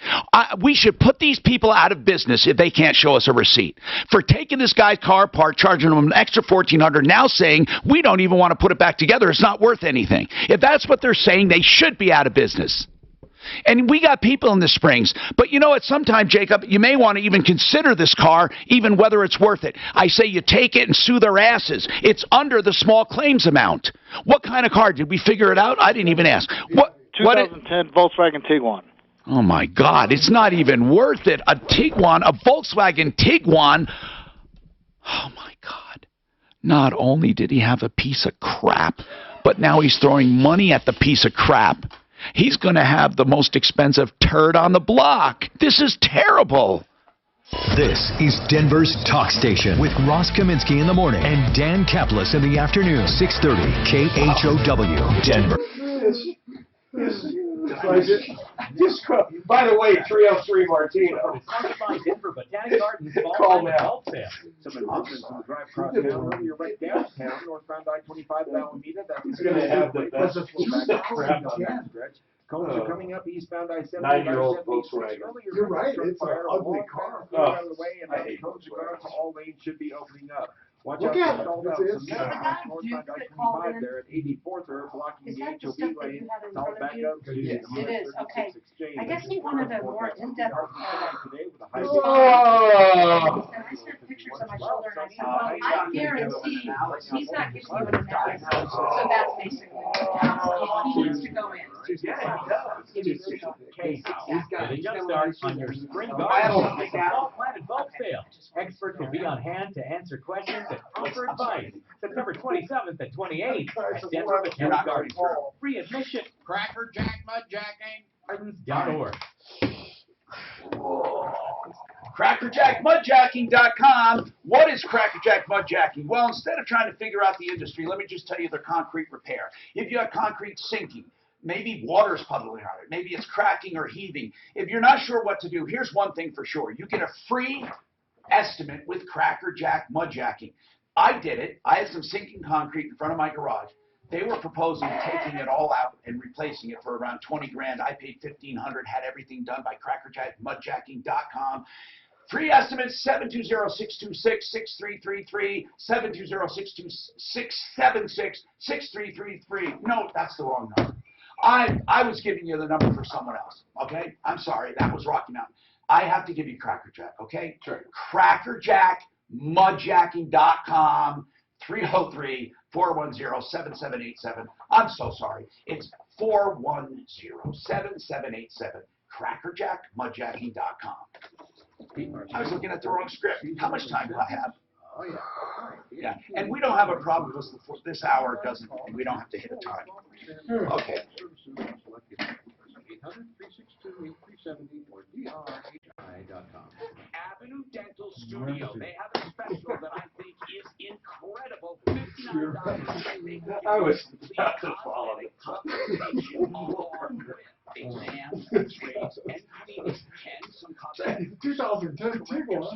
We should put these people out of business if they can't show us a receipt. For taking this guy's car apart, charging him an extra $1,400, now saying we don't even want to put it back together. It's not worth anything. If that's what they're saying, they should be out of business. And we got people in the Springs. But you know what? Sometime, Jacob, you may want to even consider this car, even whether it's worth it. I say you take it and sue their asses. It's under the small claims amount. What kind of car? Did we figure it out? I didn't even ask. 2010 Volkswagen Tiguan. Oh, my God. It's not even worth it. A Tiguan, a Volkswagen Tiguan. Oh, my God. Not only did he have a piece of crap, but now he's throwing money at the piece of crap. He's going to have the most expensive turd on the block. This is terrible. This is Denver's Talk Station with Ross Kaminsky in the morning and Dan Kaplis in the afternoon. 630 KHOW, Denver. By the way, 303 Martino. Denver Botanic Gardens. Call now. Some improvements on the drive across town earlier, right downtown, northbound I-25 at Alameda. He's going to have the best crap on that stretch. Cones are coming up eastbound I-70. 9-year-old Volkswagen. You're right. It's an ugly car. Out of the way, and the cones are going to all lanes should be opening up. Watch out for stalled out some northbound I-25 there at 84th. They're blocking the HOV lane. It's all back up. Yes, it is. Okay. I guess he wanted a more in-depth. Oh! I sent pictures of my shoulder and I said, well, I guarantee he's not giving you an analysis. So that's basically what it is. He needs to go in. The jump start on your spring garden. All planted bulb sale. Expert will be on hand to answer questions and offer advice. September 27th and 28th at Denver Botanic Gardens. Free admission. crackerjackmudjacking.org. CrackerjackMudjacking.com. What is Crackerjack Mudjacking? Well, instead of trying to figure out the industry, let me just tell you the concrete repair. If you have concrete sinking, maybe water's puddling on it, maybe it's cracking or heaving. If you're not sure what to do, here's one thing for sure. You get a free estimate with Crackerjack Mudjacking. I did it. I had some sinking concrete in front of my garage. They were proposing taking it all out and replacing it for around 20 grand. I paid $1,500, had everything done by crackerjackmudjacking.com. Free estimates, 720-626-6333, 720-626-6333. No, that's the wrong number. I was giving you the number for someone else, okay? I'm sorry, that was Rocky Mountain. I have to give you Crackerjack, okay? Sure. crackerjackmudjacking.com, 303-410-7787. I'm so sorry. It's 410-7787, crackerjackmudjacking.com. I was looking at the wrong script. How much time do I have? Oh, yeah. Yeah, and we don't have a problem because this hour doesn't, we don't have to hit a time. Okay. Avenue Dental Studio. They have a special that I think is incredible. $59. I was not to follow it. Exams, x-rays, and cleanings, and some cosmetics. 2010 people,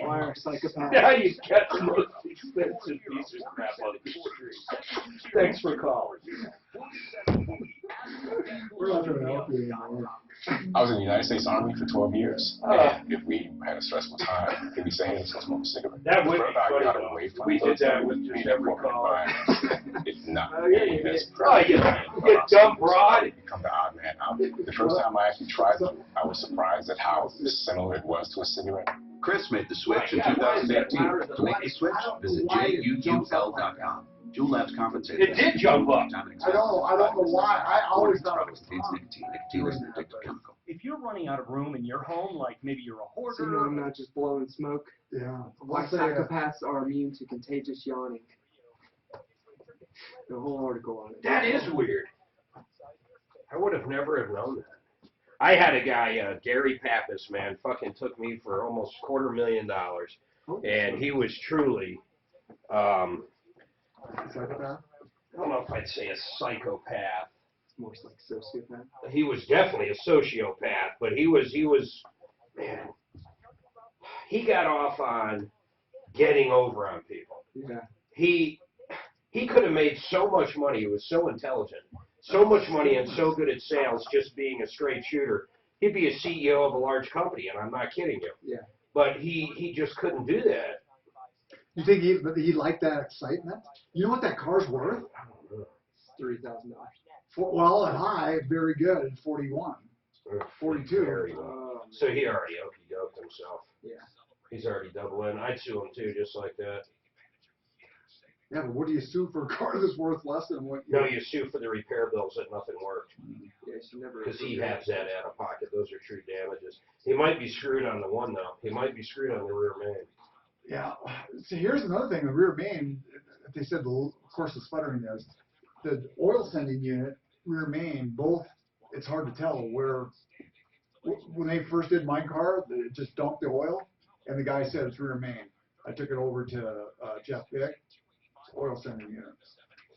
Wire psychopath. Now you catch the most expensive piece of crap on the street. Thanks for calling. We're not going to help you anymore. I was in the United States Army for 12 years, and if we had a stressful time, he'd be saying, "Hey, let's smoke a cigarette." That would be funny. We did that with just every call. It's not you dumb broad. You become the odd man out. The first time I actually tried it, I was surprised at how similar it was to a cigarette. Chris made the switch in 2018. To make the switch, visit JUUL.com. Juul Labs compensated. It did jump up. I don't know why. I always thought it was nicotine. Nicotine is an addictive chemical. If you're running out of room in your home, like maybe you're a hoarder. So I'm not just blowing smoke. Yeah. Why psychopaths are immune to contagious yawning. The whole article on it. That is weird. I would have never have known that. I had a guy, Gary Pappas, man, fucking took me for almost $250,000, and he was truly, psychopath? I don't know if I'd say a psychopath. More like sociopath. He was definitely a sociopath, but he was, man, he got off on getting over on people. Yeah. He could have made so much money. He was so intelligent, so much money, and so good at sales, just being a straight shooter. He'd be a CEO of a large company, and I'm not kidding you. Yeah. But he just couldn't do that. You think he liked that excitement? You know what that car's worth? $3,000. Well, at high, very good at 41. 42. Very well. So he already okey-doked himself. Yeah. He's already double in. I'd sue him too, just like that. Yeah, but what do you sue for a car that's worth less than what you... No, you sue for the repair bills that nothing worked. Because he has that out of pocket. Those are true damages. He might be screwed on the one, though. He might be screwed on the rear main. Yeah. So here's another thing. The rear main, they said, of course, the sputtering is, the oil sending unit, rear main, both, it's hard to tell where, when they first did my car, it just dumped the oil, and the guy said it's rear main. I took it over to Jeff Vick, oil sending unit.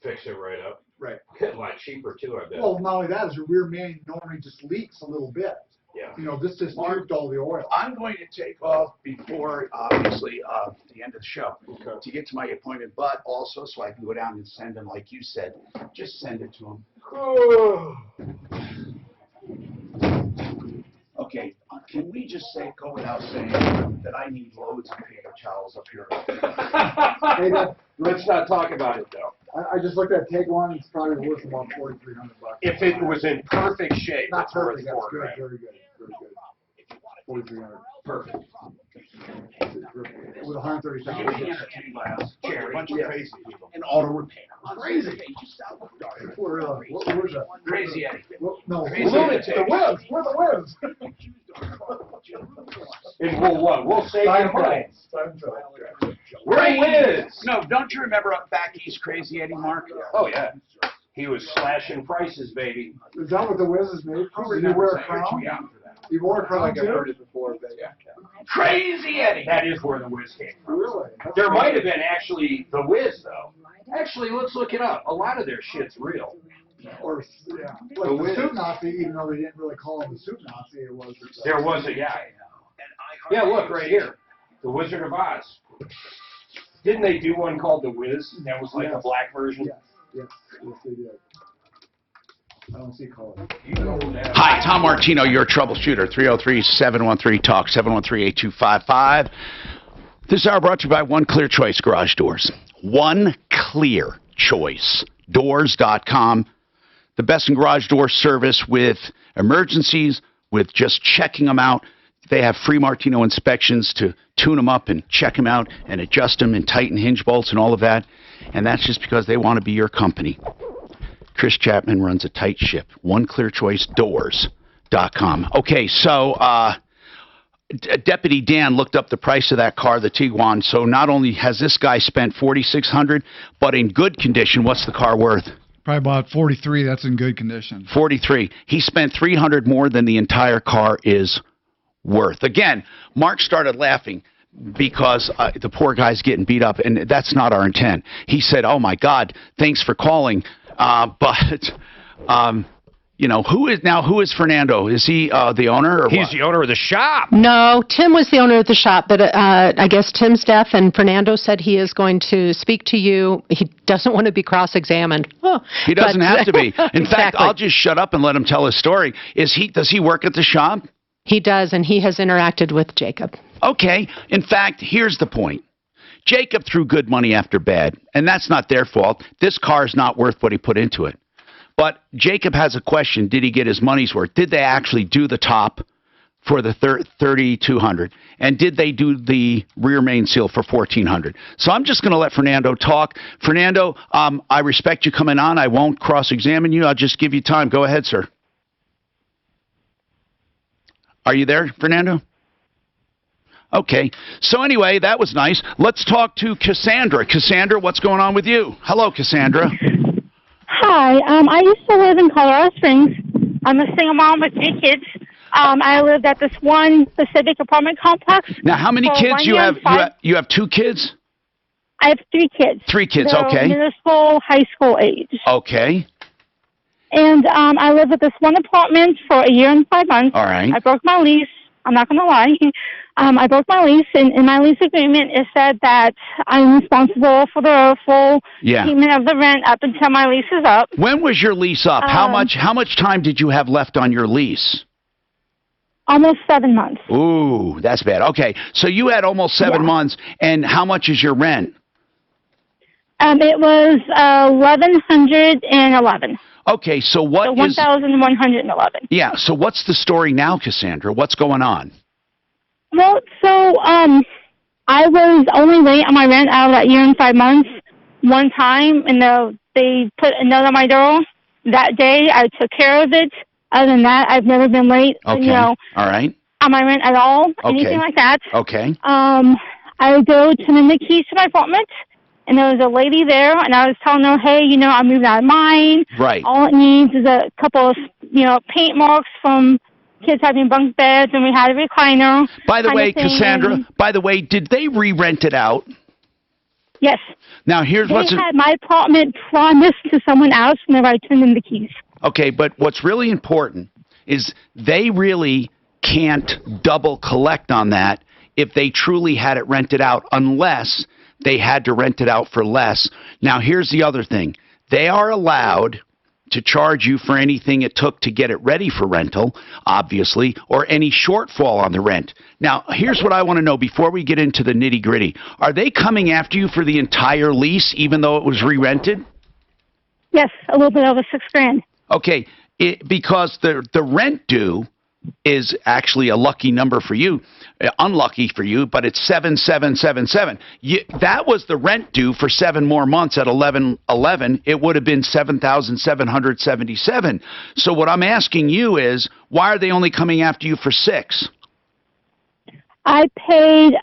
Fix it right up. Right. A lot cheaper, too, I bet. Well, not only that, is your rear main normally just leaks a little bit. Yeah. You know, this just moved all the oil. I'm going to take off before, obviously, the end of the show to get to my appointment, but also so I can go down and send them, like you said. Just send it to them. Okay, can we just go without saying that I need loads of paper towels up here? Hey, let's not talk about it, though. I just looked at Take One. It's probably worth about $4,300. If it was in perfect shape, not it's perfect. worth That's $4,000. good. Very good. Very good. 4,300. Perfect. With 130,000. You're being entertained by us. A bunch of crazy people. And auto repair. Crazy. Where's the Crazy Eddie. No, Crazy the Wiz. We're the Wiz. And we'll save you money. We're Wiz. No, don't you remember up back East Crazy Eddie, Mark? Oh, yeah. He was slashing prices, baby. Is that what the Wiz is made from? Did he wear a crown? He wore a crown, too? I've heard it before, but yeah. Crazy Eddie. That is where the Wiz came from. Really? There might have been actually the Wiz, though. Actually, let's look it up. A lot of their shit's real. Or, yeah. Like the Soup Nazi, even though they didn't really call him the Soup Nazi, it was. There was a guy. Yeah, look, right here. The Wizard of Oz. Didn't they do one called The Wiz? That was like a black version? Yes, they did. I don't see color. Hi, Tom Martino, your troubleshooter. 303-713-TALK, 713-8255. This hour brought to you by One Clear Choice Garage Doors. One Clear Choice Doors.com. The best in garage door service with emergencies, with just checking them out. They have free Martino inspections to tune them up and check them out and adjust them and tighten hinge bolts and all of that. And that's just because they want to be your company. Chris Chapman runs a tight ship. OneClearChoiceDoors.com. Okay, so Deputy Dan looked up the price of that car, the Tiguan. So not only has this guy spent $4,600, but in good condition, what's the car worth? Probably about 43. That's in good condition. 43. He spent $300 more than the entire car is worth. Again, Mark started laughing because the poor guy's getting beat up, and that's not our intent. He said, "Oh my God, thanks for calling," but you know, who is Fernando? Is he the owner? Or He's the owner of the shop. No, Tim was the owner of the shop, but I guess Tim's deaf, and Fernando said he is going to speak to you. He doesn't want to be cross-examined. Oh, he doesn't have to be. In exactly. fact, I'll just shut up and let him tell his story. Does he work at the shop? He does, and he has interacted with Jacob. Okay. In fact, here's the point. Jacob threw good money after bad, and that's not their fault. This car is not worth what he put into it. But Jacob has a question. Did he get his money's worth? Did they actually do the top for the $3,200? And did they do the rear main seal for $1,400? So I'm just going to let Fernando talk. Fernando, I respect you coming on. I won't cross-examine you. I'll just give you time. Go ahead, sir. Are you there, Fernando? Okay. So anyway, that was nice. Let's talk to Cassandra. Cassandra, what's going on with you? Hello, Cassandra. Hi. I used to live in Colorado Springs. I'm a single mom with 3 kids. I lived at this one specific apartment complex. Now, how many kids you have? You have 2 kids? I have 3 kids. 3 kids, They're okay. middle school, high school age. Okay. And I lived at this one apartment for a year and 5 months. All right. I broke my lease. I'm not going to lie. I broke my lease, and in my lease agreement, it said that I'm responsible for the full payment of the rent up until my lease is up. When was your lease up? How much time did you have left on your lease? Almost 7 months. Ooh, that's bad. Okay, so you had almost 7 months, and how much is your rent? It was $1,111. Okay, so what is... $1,111. Yeah, so what's the story now, Cassandra? What's going on? Well, so I was only late on my rent out of that year and 5 months one time, and they put a note on my door. That day, I took care of it. Other than that, I've never been late, Okay, all right. on my rent at all, anything like that. Okay. I go to turn in the keys to my apartment, and there was a lady there, and I was telling her, hey, I'm moving out of mine. Right. All it needs is a couple of, paint marks from kids having bunk beds, and we had a recliner. By the way, kind of thing. Cassandra, did they re-rent it out? Yes. Now, here's They had my apartment promised to someone else whenever I turned in the keys. Okay, but what's really important is they really can't double collect on that if they truly had it rented out, unless they had to rent it out for less. Now, here's the other thing. They are allowed to charge you for anything it took to get it ready for rental, obviously, or any shortfall on the rent. Now, here's what I want to know before we get into the nitty-gritty. Are they coming after you for the entire lease, even though it was re-rented? Yes, a little bit over $6,000. Okay, because the rent due is actually a lucky number for you, unlucky for you, but it's 7777. That was the rent due for 7 more months at 1111. It would have been 7,777. So what I'm asking you is, why are they only coming after you for 6? I paid,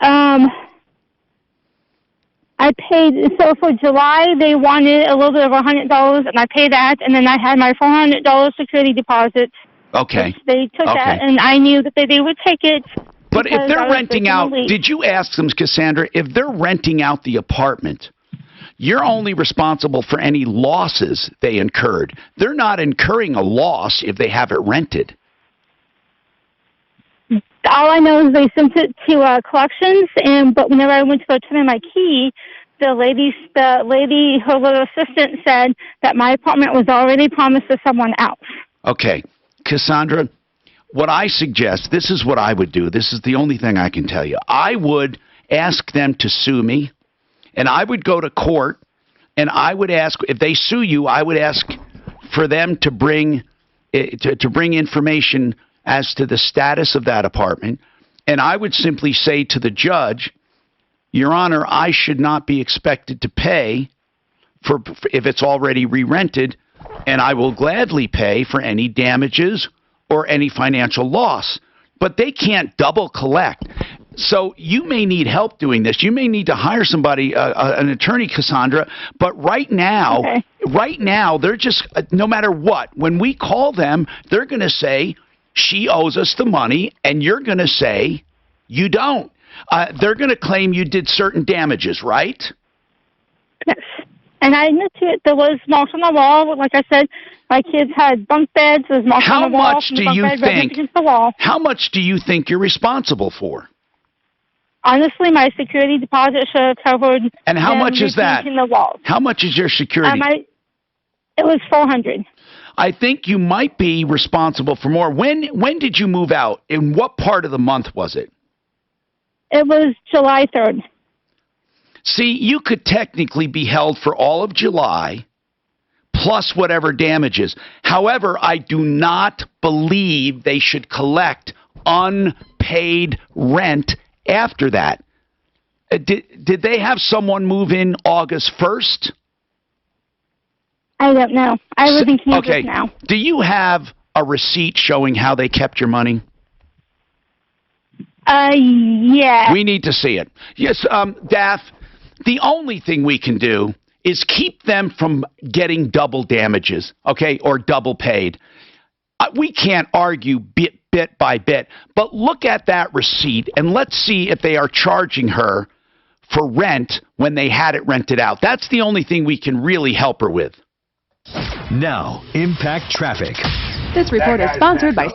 so for July, they wanted a little bit over $100, and I paid that, and then I had my $400 security deposit. Okay. They took that, and I knew that they would take it. But if they're renting out, lease. did you ask them, Cassandra, if they're renting out the apartment, you're only responsible for any losses they incurred. They're not incurring a loss if they have it rented. All I know is they sent it to collections, but whenever I went to go turn in my key, the lady, her little assistant said that my apartment was already promised to someone else. Okay. Cassandra, what I suggest, this is what I would do. This is the only thing I can tell you. I would ask them to sue me, and I would go to court, and I would ask, if they sue you, I would ask for them to bring information as to the status of that apartment, and I would simply say to the judge, Your Honor, I should not be expected to pay for if it's already re-rented, and I will gladly pay for any damages or any financial loss. But they can't double collect. So you may need help doing this. You may need to hire somebody, an attorney, Cassandra. But right now, they're just, no matter what, when we call them, they're going to say, she owes us the money, and you're going to say, you don't. They're going to claim you did certain damages, right? Yes. And I admit to it, there was marks on the wall. Like I said, my kids had bunk beds. There was marks on the wall. How much do you think you're responsible for? Honestly, my security deposit should have covered. And how much is that? The walls. How much is your security? It was $400. I think you might be responsible for more. When did you move out? In what part of the month was it? It was July 3rd. See, you could technically be held for all of July, plus whatever damages. However, I do not believe they should collect unpaid rent after that. Did they have someone move in August 1st? I don't know. I live in Kansas now. Do you have a receipt showing how they kept your money? Yeah. We need to see it. Yes, Daff, the only thing we can do is keep them from getting double damages, okay, or double paid. We can't argue bit by bit, but look at that receipt and let's see if they are charging her for rent when they had it rented out. That's the only thing we can really help her with. Now, Impact Traffic. This report is sponsored by...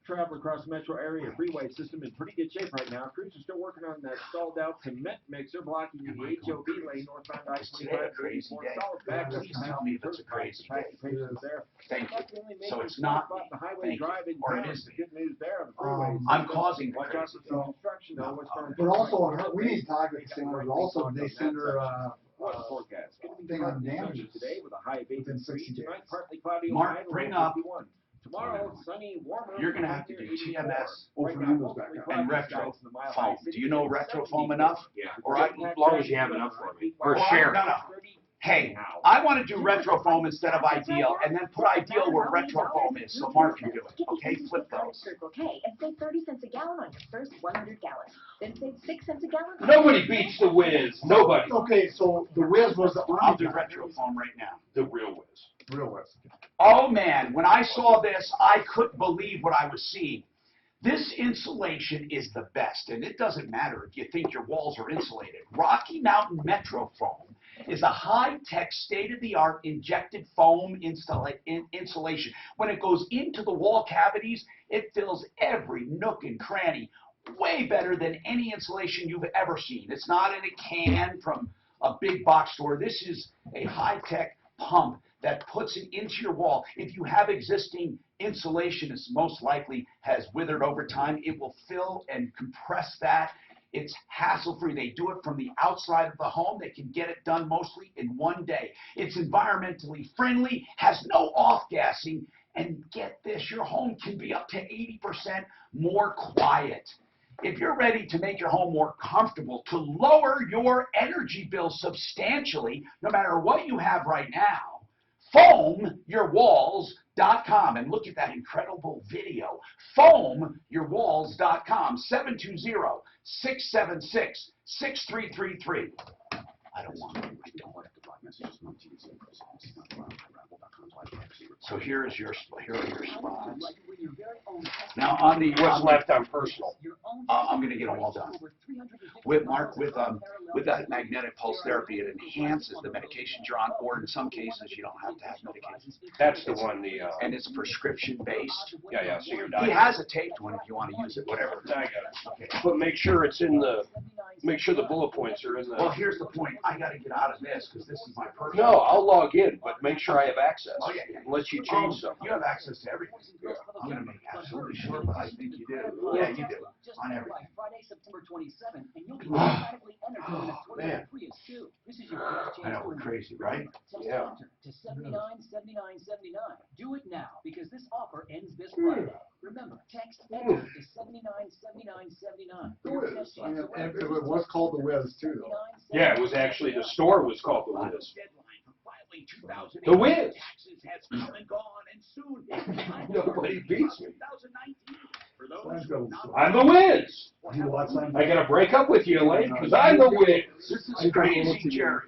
Travel across the metro area freeway system in pretty good shape right now. Crews are still working on that stalled out cement mixer blocking the HOV lane northbound I-25 34 solid back up to tell me if it's a crazy there. Thank you. So it's not the highway drive in or it town. is Good news there on the freeways. I'm causing Watch out for some construction though. But also, we need to talk with Cassandra. Also, they send her forecast. Thing on damages today with a high of 8 within 60 days. tonight, partly cloudy Mark, bring up. Tomorrow, sunny, warmer. You're going to have to do TMS and retro foam. Do you know retro foam enough? Yeah. Or as long as you have enough for me. Or share. No. Hey, I want to do retro foam instead of ideal, and then put ideal where retro foam is, so Mark can do it. Okay, flip those. Circle K and save 30 cents a gallon on your first 100 gallons. Then save 6 cents a gallon. Nobody beats the Whiz. Nobody. Okay, so the Whiz was the I'll do retro foam right now. The real Whiz. Real Whiz. Oh man, when I saw this, I couldn't believe what I was seeing. This insulation is the best, and it doesn't matter if you think your walls are insulated. Rocky Mountain Metro Foam is a high-tech, state-of-the-art injected foam insulation. When it goes into the wall cavities, it fills every nook and cranny, way better than any insulation you've ever seen. It's not in a can from a big box store. This is a high-tech pump that puts it into your wall. If you have existing insulation, it's most likely has withered over time. It will fill and compress that. It's hassle-free. They do it from the outside of the home. They can get it done mostly in one day. It's environmentally friendly, has no off-gassing, and get this, your home can be up to 80% more quiet. If you're ready to make your home more comfortable, to lower your energy bill substantially, no matter what you have right now, foam your walls Foamyourwalls.com and look at that incredible video. Foamyourwalls.com, 720-676-6333. I don't want to. I don't like the block messages. So here are your spots. Now on the What's left on personal? I'm going to get them all done. With Mark, with that magnetic pulse therapy, it enhances the medications you're on, or in some cases you don't have to have medications. That's the one. And it's prescription based. Yeah. So you're He has a taped one if you want to use it, whatever. I got it. Okay. But make sure it's in the. Make sure the bullet points are in the. Well, here's the point. I got to get out of this because this is my personal. No, I'll log in, but make sure I have access. Oh, yeah. Unless you change something. You have access to everything. I'm going to make absolutely sure, but I think you do. Yeah, you do. On everything. Friday, September 27th, and you'll be automatically entered to win a Toyota Man. Prius 2. This is your best chance I know, to win. crazy, right? Yeah. To 797979. Do it now because this offer ends this Friday. Remember, text enter to 797979. And it was called the Wiz too, though. Yeah, it was actually the store was called the Wiz. The Wiz. Nobody beats me. I'm the Wiz. I gotta break up with you, Elaine, because I'm the Wiz. This is crazy, Jerry.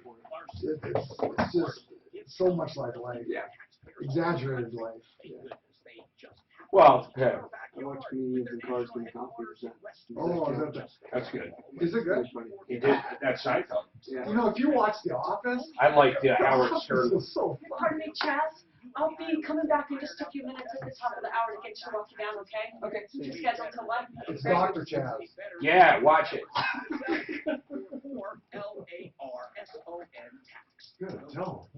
It's just so much like life. Yeah. Exaggerated life. Well, yeah. I watch comedians and cars getting coffee. Oh, That's good. Is it good? He did. That's Seinfeld. You know, if you watch The Office, I like the Howard Stern. This is so fun. Pardon me, Chaz. I'll be coming back in just a few minutes at the top of the hour to get you walk you down, okay? Okay. You're scheduled till what? It's Dr. Chaz. Yeah, watch it. LARSON tax. Good, no.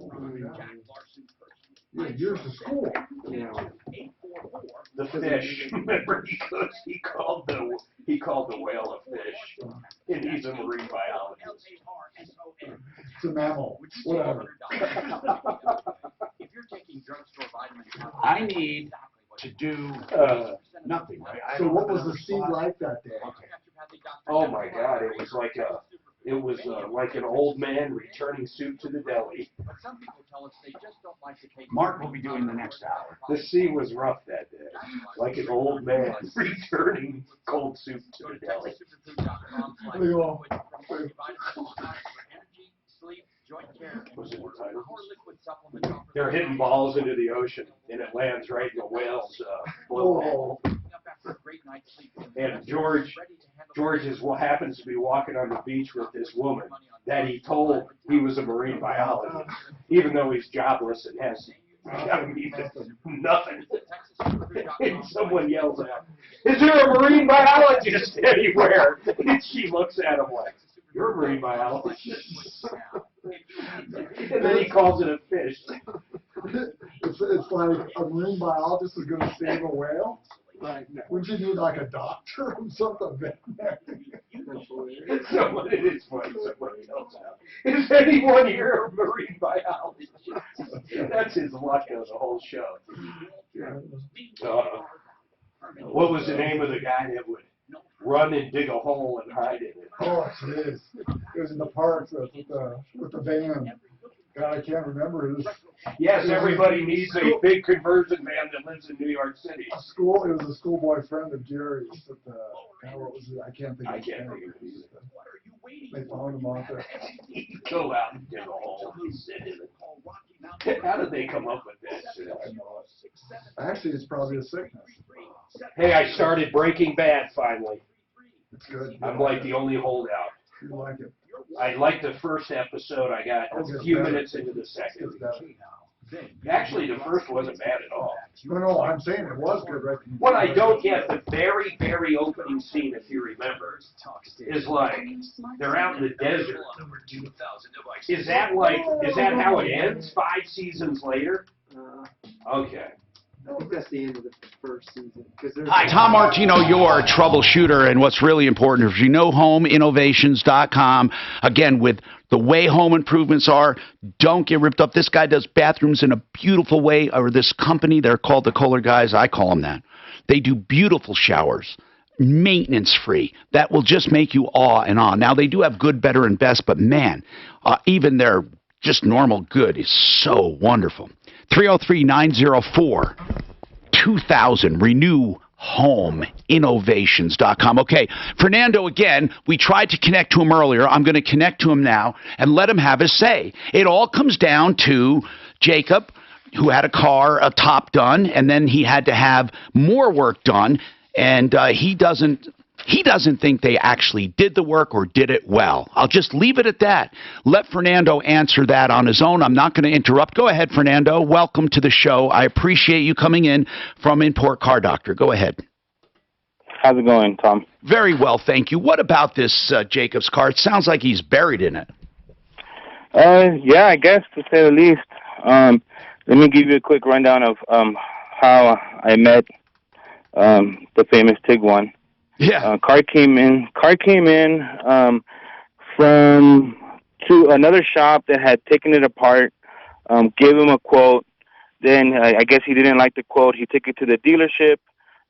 Yeah, years of school. Yeah. The fish. Remember, he called the whale a fish, and he's a marine biologist. It's a mammal. Whatever. If you're taking drugstore vitamins, I need to do nothing, right? So what was the seed like that day? Oh my God! It was like an old man returning soup to the deli. But some people tell us they just don't like to take. Mark will be doing the next hour. The sea was rough that day, like an old man returning cold soup to the deli. Was it the title? They're hitting balls into the ocean, and it lands right in the whale's blowhole. And George happens to be walking on the beach with this woman that he told he was a marine biologist, even though he's jobless and has nothing. And someone yells out, "Is there a marine biologist anywhere?" And she looks at him like, "You're a marine biologist." And then he calls it a fish. It's like a marine biologist is going to save a whale. Right. Wouldn't you need like a doctor or something? Someone, it is funny. Someone yells out, "Is anyone here a marine biologist?" That's his luck of the whole show. What was the name of the guy that would run and dig a hole and hide in it? Oh, jeez. It was in the park with the van. God, I can't remember. Yes, everybody needs a big conversion van that lives in New York City. It was a schoolboy friend of Jerry's. What was it? I can't think of it. They found him out there. Go out and dig a hole and sit in it. How did they come up with that? Actually, it's probably a sickness. Hey, I started Breaking Bad finally. It's good. I'm like the only holdout. You like it? I liked the first episode. I got a few minutes into the second. Actually, the first wasn't bad at all. No, I'm saying it was good. Right? What I don't get, the very, very opening scene, if you remember, is like they're out in the desert. Is that how it ends 5 seasons later? Okay. I think that's the end of the first season. Hi, Tom Martino, your troubleshooter, and what's really important is Homeinnovations.com. Again, with the way home improvements are, don't get ripped up. This guy does bathrooms in a beautiful way, or this company, they're called the Kohler guys. I call them that. They do beautiful showers, maintenance-free. That will just make you awe and awe. Now, they do have good, better, and best, but man, even their just normal good is so wonderful. 303-904-2000. RenewHomeInnovations.com. Okay, Fernando, again, we tried to connect to him earlier. I'm going to connect to him now and let him have his say. It all comes down to Jacob, who had a top done, and then he had to have more work done, and he doesn't think they actually did the work or did it well. I'll just leave it at that. Let Fernando answer that on his own. I'm not going to interrupt. Go ahead, Fernando. Welcome to the show. I appreciate you coming in from Import Car Doctor. Go ahead. How's it going, Tom? Very well, thank you. What about this Jacob's car? It sounds like he's buried in it. Yeah, I guess, to say the least. Let me give you a quick rundown of how I met the famous Tiguan. Yeah. Car came in from another shop that had taken it apart, gave him a quote. Then I guess he didn't like the quote. He took it to the dealership.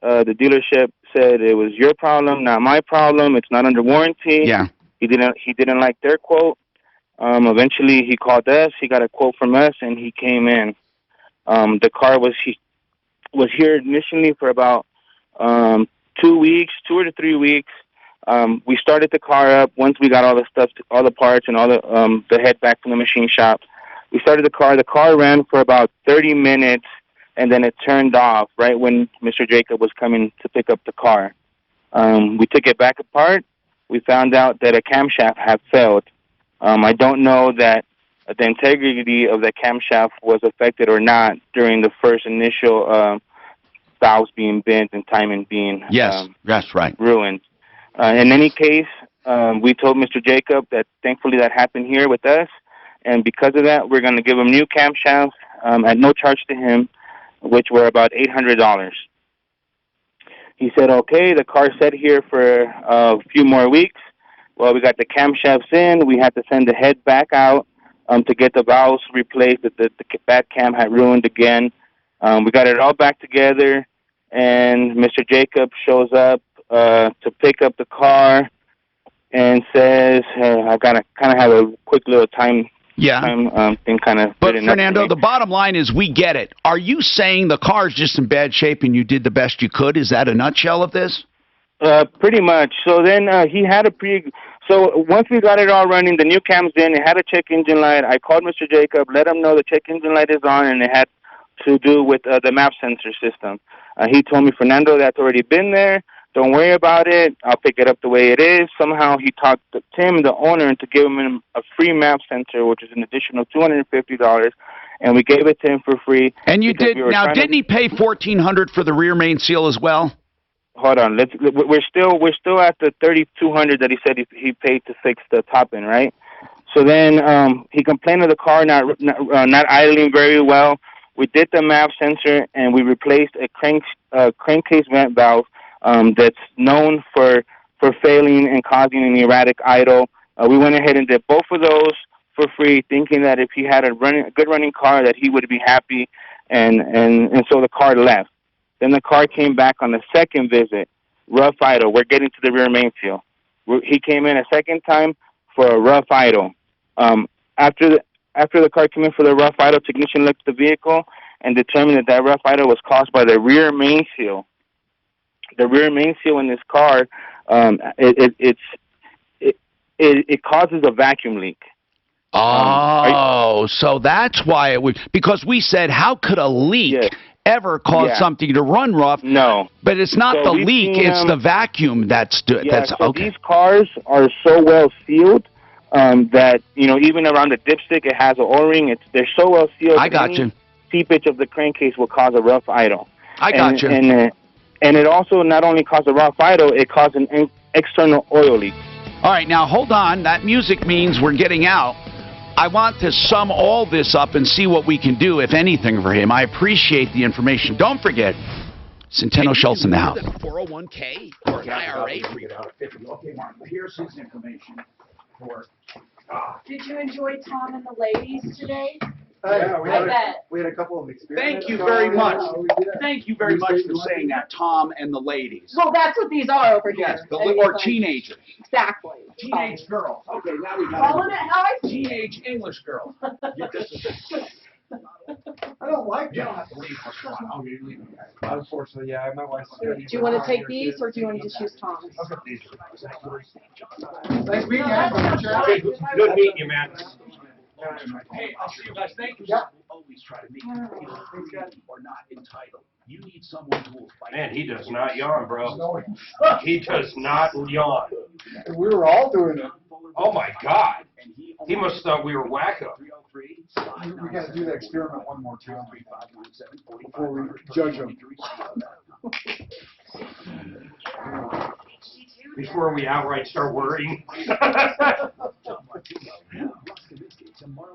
The dealership said it was your problem, not my problem. It's not under warranty. Yeah. He didn't like their quote. Eventually he called us. He got a quote from us, and he came in. The car was here initially for about 2 to 3 weeks. We started the car up once we got all the stuff, all the parts, and all the head back from the machine shop. We started the car. The car ran for about 30 minutes, and then it turned off right when Mr. Jacob was coming to pick up the car. We took it back apart. We found out that a camshaft had failed. I don't know that the integrity of the camshaft was affected or not during the first initial valves being bent and timing being that's right. ruined. In any case, we told Mr. Jacob that thankfully that happened here with us, and because of that, we're going to give him new camshafts at no charge to him, which were about $800. He said, okay, the car sat here for a few more weeks. Well, we got the camshafts in. We had to send the head back out to get the valves replaced that the bad cam had ruined again. We got it all back together, and Mr. Jacob shows up to pick up the car and says, I've got to kind of have a quick little time thing kind of. But, Fernando, the bottom line is we get it. Are you saying the car's just in bad shape and you did the best you could? Is that a nutshell of this? Pretty much. So then he had so once we got it all running, the new cam's in, it had a check engine light. I called Mr. Jacob, let him know the check engine light is on, and it had to do with the map sensor system. He told me, Fernando, that's already been there. Don't worry about it. I'll pick it up the way it is. Somehow he talked to Tim, the owner, to give him a free map sensor, which is an additional $250, and we gave it to him for free. And you did. Now, didn't he pay $1,400 for the rear main seal as well? Hold on. We're still at the $3,200 that he said he paid to fix the top end, right? So then he complained of the car not idling very well. We did the map sensor, and we replaced a crankcase vent valve that's known for failing and causing an erratic idle. We went ahead and did both of those for free, thinking that if he had a good running car that he would be happy, and so the car left. Then the car came back on the second visit, rough idle. We're getting to the rear main seal. He came in a second time for a rough idle. After the car came in for the rough idle, technician looked at the vehicle and determined that rough idle was caused by the rear main seal. The rear main seal in this car, it causes a vacuum leak. So that's why it would, because we said, how could a leak ever cause something to run rough? No. But it's not the leak, it's the vacuum that's okay. These cars are so well sealed that, even around the dipstick, it has an O-ring. They're so well sealed. I got you. Seepage of the crankcase will cause a rough idle. I got you. And it also not only caused a rough idle, it caused an external oil leak. All right, now hold on. That music means we're getting out. I want to sum all this up and see what we can do, if anything, for him. I appreciate the information. Don't forget, Centeno Schultz in the house. 401k or an IRA for you. Okay, Mark, here's his information for. Did you enjoy Tom and the ladies today? Yeah, we had a couple of experiences. Thank you very much. Thank you very much for saying that, Tom and the ladies. Well, that's what these are over Yes, here. or teenagers. Exactly. Teenage girl. Okay, now we got Calling it how I see teenage English girl. I don't like You don't that. have to leave for one. I'll leave. Unfortunately, yeah, my wife's. Do you want to take these, or do you want to just use Tom's? I'll get these. Nice meeting you. Good meeting you, man. Hey, I'll see you guys. Thank you. Yeah. Always try to make you feel free or not entitled. You need someone who will fight. Man, he does not yawn, bro. He does not yawn. We were all doing it. Oh my God. He must have thought we were wacko. We got to do the experiment one more time before we judge them. Before we outright start worrying.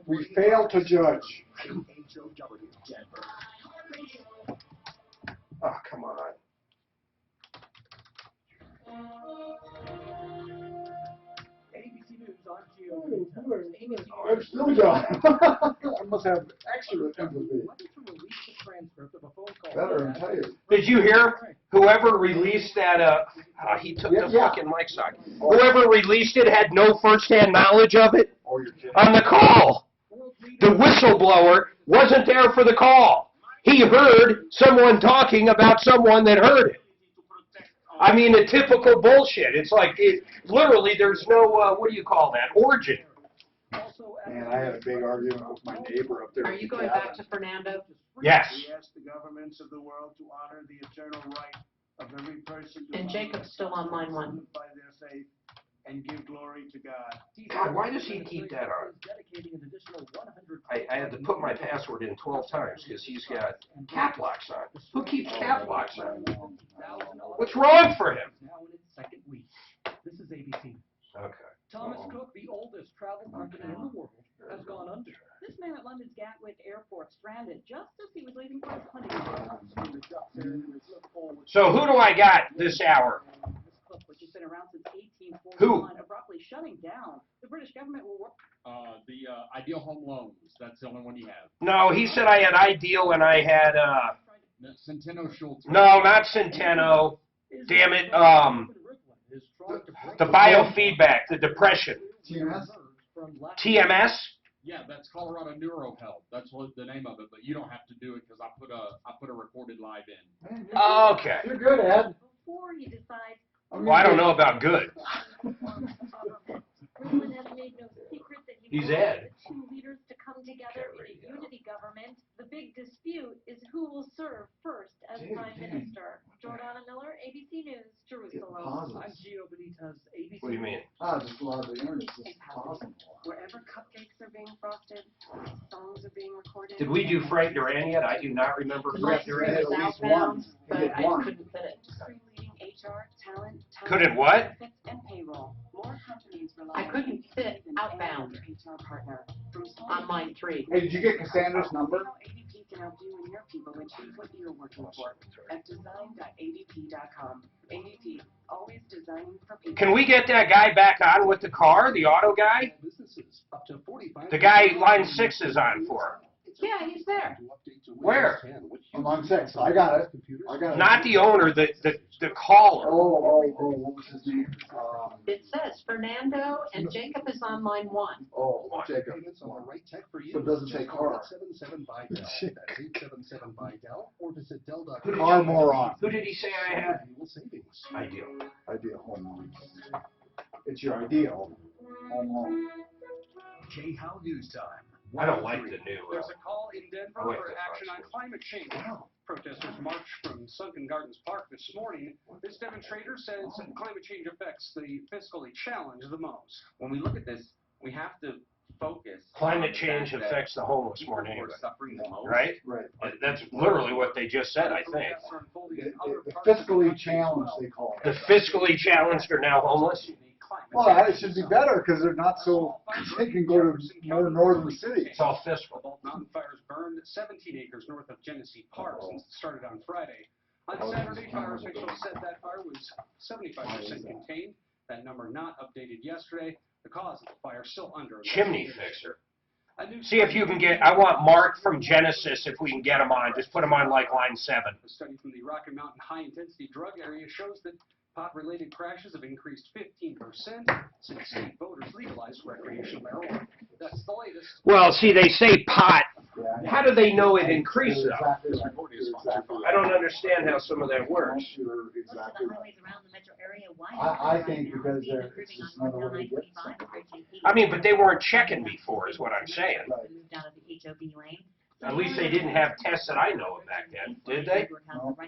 We fail to judge. Oh, come on. I'm still John. I must have extra empathy. Better than tell you. Did you hear? Whoever released that, he took the fucking mic socket. Whoever released it had no first-hand knowledge of it on the call. The whistleblower wasn't there for the call. He heard someone talking about someone that heard it. I mean, the typical bullshit. It's like, literally, there's no, what do you call that, origin. Man, I had a big argument with my neighbor up there. Are you going back to Fernando? Yes. We ask the governments of the world to honor the eternal right of every person to And Jacob's still on line 1. by their faith and give glory to God. God, why does he keep that on? I had to put my password in 12 times because he's got cap locks on. Who keeps cap locks on? What's wrong for him? Now in its second week. This is ABC. Okay. Thomas Cook, the oldest travel company in the world, has gone under. This man at London's Gatwick Airport stranded just as he was leaving for his honeymoon. So who do I got this hour? Which has been around since 1841, Who? abruptly shutting down. The British government will work. The Ideal Home Loans. That's the only one you have. No, he said I had Ideal and I had, Centeno Schultz. no, not Centeno. Damn it, the biofeedback, the depression. TMS? TMS? Yeah, that's Colorado NeuroHealth. That's what the name of it, but you don't have to do it because I put a recorded live in. Okay. You're good, Ed. Before he decides. Well, I don't know about good. Cleveland has made no secret that he He's wants Ed. the two leaders to come together in a unity government. The big dispute is who will serve first as prime minister. Jordana Miller, ABC News, Jerusalem. I'm Gio Benitez, ABC. What do you mean? Just a lot of the internet is possible. Wherever cupcakes are being frosted, songs are being recorded. Did we do Frank Duran yet? I do not remember Frank Duran. At least one. But He did I one. couldn't fit it. Leading HR, talent, Couldn't what? benefits, and payroll. More companies rely I couldn't fit outbound HR partner. on line 3. Hey, did you get Cassandra's number? ADP can help you and your people achieve what you're working for at design.adp.com. ADP, always designing for people. Can we get that guy back on with the car, the auto guy? The guy line 6 is on for. Yeah, he's there. Where? I'm on 6. I got it. I got it. Not the owner, the caller. What was his name? It says Fernando and Jacob is on line 1. Jacob. So it doesn't say car. 877 by Dell. That's 877 by Dell, or visit Dell.com. Car moron. Who did he say I had? Ideal. Ideal home loan. It's your ideal home loan. K-How News Time. I don't like the new. There's a call in Denver I like for the action on climate change. Protesters marched from Sunken Gardens Park this morning. This demonstrator says climate change affects the fiscally challenged the most. When we look at this, we have to focus. Climate change affects the homeless more than People who anybody. are suffering the most. Right? Right. That's literally what they just said, I think. The fiscally challenged, they call it. The fiscally challenged are now homeless? Well, it should be better because they're not so. They can go to more northern cities. It's all fiscal. Both mountain fires burned 17 acres north of Genesee Park since it started on Friday. On Saturday, fire officials said that fire was 75% contained. That number not updated yesterday. The cause of the fire still under Chimney investigation. fixer. See if you can get, I want Mark from Genesis, if we can get him on. Just put him on like line 7. A study from the Rocky Mountain high-intensity drug area shows that pot-related crashes have increased 15% since state voters legalized recreational marijuana. That's the latest. Well, see, they say pot How do they know it increased though? I don't understand how some of that works. I think because it's just another way to get something. I mean, but they weren't checking before, is what I'm saying. At least they didn't have tests that I know of back then, did they? No, I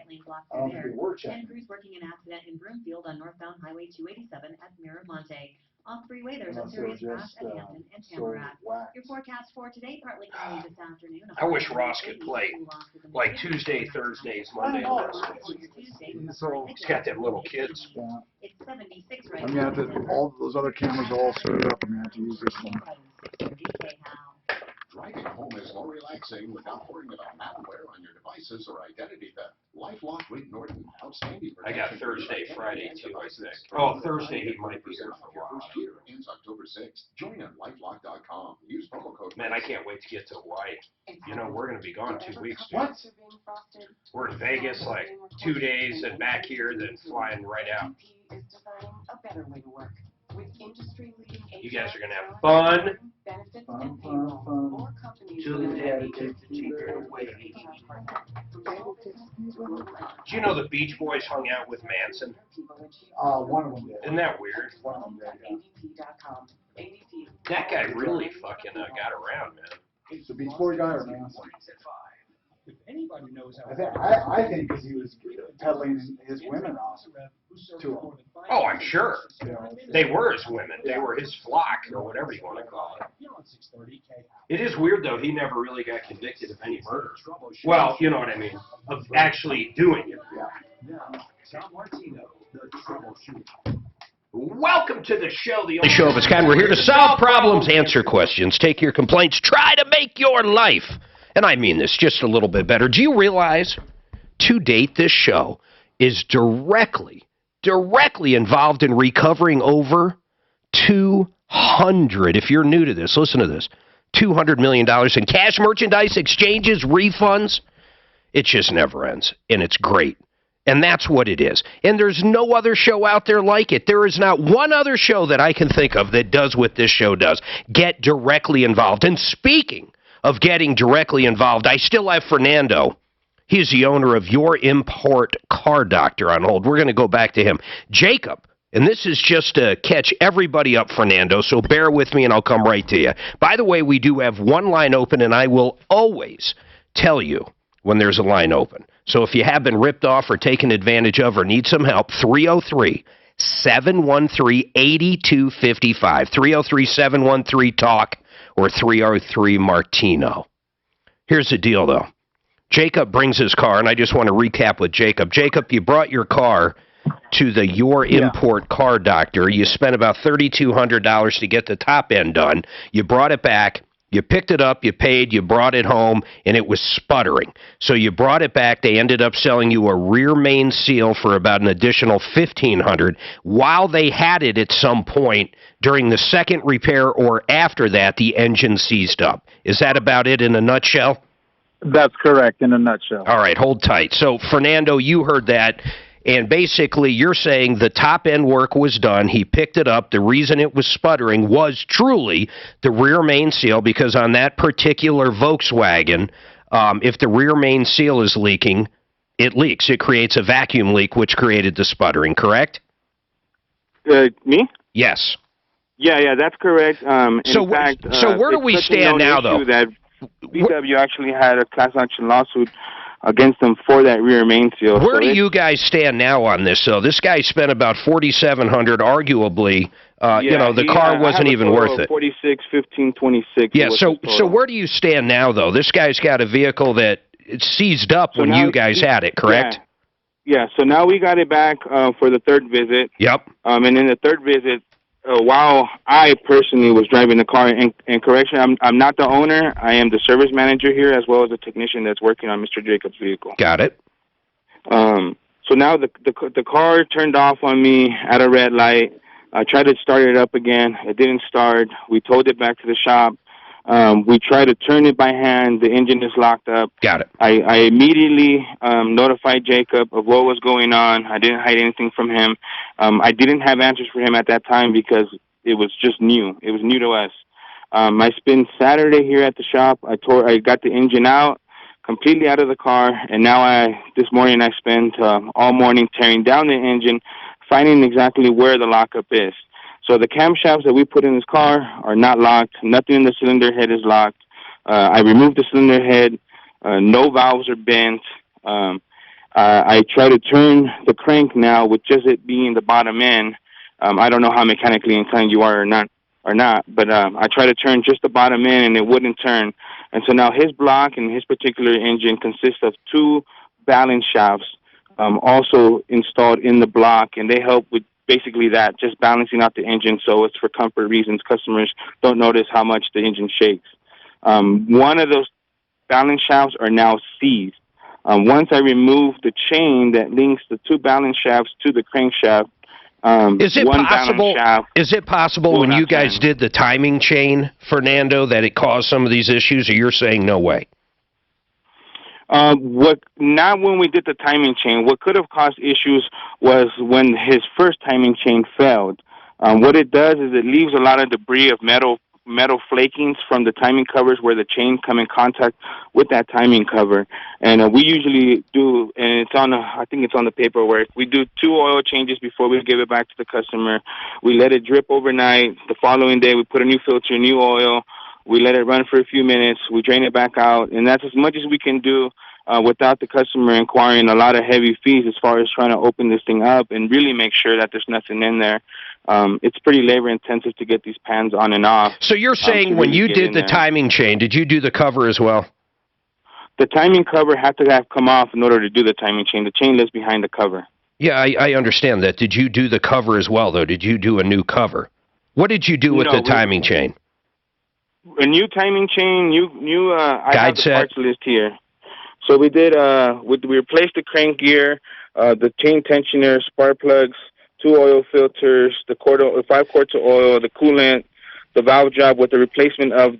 don't think they were checking. Crews working an accident in Broomfield on northbound Highway 287 at Miramonte. Off freeway, there's a serious crash at Hampton and Tamarack. Your forecast for today, partly cloudy this afternoon. I wish Ross could play like Tuesday, Thursdays, Monday, and Wednesdays. He's got them little kids. Yeah. It's 76 I'm right gonna have to, all those other cameras are all set up. I'm gonna have to use this one. Driving home is more relaxing without worrying about malware on your devices or identity theft. LifeLock Rick Norton, outstanding I got Thursday, Friday too, I think. Oh, Thursday he might be here for a while. First year ends October 6th. Join at lifelock.com. Use promo code. Man, I can't wait to get to Hawaii. You know, we're going to be gone 2 weeks, dude. What? We're in Vegas like 2 days and back here, then flying right out. You guys are going to have fun. Do you know the Beach Boys hung out with Manson? One of them did. Isn't that weird? One of them did. That guy really fucking got around, man. The Beach Boy guy or Manson? If anybody knows how I think because he was peddling his women off to him. Oh, I'm sure. You know, They were his women. They were his flock, or whatever you want to call it. It is weird, though. He never really got convicted of any murder. Well, you know what I mean. Of actually doing it. Now, Tom Martino, the Troubleshooter. Welcome to the show, the only show of its kind. We're here to solve problems, answer questions, take your complaints, try to make your life, and I mean this, just a little bit better. Do you realize, to date, this show is directly involved in recovering over 200, if you're new to this, listen to this, $200 million in cash, merchandise, exchanges, refunds. It just never ends, and it's great. And that's what it is. And there's no other show out there like it. There is not one other show that I can think of that does what this show does. Get directly involved. And speaking of getting directly involved, I still have Fernando. He's the owner of Your Import Car Doctor on hold. We're going to go back to him. Jacob, and this is just to catch everybody up, Fernando, so bear with me and I'll come right to you. By the way, we do have one line open, and I will always tell you when there's a line open. So if you have been ripped off or taken advantage of or need some help, 303-713-8255. 303-713-TALK or 303-MARTINO. Here's the deal, though. Jacob brings his car, and I just want to recap with Jacob. Jacob, you brought your car to the Your Import Car Doctor. You spent about $3,200 to get the top end done. You brought it back. You picked it up, you paid, you brought it home, and it was sputtering. So you brought it back. They ended up selling you a rear main seal for about an additional $1,500. While they had it at some point during the second repair or after that, the engine seized up. Is that about it in a nutshell? That's correct, in a nutshell. All right, hold tight. So, Fernando, you heard that. And basically, you're saying the top-end work was done. He picked it up. The reason it was sputtering was truly the rear main seal, because on that particular Volkswagen, if the rear main seal is leaking, it leaks. It creates a vacuum leak, which created the sputtering, correct? Me? Yes. Yeah, that's correct. In fact, so where do we stand now, though? That VW actually had a class action lawsuit against them for that rear main seal. Where do you guys stand now on this? So this guy spent about $4,700, arguably. The car wasn't even worth it. 46, 15, 26. Yeah. So where do you stand now, though? This guy's got a vehicle that it seized up when you guys had it, correct? Yeah. So now we got it back for the third visit. Yep. And in the third visit, while I personally was driving the car, and correction, I'm not the owner. I am the service manager here, as well as the technician that's working on Mr. Jacobs' vehicle. Got it. So now the car turned off on me at a red light. I tried to start it up again. It didn't start. We towed it back to the shop. We tried to turn it by hand. The engine is locked up. Got it. I immediately notified Jacob of what was going on. I didn't hide anything from him. I didn't have answers for him at that time because it was just new. It was new to us. I spent Saturday here at the shop. I got the engine out, completely out of the car, and now this morning I spent all morning tearing down the engine, finding exactly where the lockup is. So the camshafts that we put in this car are not locked. Nothing in the cylinder head is locked. I removed the cylinder head. No valves are bent. I try to turn the crank now with just it being the bottom end. I don't know how mechanically inclined you are or not, but I try to turn just the bottom end and it wouldn't turn. And so now his block and his particular engine consists of 2 balance shafts also installed in the block, and they help with basically that, just balancing out the engine, so it's for comfort reasons. Customers don't notice how much the engine shakes. One of those balance shafts are now seized. Once I remove the chain that links the 2 balance shafts to the crankshaft, Is it possible when you guys did the timing chain, Fernando, that it caused some of these issues, or you're saying no way? Not when we did the timing chain. What could have caused issues was when his first timing chain failed. What it does is it leaves a lot of debris of metal flakings from the timing covers where the chain come in contact with that timing cover. And we usually do, and I think it's on the paperwork, we do 2 oil changes before we give it back to the customer. We let it drip overnight. The following day we put a new filter, new oil. We let it run for a few minutes. We drain it back out. And that's as much as we can do without the customer inquiring a lot of heavy fees as far as trying to open this thing up and really make sure that there's nothing in there. It's pretty labor intensive to get these pans on and off. So you're saying when you did the timing chain, did you do the cover as well? The timing cover had to have come off in order to do the timing chain. The chain lives behind the cover. Yeah, I understand that. Did you do the cover as well, though? Did you do a new cover? What did you do with the timing chain? A new timing chain, I have the set. parts list here. So we did, we replaced the crank gear, the chain tensioner, spark plugs, 2 oil filters, the 5 quarts of oil, the coolant, the valve job with the replacement of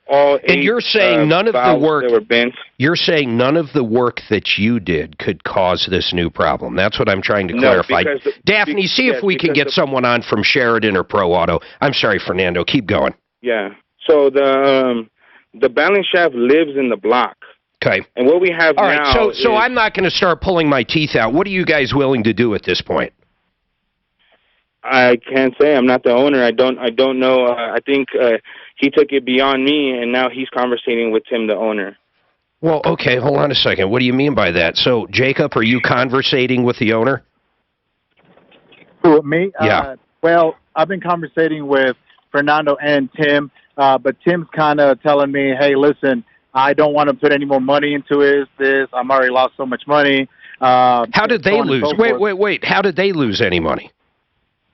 all 8 and you're saying none of the work that were bent. You're saying none of the work that you did could cause this new problem. That's what I'm trying to clarify. Daphne, see if we can get someone on from Sheridan or Pro Auto. I'm sorry, Fernando. Keep going. Yeah. So the balance shaft lives in the block. Okay. And what we have All now right, so I'm not going to start pulling my teeth out. What are you guys willing to do at this point? I can't say. I'm not the owner. I don't know. I think he took it beyond me, and now he's conversating with Tim, the owner. Well, okay, hold on a second. What do you mean by that? So, Jacob, are you conversating with the owner? Who, me? Yeah. Well, I've been conversating with Fernando and Tim, but Tim's kind of telling me, hey, listen, I don't want to put any more money into this. I'm already lost so much money. How did they lose? Wait. How did they lose any money?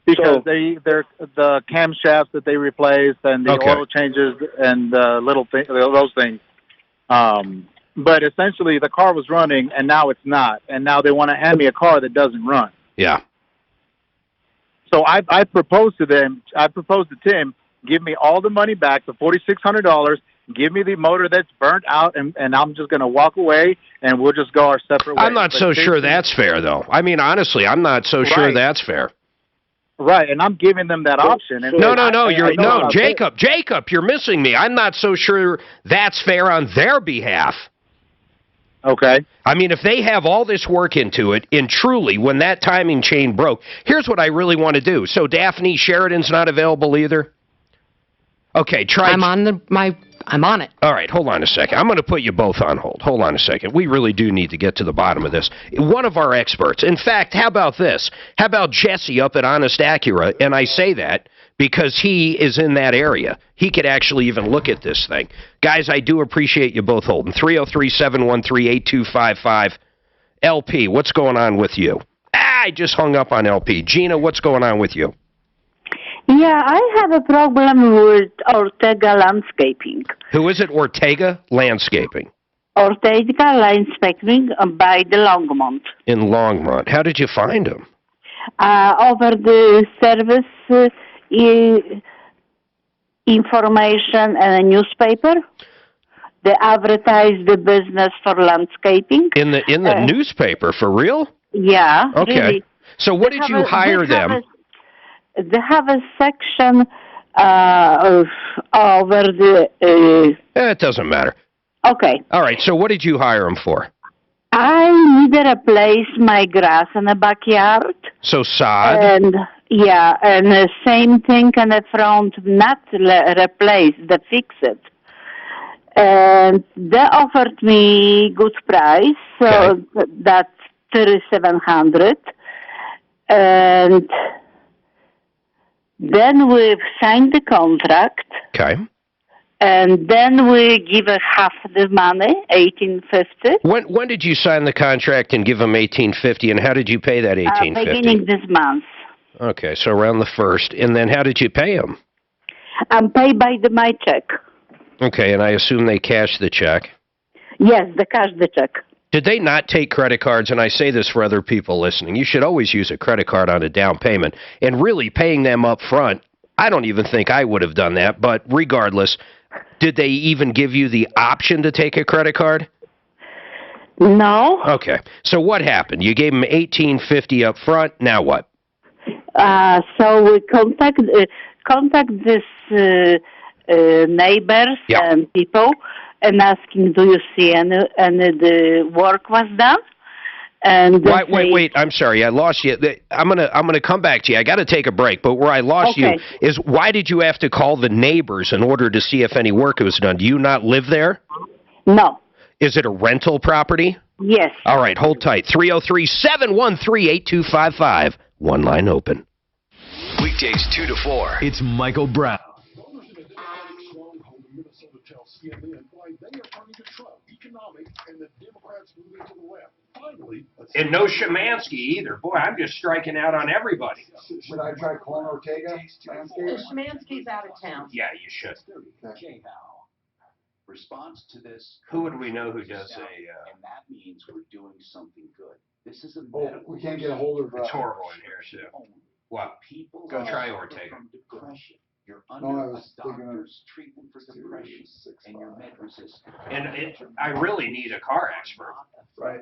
Because they're the camshafts that they replaced and the oil changes and those things. But essentially, the car was running, and now it's not. And now they want to hand me a car that doesn't run. Yeah. So I proposed to them. I proposed to Tim, give me all the money back, the $4,600. Give me the motor that's burnt out, and I'm just going to walk away, and we'll just go our separate ways. I'm not so sure that's fair, though. I mean, honestly, I'm not so sure that's fair. Right, and I'm giving them that option. And Jacob, you're missing me. I'm not so sure that's fair on their behalf. Okay. I mean, if they have all this work into it, and truly, when that timing chain broke, here's what I really want to do. So, Daphne, Sheridan's not available either? Okay, try... I'm on it. All right, hold on a second. I'm going to put you both on hold. Hold on a second. We really do need to get to the bottom of this. One of our experts, in fact, how about this? How about Jesse up at Honest Acura? And I say that because he is in that area. He could actually even look at this thing. Guys, I do appreciate you both holding. 303-713-8255. LP, what's going on with you? I just hung up on LP. Gina, what's going on with you? Yeah, I have a problem with Ortega Landscaping. Who is it? Ortega Landscaping. Ortega Landscaping by the Longmont. In Longmont. How did you find them? Over the service information and a newspaper. They advertise the business for landscaping. In the newspaper, for real? Yeah. Okay. Really. So what did you hire them? They have a section over the. It doesn't matter. Okay. All right. So what did you hire him for? I need to replace my grass in the backyard. So sod. And yeah, and the same thing in the front, not replace, the fix it. And they offered me good price, so that's 3,700. And then we've signed the contract. Okay. And then we give half the money, 1,850. When did you sign the contract and give him 1,850, and how did you pay that 1,850? Beginning this month. Okay, so around the 1st. And then how did you pay him? I'm paid by my check. Okay, and I assume they cashed the check. Yes, they cashed the check. Did they not take credit cards? And I say this for other people listening. You should always use a credit card on a down payment. And really paying them up front, I don't even think I would have done that. But regardless, did they even give you the option to take a credit card? No. Okay. So what happened? You gave them $1,850 up front. Now what? So we contact this neighbors and people and asking, do you see any the work was done? And wait, I'm sorry, I lost you. I'm gonna come back to you. I got to take a break, but where I lost you is why did you have to call the neighbors in order to see if any work was done? Do you not live there? No. Is it a rental property? Yes. All right, hold tight. 303-713-8255. One line open. Weekdays 2 to 4. It's Michael Brown. And no Szymanski either. Boy, I'm just striking out on everybody. Should I try Colin Ortega? Szymanski's out of town. Yeah, you should. Response to this. Who would we know who does and that means we're doing something good. This is a we can't get a hold of. It's horrible in here, too. What? People go try Ortega. From depression. You're under a doctor's treatment for depression, and you're med resistant. And I really need a car expert. Right.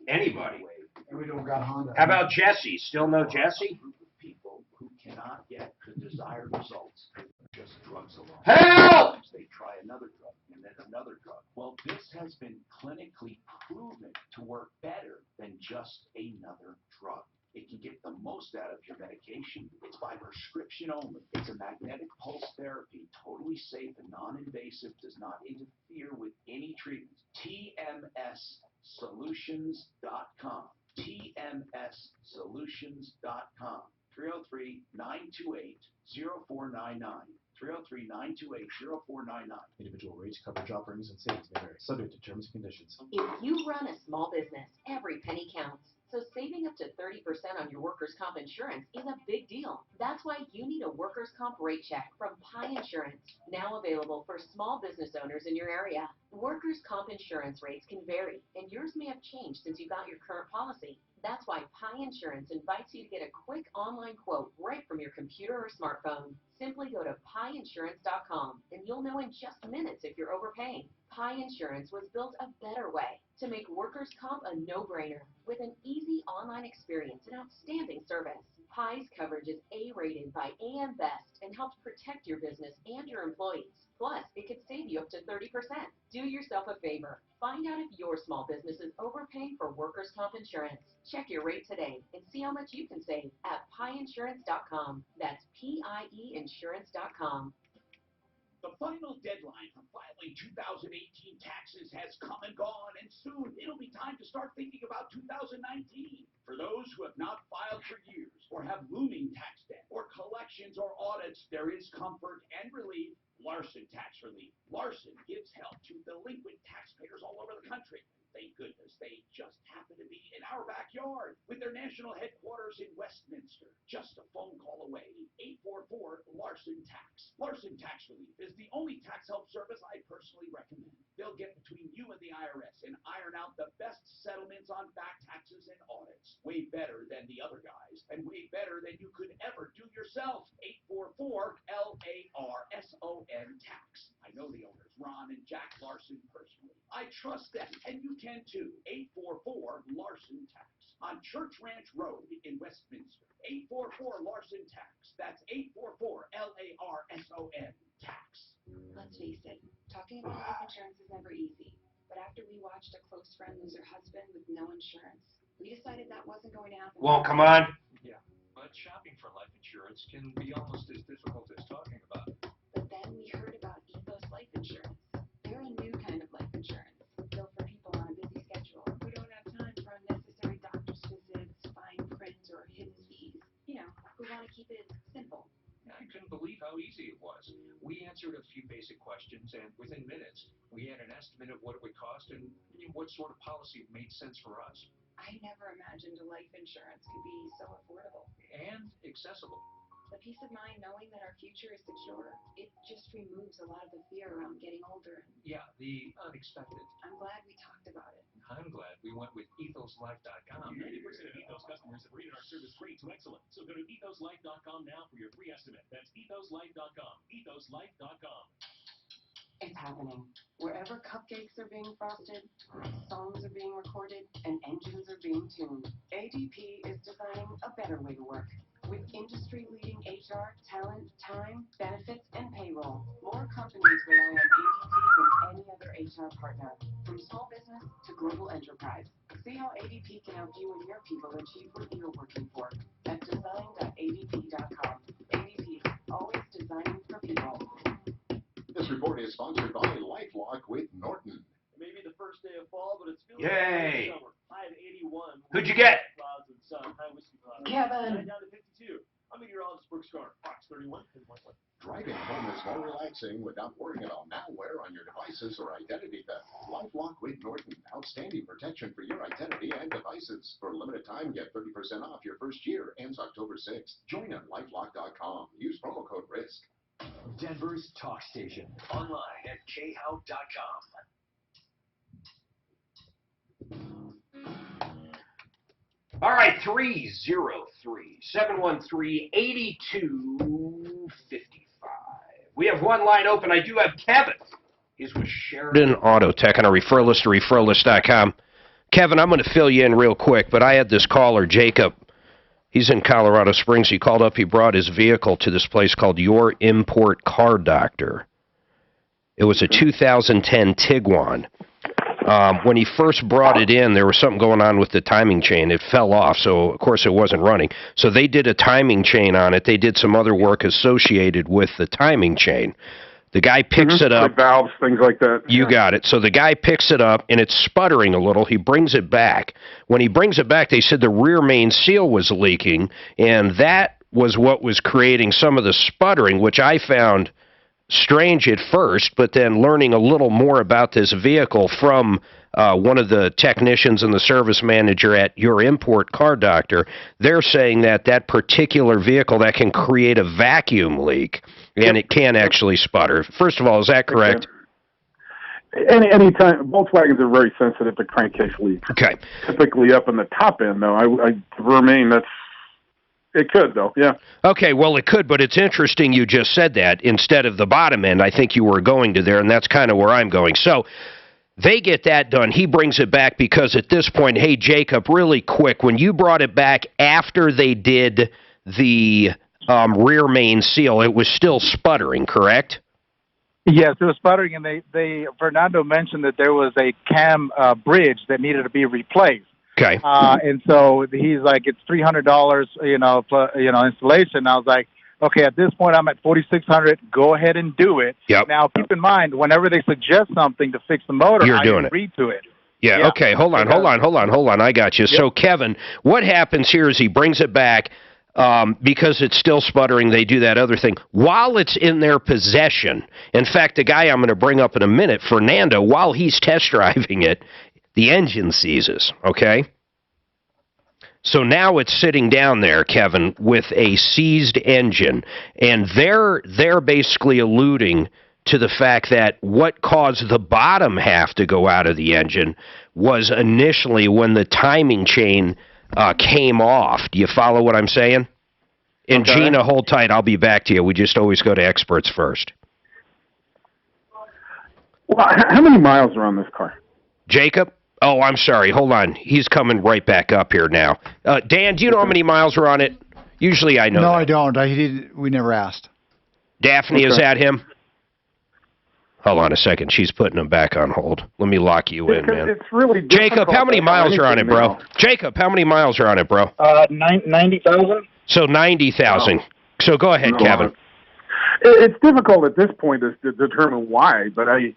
Anybody. And we don't got Honda. How about Jesse? Still no Jesse? People who cannot get the desired results with just drugs alone. Help! They try another drug and then another drug. Well, this has been clinically proven to work better than just another drug. It can get the most out of your medication. It's by prescription only. It's a magnetic pulse therapy, totally safe and non-invasive, does not interfere with any treatment. TMSsolutions.com. TMSsolutions.com. 303-928-0499. 303-928-0499. Individual rates, coverage offerings, and savings may vary, subject to terms and conditions. If you run a small business, every penny counts. So saving up to 30% on your workers' comp insurance is a big deal. That's why you need a workers' comp rate check from Pi Insurance, now available for small business owners in your area. Workers' comp insurance rates can vary, and yours may have changed since you got your current policy. That's why Pi Insurance invites you to get a quick online quote right from your computer or smartphone. Simply go to piinsurance.com, and you'll know in just minutes if you're overpaying. Pi Insurance was built a better way to make workers' comp a no-brainer with an easy online experience and outstanding service. Pi's coverage is A-rated by AM Best and helps protect your business and your employees. Plus, it could save you up to 30%. Do yourself a favor. Find out if your small business is overpaying for workers' comp insurance. Check your rate today and see how much you can save at piinsurance.com. That's piinsurance.com. The final deadline for filing 2018 taxes has come and gone, and soon it'll be time to start thinking about 2019. For those who have not filed for years, or have looming tax debt, or collections or audits, there is comfort and relief. Larson Tax Relief. Larson gives help to delinquent taxpayers all over the country. Thank goodness they just happen to be in our backyard with their national headquarters in Westminster. Just a phone call away. 844-LARSON-TAX. Larson Tax Relief is the only tax help service I personally recommend. They'll get between you and the IRS and iron out the best settlements on back taxes and audits. Way better than the other guys, and way better than you could ever do yourself. 844-LARSON tax. I know the owners, Ron and Jack Larson, personally. I trust them, and you can too. 844 Larson tax on Church Ranch Road in Westminster. 844 Larson tax. That's 844 LARSON tax. Let's face it, talking about life insurance is never easy. But after we watched a close friend lose her husband with no insurance, we decided that wasn't going to happen. Well, come on. Yeah, but shopping for life insurance can be almost as difficult as talking about it. But then we heard about Ethos Life Insurance. They're a new kind of life insurance, built for people on a busy schedule who don't have time for unnecessary doctor's visits, fine print, or hidden fees. You know, who want to keep it simple. I couldn't believe how easy it was. We answered a few basic questions, and within minutes, we had an estimate of what it would cost and what sort of policy made sense for us. I never imagined a life insurance could be so affordable. And accessible. The peace of mind knowing that our future is secure, it just removes a lot of the fear around getting older. Yeah, the unexpected. I'm glad we talked about it. I'm glad we went with ethoslife.com. 90% of Ethos customers have rated our service great to excellent. So go to ethoslife.com now for your free estimate. That's ethoslife.com. Ethoslife.com. It's happening. Wherever cupcakes are being frosted, songs are being recorded, and engines are being tuned, ADP is designing a better way to work. With industry-leading HR, talent, time, benefits, and payroll, more companies rely on ADP than any other HR partner. From small business to global enterprise. See how ADP can help you and your people achieve what you're working for at design.adp.com. ADP, always designing for people. This report is sponsored by LifeLock with Norton. Maybe the first day of fall, but it's feeling Yay. like summer. High at 81. Who'd you get? Clouds and sun. High whiskey clouds. Kevin. Down to 52. I'm meteorologist Brooks Garner, Fox 31. Driving home is more relaxing without worrying about malware on your devices or identity theft. LifeLock with Norton. Outstanding protection for your identity and devices. For a limited time, get 30% off your first year. Ends October 6th. Join at LifeLock.com. Use promo code RISK. Denver's talk station. Online at khout.com. All right, 303-713-8255. We have one line open. I do have Kevin. He's with Sheridan Auto Tech on a referral list to referrallist.com. Kevin, I'm going to fill you in real quick, but I had this caller, Jacob. He's in Colorado Springs. He called up. He brought his vehicle to this place called Your Import Car Doctor. It was a 2010 Tiguan. When he first brought it in, there was something going on with the timing chain. It fell off, so of course it wasn't running. So they did a timing chain on it. They did some other work associated with the timing chain. The guy picks it up. Like valves, things like that. You got it. So the guy picks it up, and it's sputtering a little. He brings it back. When he brings it back, they said the rear main seal was leaking, and that was what was creating some of the sputtering, which I found strange at first, but then learning a little more about this vehicle from one of the technicians and the service manager at Your Import Car Doctor, they're saying that that particular vehicle, that can create a vacuum leak, and it can actually sputter. First of all, is that correct? Any time, Volkswagens are very sensitive to crankcase leaks. Okay. Typically up in the top end, though. I remain, it could, though, yeah. Okay, well, it could, but it's interesting you just said that instead of the bottom end. I think you were going to there, and that's kind of where I'm going. So they get that done. He brings it back because at this point, hey, Jacob, really quick, when you brought it back after they did the rear main seal, it was still sputtering, correct? Yes, it was sputtering, and Fernando mentioned that there was a cam bridge that needed to be replaced. Okay. And so he's like, it's $300, installation. I was like, okay, at this point I'm at $4,600. Go ahead and do it. Yep. Now keep in mind, whenever they suggest something to fix the motor, I agree to it. Yeah. Okay. Hold on. I got you. Yep. So Kevin, what happens here is he brings it back because it's still sputtering. They do that other thing while it's in their possession. In fact, the guy I'm going to bring up in a minute, Fernando, while he's test driving it, the engine seizes, okay? So now it's sitting down there, Kevin, with a seized engine, and they're basically alluding to the fact that what caused the bottom half to go out of the engine was initially when the timing chain came off. Do you follow what I'm saying? And Okay. Gina, hold tight. I'll be back to you. We just always go to experts first. Well, how many miles are on this car? Jacob? Oh, I'm sorry. Hold on. He's coming right back up here now. Dan, do you know how many miles are on it? Usually I know. No, that. I don't. We never asked. Daphne, is that him? Hold on a second. She's putting him back on hold. Let me lock you in, man. It's really Jacob, how many miles are on it, bro? Jacob, how many miles are on it, bro? 90,000. So 90,000. So go ahead, Kevin. It's difficult at this point to determine why, but they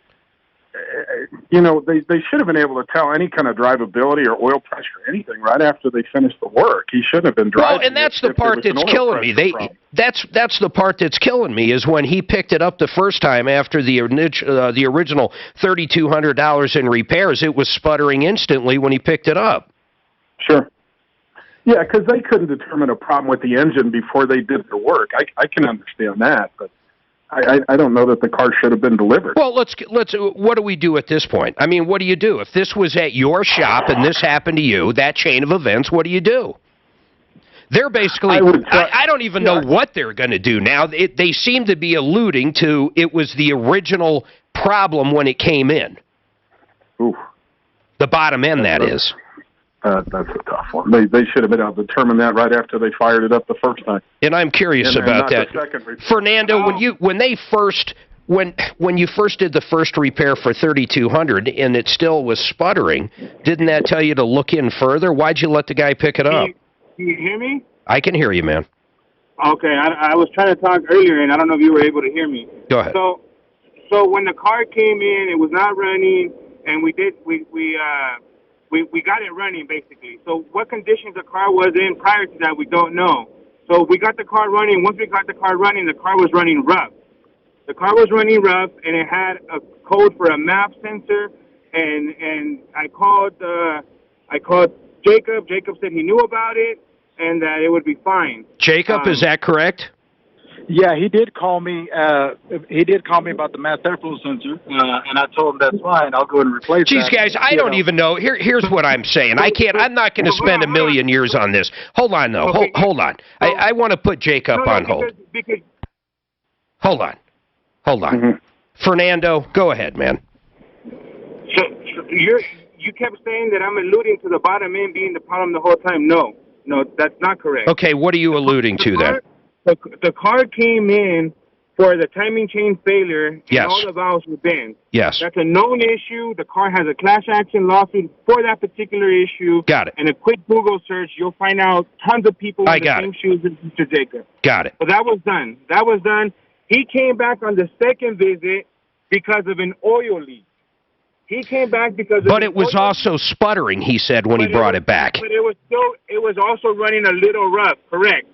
should have been able to tell any kind of drivability or oil pressure or anything right after they finished the work. He shouldn't have been driving. Well, and that's the part that's killing me. That's the part that's killing me is when he picked it up the first time after the original $3,200 in repairs. It was sputtering instantly when he picked it up. Sure. Yeah, because they couldn't determine a problem with the engine before they did the work. I can understand that, but I don't know that the car should have been delivered. Well, let's. What do we do at this point? I mean, what do you do if this was at your shop and this happened to you? That chain of events. What do you do? They're basically. I don't even know what they're going to do now. They seem to be alluding to it was the original problem when it came in. Oof. The bottom end, that is. That's a tough one. They should have been able to determine that right after they fired it up the first time. And I'm curious about that. Fernando, when you first did the first repair for $3,200 and it still was sputtering, didn't that tell you to look in further? Why'd you let the guy pick it up? Can you hear me? I can hear you, man. Okay, I was trying to talk earlier, and I don't know if you were able to hear me. Go ahead. So when the car came in, it was not running, and we got it running, basically. So what conditions the car was in prior to that, we don't know. So we got the car running. Once we got the car running, the car was running rough. The car was running rough, and it had a code for a map sensor. And I called Jacob. Jacob said he knew about it and that it would be fine. Jacob, is that correct? Yeah, he did call me. He did call me about the mass airflow sensor, and I told him that's fine. I'll go ahead and replace that. Jeez, guys, I don't even know. Here's what I'm saying. I'm not going to spend a million years on this. Hold on, though. Okay. Hold on. I want to put Jacob on hold. Because Hold on. Mm-hmm. Fernando, go ahead, man. So you kept saying that I'm alluding to the bottom end being the problem the whole time. No, that's not correct. Okay, what are you alluding to then? The car came in for the timing chain failure, and Yes. all the valves were bent. Yes. That's a known issue. The car has a class action lawsuit for that particular issue. Got it. And a quick Google search, you'll find out tons of people in the same shoes as Mr. Jacob. Got it. But that was done. He came back on the second visit because of an oil leak. He came back because of But it was also sputtering, he said, when he brought it back. But it was also running a little rough. Correct.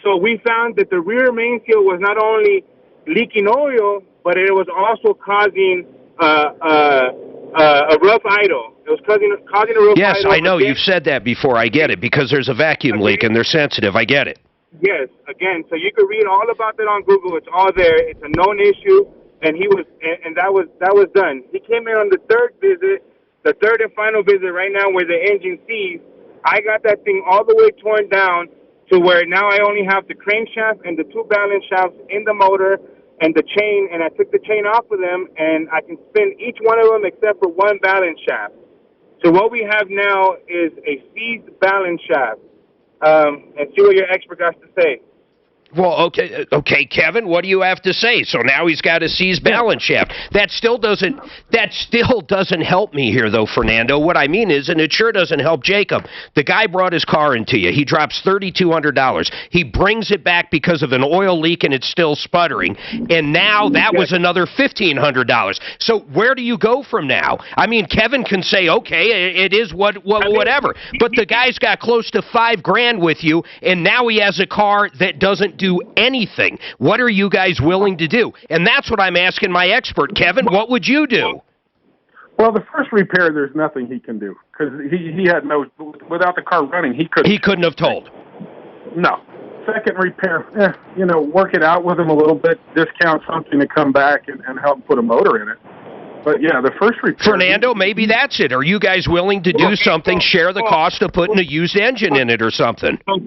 So we found that the rear main seal was not only leaking oil, but it was also causing a rough idle. It was causing a rough idle. Yes, I know. You've said that before. I get it, because there's a vacuum leak and they're sensitive. I get it. Yes, again, so you can read all about that on Google. It's all there. It's a known issue, and that was done. He came in on the third visit, the third and final visit right now where the engine seized. I got that thing all the way torn down to where now I only have the crankshaft and the two balance shafts in the motor and the chain, and I took the chain off of them, and I can spin each one of them except for one balance shaft. So what we have now is a seized balance shaft. And see what your expert got to say. Well, okay, Kevin, what do you have to say? So now he's got a seized balance shaft. That still doesn't help me here, though, Fernando. What I mean is, and it sure doesn't help Jacob. The guy brought his car into you. He drops $3,200. He brings it back because of an oil leak and it's still sputtering. And now that was another $1,500. So where do you go from now? I mean, Kevin can say, okay, it is whatever. But the guy's got close to $5,000 with you, and now he has a car that doesn't do anything. What are you guys willing to do? And that's what I'm asking my expert. Kevin, what would you do? Well, the first repair, there's nothing he can do because he had no, without the car running, he couldn't. He couldn't have told. No. second repair, work it out with them a little bit, discount something to come back and help put a motor in it. But yeah, the first repair. Fernando, maybe that's it. Are you guys willing to do something, share the cost of putting a used engine in it or something? So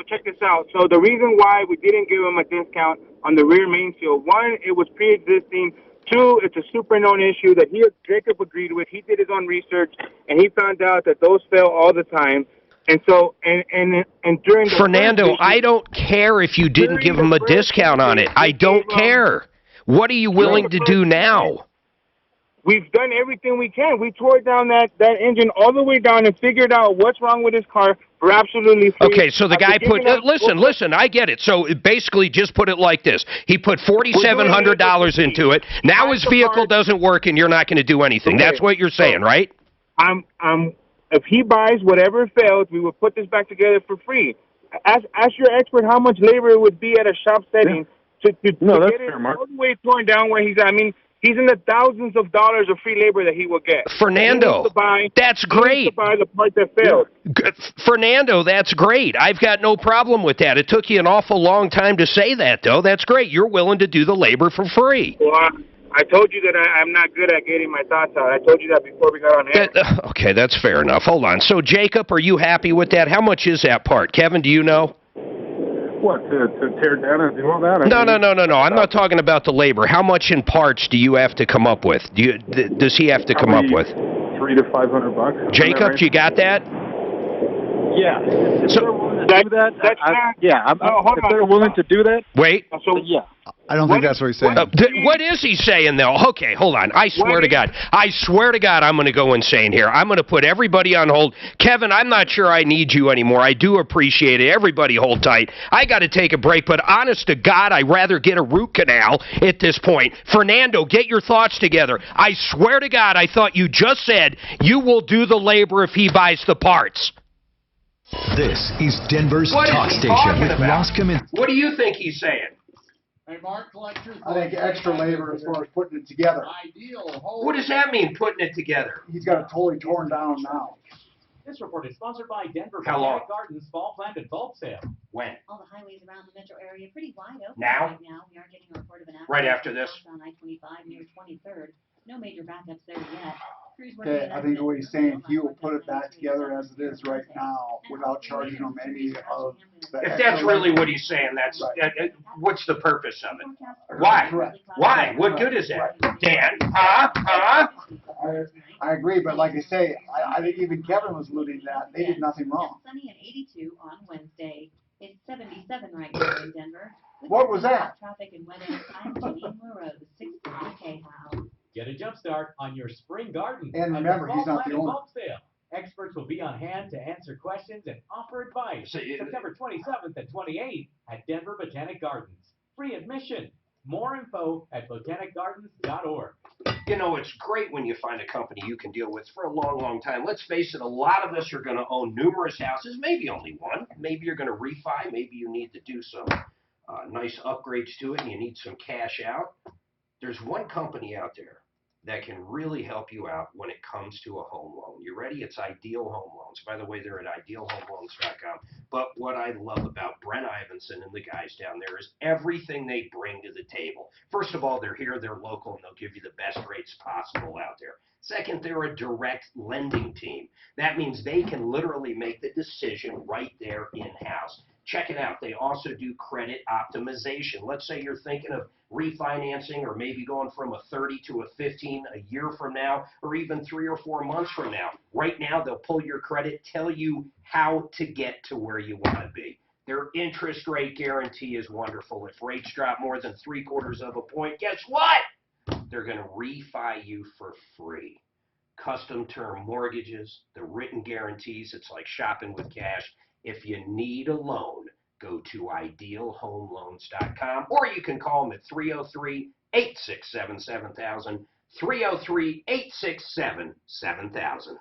check this out. So the reason why we didn't give him a discount on the rear main seal, one, it was pre-existing. Two, it's a super known issue that Jacob agreed with. He did his own research, and he found out that those fail all the time. And so, and during the Fernando, I don't care if you didn't give him a discount on it. I don't care. What are you willing to do now? We've done everything we can. We tore down that engine all the way down and figured out what's wrong with his car for absolutely free. Okay, so the guy put, listen, I get it. So basically just put it like this. He put $4,700 into it. Now his vehicle doesn't work and you're not going to do anything. Okay. That's what you're saying, right? If he buys whatever fails, we would put this back together for free. Ask your expert how much labor it would be at a shop setting to get it all the way torn down where he's at. I mean, he's in the thousands of dollars of free labor that he will get. Fernando, that's great. He needs to buy the part that failed. Fernando, that's great. I've got no problem with that. It took you an awful long time to say that, though. That's great. You're willing to do the labor for free. Well, I told you that I'm not good at getting my thoughts out. I told you that before we got on air. Okay, that's fair enough. Hold on. So, Jacob, are you happy with that? How much is that part? Kevin, do you know? What, to tear down and do all that? No. I'm not talking about the labor. How much in parts do you have to come up with? Does he have to come up with? $300 to $500. Jacob, you got that? Yeah. If they're willing to do that, if they're willing to do that. Wait. Yeah. I don't think that's what he's saying. What is he saying, though? Okay, hold on. I swear to God, I'm going to go insane here. I'm going to put everybody on hold. Kevin, I'm not sure I need you anymore. I do appreciate it. Everybody hold tight. I got to take a break, but honest to God, I'd rather get a root canal at this point. Fernando, get your thoughts together. I swear to God, I thought you just said you will do the labor if he buys the parts. This is Denver's talk station with Loscom and... What do you think he's saying? Hey, Mark, collector. I think extra labor as far as putting it together. What does that mean, putting it together? He's got it totally torn down now. This report is sponsored by Denver How Gardens Fall Plant and Bulb Sale. When? All the highways around the metro area pretty wide open. Now? Right now, we are getting a report of an accident. Right after this? On I-25 near 23rd. No major backups there yet. Okay, I think what he's saying, he will put it back together as it is right now without charging them any of the... If that's really what he's saying, that's what's the purpose of it? Why? Correct. Why? What good is that? Dan? I agree, but like I say, I think even Kevin was alluding to that. They did nothing wrong. Sunny and 82 on Wednesday. It's 77 right now in Denver. What was that? Traffic and weather. I'm Janine Moreau, 630 KHOW. Get a jump start on your spring garden. And remember, he's not the owner. Sale. Experts will be on hand to answer questions and offer advice. September 27th and 28th at Denver Botanic Gardens. Free admission. More info at botanicgardens.org. You know, it's great when you find a company you can deal with for a long, long time. Let's face it, a lot of us are going to own numerous houses, maybe only one. Maybe you're going to refi. Maybe you need to do some nice upgrades to it and you need some cash out. There's one company out there that can really help you out when it comes to a home loan. You ready? It's Ideal Home Loans. By the way, they're at idealhomeloans.com. But what I love about Brent Ivinson and the guys down there is everything they bring to the table. First of all, they're here, they're local, and they'll give you the best rates possible out there. Second, they're a direct lending team. That means they can literally make the decision right there in-house. Check it out. They also do credit optimization. Let's say you're thinking of refinancing or maybe going from a 30 to a 15 a year from now or even 3 or 4 months from now. Right now, they'll pull your credit, tell you how to get to where you want to be. Their interest rate guarantee is wonderful. If rates drop more than 3/4 of a point, guess what? They're going to refi you for free. Custom term mortgages, the written guarantees, it's like shopping with cash. If you need a loan, go to idealhomeloans.com or you can call them at 303-867-7000, 303-867-7000.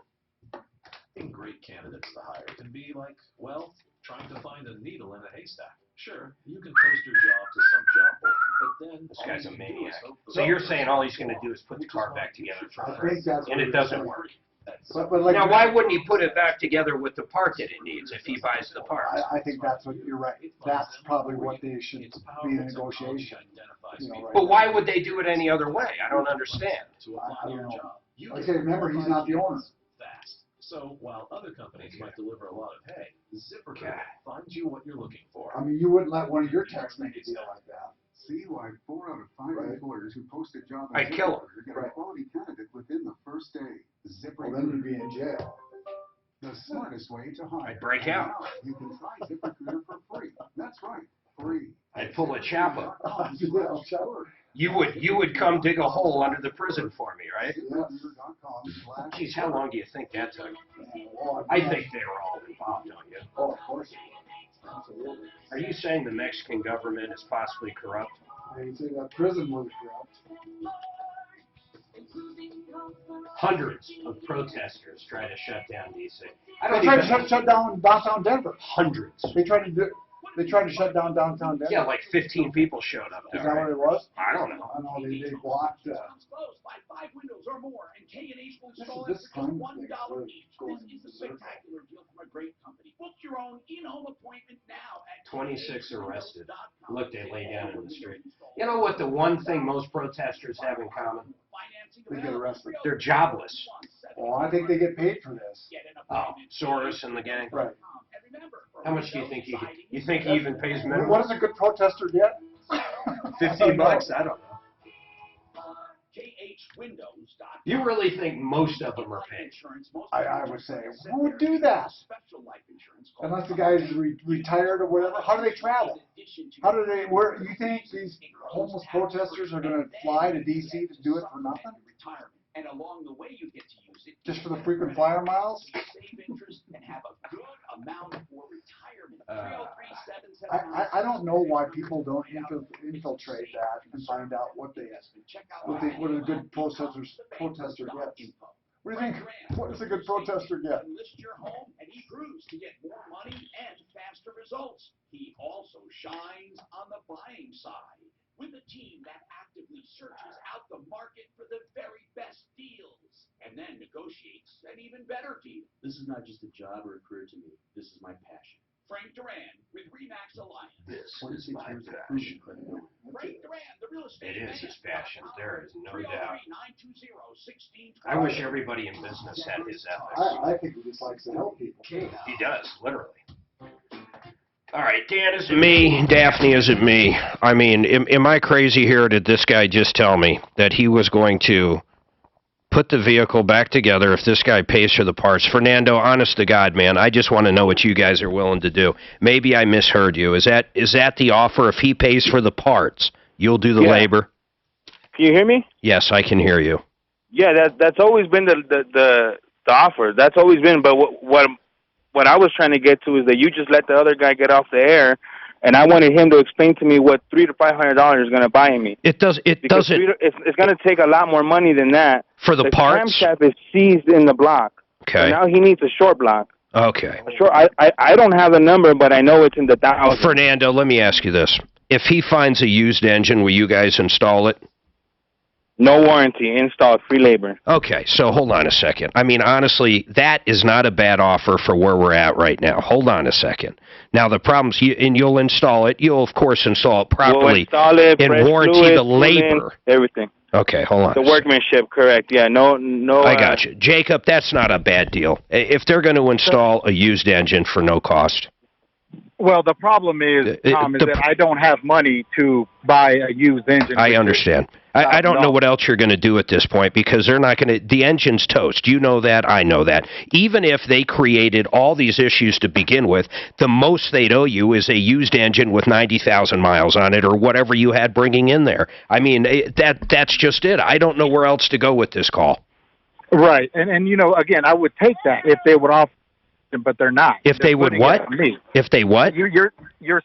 Getting great candidates to hire can be like, well, trying to find a needle in a haystack. Sure, you can post your job to some job board, but then this guy's a maniac. So you're saying all he's going to do is put the car back together for free, and it doesn't work. But like, now, why wouldn't he put it back together with the part that it needs if he buys the parts? I think that's what you're right. That's probably what they should be in negotiation. Right? But why would they do it any other way? I don't understand. I don't know. Like I say, remember, he's not the owner. So while other companies might deliver a lot of hay, ZipRecruiter finds you what you're looking for. I mean, you wouldn't let one of your techs make a deal like that. See why 4 out of 5 employers who post a job I'd kill 'em. get a quality candidate within the first day. Well, then you'd be in jail. The smartest way to hire. I'd break out. Now you can try ZipRecruiter for free. That's right, free. I'd pull a Chapa. Sure. You would come dig a hole under the prison for me, right? Geez, how long do you think that took? I think they were all involved, don't you? Oh, of course. Absolutely. Are you saying the Mexican government is possibly corrupt? I say that prison was corrupt. Hundreds of protesters try to shut down D.C. They tried to shut down downtown Denver. Hundreds. They tried to shut down downtown Denver. Yeah, like 15 people showed up there. Is that what it was? I don't know. I know they blocked. Buy 5 windows or more, and K&H will install This it for is just $1 each. This is a spectacular deal from a great company. Book your own in-home appointment now at 26 arrested. Look, they lay down in the street. You know what the one thing most protesters have in common? They get arrested. They're jobless. Well, I think they get paid for this. Oh, Soros and the gang? Right. How much do you think you think he even pays minimum? What does a good protester get? $15? I don't know. KHWindows.com. You really think most of them are paid? I would say, who would do that? Unless the guy's retired or whatever. How do they travel? How do they? Where you think these homeless protesters are going to fly to D.C. to do it for nothing? And along the way, you get to use it Just for the frequent flyer miles? save interest and have a good amount for retirement. I don't know why people don't infiltrate that and find out what a good protester gets. What do you think? What does a good protester get? List your home, and he proves to get more money and faster results. He also shines on the buying side with a team that actively searches out the market for the very best deals and then negotiates an even better deal. This is not just a job or a career to me. This is my passion. Frank Duran with Remax Alliance. This is my passion. Frank Duran, the real estate It is his passion. There is no 303-920-1620. doubt. I wish everybody in business had his ethics. I think he just likes to help people. He does, literally. All right, Dan, is it me? Daphne, is it me? I mean, am I crazy here? Did this guy just tell me that he was going to put the vehicle back together if this guy pays for the parts? Fernando, honest to God, man, I just want to know what you guys are willing to do. Maybe I misheard you. Is that the offer? If he pays for the parts, you'll do the labor? Can you hear me? Yes, I can hear you. Yeah, that's always been the offer. That's always been, but what I was trying to get to is that you just let the other guy get off the air, and I wanted him to explain to me what $300 to $500 is going to buy me. It doesn't. It's going to take a lot more money than that. For the parts? The camshaft is seized in the block. Okay. So now he needs a short block. Okay. Sure. I don't have the number, but I know it's in the thousands. Fernando, let me ask you this. If he finds a used engine, will you guys install it? No warranty, install, free labor. Okay, so hold on a second. I mean, honestly, that is not a bad offer for where we're at right now. Hold on a second. Now, the problem's, you'll install it. You'll, of course, install it properly. We'll install it, and warranty the labor. Everything. Okay, hold on. The workmanship, correct. Yeah, no. I got you. Jacob, that's not a bad deal. If they're going to install a used engine for no cost. Well, the problem is, Tom, is that I don't have money to buy a used engine. I understand. I don't know what else you're going to do at this point because they're not going to – the engine's toast. You know that. I know that. Even if they created all these issues to begin with, the most they'd owe you is a used engine with 90,000 miles on it or whatever you had bringing in there. I mean, that's just it. I don't know where else to go with this call. Right. And you know, again, I would take that if they would offer, but they're not. If they would what? If they what? You're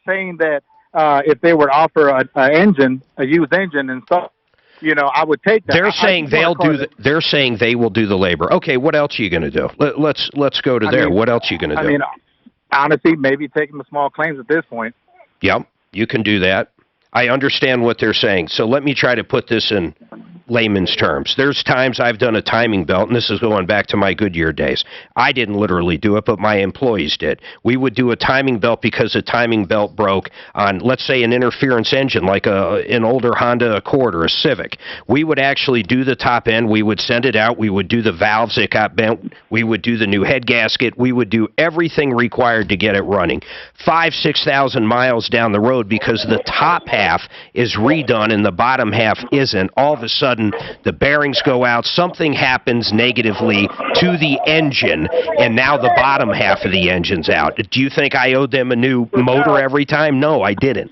saying that if they would offer a used engine and stuff, you know, I would take that. They're saying they're saying they will do the labor. Okay, what else are you going to do? Let's go to there. What else are you going to do? I mean, honestly, maybe taking the small claims at this point. Yep, you can do that. I understand what they're saying. So let me try to put this in layman's terms. There's times I've done a timing belt, and this is going back to my Goodyear days. I didn't literally do it, but my employees did. We would do a timing belt because a timing belt broke on, let's say, an interference engine, like an older Honda Accord or a Civic. We would actually do the top end. We would send it out. We would do the valves that got bent. We would do the new head gasket. We would do everything required to get it running. 5,000-6,000 miles down the road, because the top half is redone and the bottom half isn't. All of a sudden, the bearings go out, something happens negatively to the engine, and now the bottom half of the engine's out. Do you think I owed them a new motor every time? No, I didn't.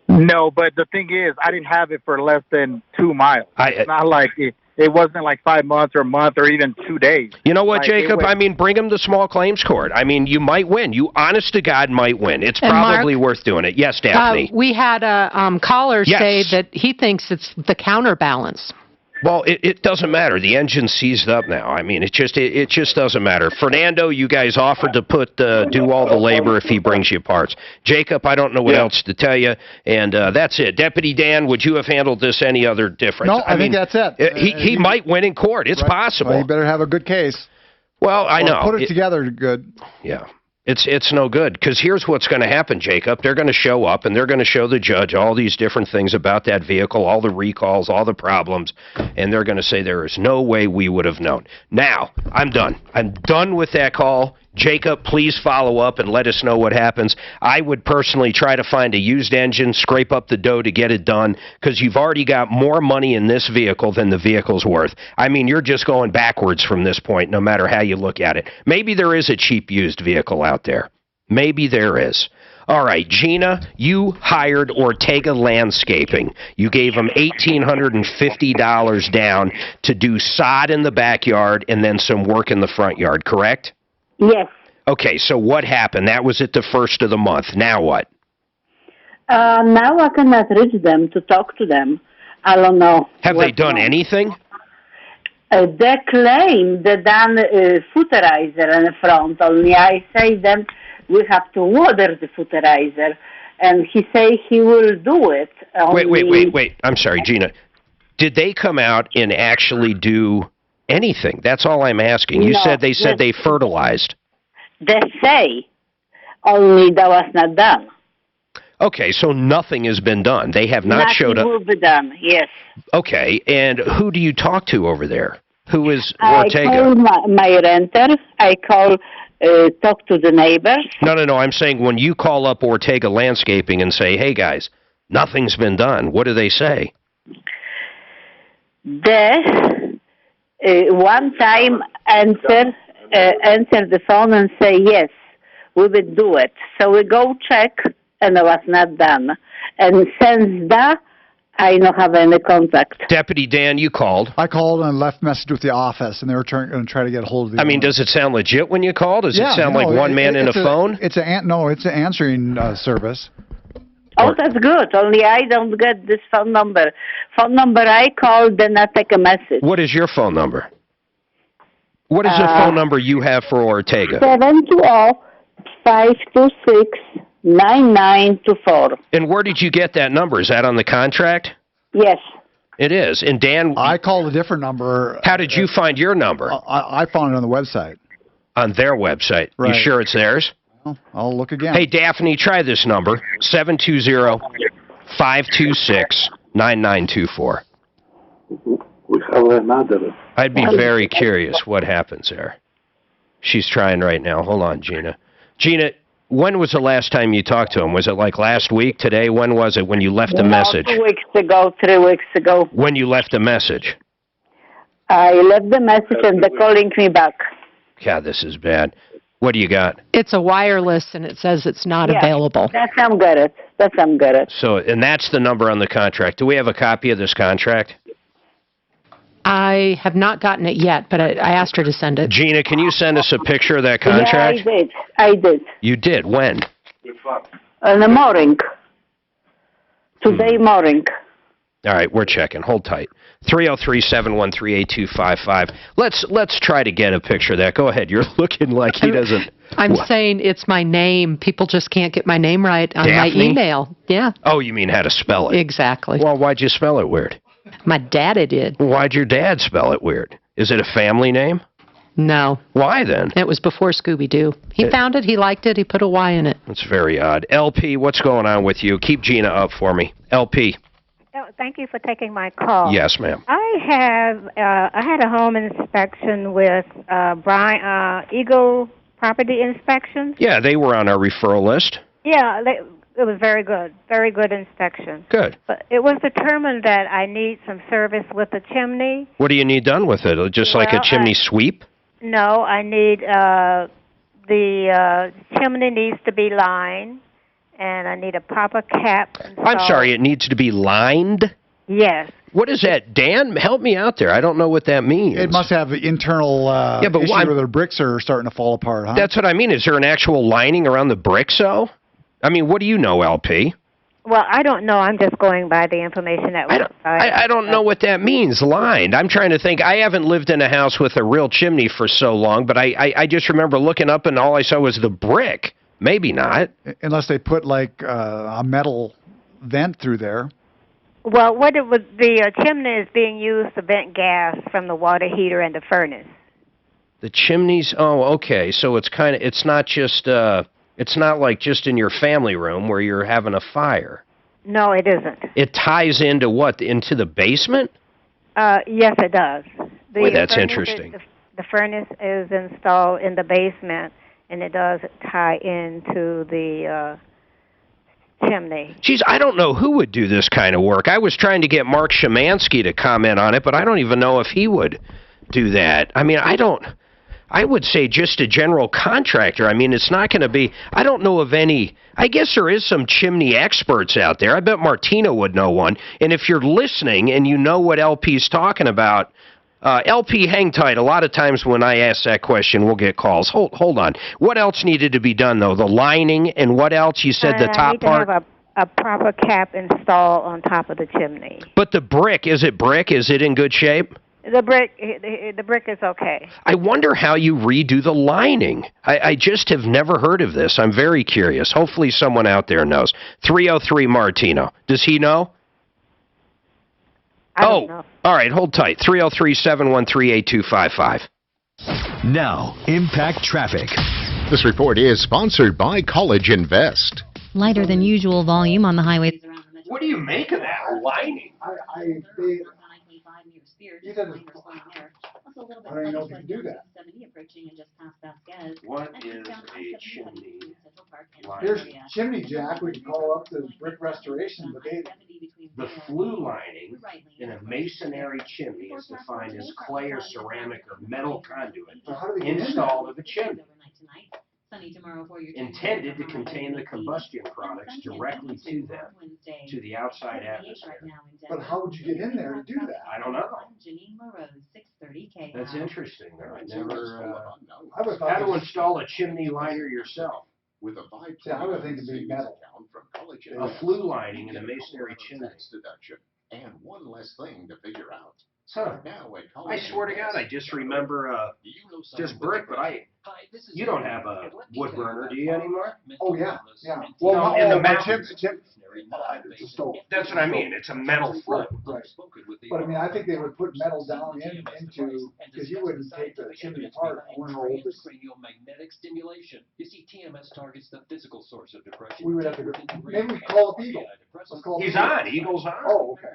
No, but the thing is, I didn't have it for less than 2 miles. It's not like it wasn't like 5 months or a month or even 2 days. You know what, Jacob? I mean, bring him to small claims court. I mean, you might win. You, honest to God, might win. It's probably worth doing it. Yes, Daphne. We had a caller say that he thinks it's the counterbalance. Well, it doesn't matter. The engine's seized up now. I mean, it just doesn't matter. Fernando, you guys offered to do all the labor if he brings you parts. Jacob, I don't know what else to tell you, and that's it. Deputy Dan, would you have handled this any other different? No, I think that's it. He might win in court. It's possible. Well, you better have a good case. Well, I know. Put it together good. Yeah. It's no good, because here's what's going to happen, Jacob. They're going to show up, and they're going to show the judge all these different things about that vehicle, all the recalls, all the problems, and they're going to say there is no way we would have known. Now, I'm done. I'm done with that call. Jacob, please follow up and let us know what happens. I would personally try to find a used engine, scrape up the dough to get it done, because you've already got more money in this vehicle than the vehicle's worth. I mean, you're just going backwards from this point, no matter how you look at it. Maybe there is a cheap used vehicle out there. Maybe there is. All right, Gina, you hired Ortega Landscaping. You gave them $1,850 down to do sod in the backyard and then some work in the front yard, correct? Yes. Okay, so what happened? That was at the first of the month. Now what? Now I cannot reach them to talk to them. I don't know. Have they done anything? They claim they done footerizer in the front. Only I say them we have to water the footerizer, and he say he will do it. Wait. I'm sorry, Gina. Did they come out and actually do anything? That's all I'm asking. You said they fertilized. They say, only that was not done. Okay, so nothing has been done. They have not showed up. Nothing will be done, yes. Okay, and who do you talk to over there? Who is Ortega? I call my renter. I call, talk to the neighbors. No, I'm saying when you call up Ortega Landscaping and say, hey, guys, nothing's been done, what do they say? They, one time, answer the phone and say, yes, we will do it. So we go check, and it was not done. And since that, I don't have any contact. Deputy Dan, you called. I called and left a message with the office, and they were going to try to get a hold of the owner. Does it sound legit when you call? Does it sound like one man in a phone? It's an answering service. Oh, that's good. Only I don't get this phone number. Phone number I call, then I take a message. What is your phone number? What is the phone number you have for Ortega? 720-526-9924. And where did you get that number? Is that on the contract? Yes. It is. And Dan... I called a different number. How did you find your number? I found it on the website. On their website? Right. You sure it's theirs? Well, I'll look again. Hey, Daphne, try this number, 720-526-9924. I'd be very curious what happens there. She's trying right now. Hold on, Gina. Gina, when was the last time you talked to him? Was it like last week, today? When was it when you left a message? 2 weeks ago, 3 weeks ago. When you left a message? I left the message and they're calling me back. God, this is bad. What do you got? It's a wireless, and it says it's not available. That's I'm good at. So, and that's the number on the contract. Do we have a copy of this contract? I have not gotten it yet, but I asked her to send it. Gina, can you send us a picture of that contract? Yeah, I did. You did? When? In the morning. Today morning. All right, we're checking. Hold tight. 303-713-8255. Let's try to get a picture of that. Go ahead. You're looking like he doesn't... I'm saying it's my name. People just can't get my name right on Daphne? my email. Yeah. Oh, you mean how to spell it? Exactly. Well, why'd you spell it weird? My daddy did. Why'd your dad spell it weird? Is it a family name? No. Why then? It was before Scooby-Doo. He found it, he liked it, he put a Y in it. That's very odd. LP, what's going on with you? Keep Gina up for me. LP. Oh, thank you for taking my call. Yes, ma'am. I had a home inspection with Eagle Property Inspections. Yeah, they were on our referral list. Yeah, it was very good inspection. Good. But it was determined that I need some service with the chimney. What do you need done with it? Just like a chimney sweep? No, I need the chimney needs to be lined, and I need a proper cap installed. I'm sorry, it needs to be lined? Yes. What is that? Dan, help me out there. I don't know what that means. It must have internal issue where the bricks are starting to fall apart, huh? That's what I mean. Is there an actual lining around the bricks, though? I mean, what do you know, LP? Well, I don't know. I'm just going by the information that was. I don't know what that means, lined. I'm trying to think. I haven't lived in a house with a real chimney for so long, but I just remember looking up and all I saw was the brick. Maybe not. Unless they put like a metal vent through there. Well, the chimney is being used to vent gas from the water heater and the furnace. The chimneys. Oh, okay. So it's not just it's not like just in your family room where you're having a fire. No, it isn't. It ties into what? Into the basement? Yes, it does. Boy, that's interesting. The furnace is installed in the basement, and it does tie into the chimney. Geez, I don't know who would do this kind of work. I was trying to get Mark Szymanski to comment on it, but I don't even know if he would do that. I mean, I would say just a general contractor. I mean, it's not going to be, I don't know of any, I guess there is some chimney experts out there. I bet Martina would know one. And if you're listening and you know what LP's talking about, LP, hang tight. A lot of times when I ask that question, we'll get calls. Hold on. What else needed to be done, though? The lining and what else? You said the top part? I need to have a proper cap installed on top of the chimney. But the brick, is it brick? Is it in good shape? The brick is okay. I wonder how you redo the lining. I just have never heard of this. I'm very curious. Hopefully someone out there knows. 303 Martino. Does he know? I don't know. All right, hold tight. 303-713-8255. Now, Impact Traffic. This report is sponsored by College Invest. Lighter than usual volume on the highways. What do you make of that lining? I don't even know if you can do that. What is a chimney lining? Here's Chimney Jack. We can call up the brick restoration, but The flue lining in a masonry chimney is defined as clay or ceramic or metal conduit installed in the chimney, intended to contain the combustion products directly to them, to the outside atmosphere. But how would you get in there to do that? I don't know. That's interesting, though. I never. How to install a chimney liner yourself? With a 5 I would think it'd be metal. From College A flue lining in a masonry chimney. Deduction. And one less thing to figure out. Huh. Now at I College swear to God, I just remember just brick, but you don't have a wood burner, do you anymore? Oh, yeah. Yeah. Well, in the mountains. It's a stove. That's what I mean. It's a metal flue. Right. But I mean, I think they would put metal down into, because you wouldn't take the chimney apart. Magnetic stimulation. You see, TMS targets the physical source of depression. We would have to go. Maybe we call up Eagle. Let's call He's on. Eagle's on. Oh, okay.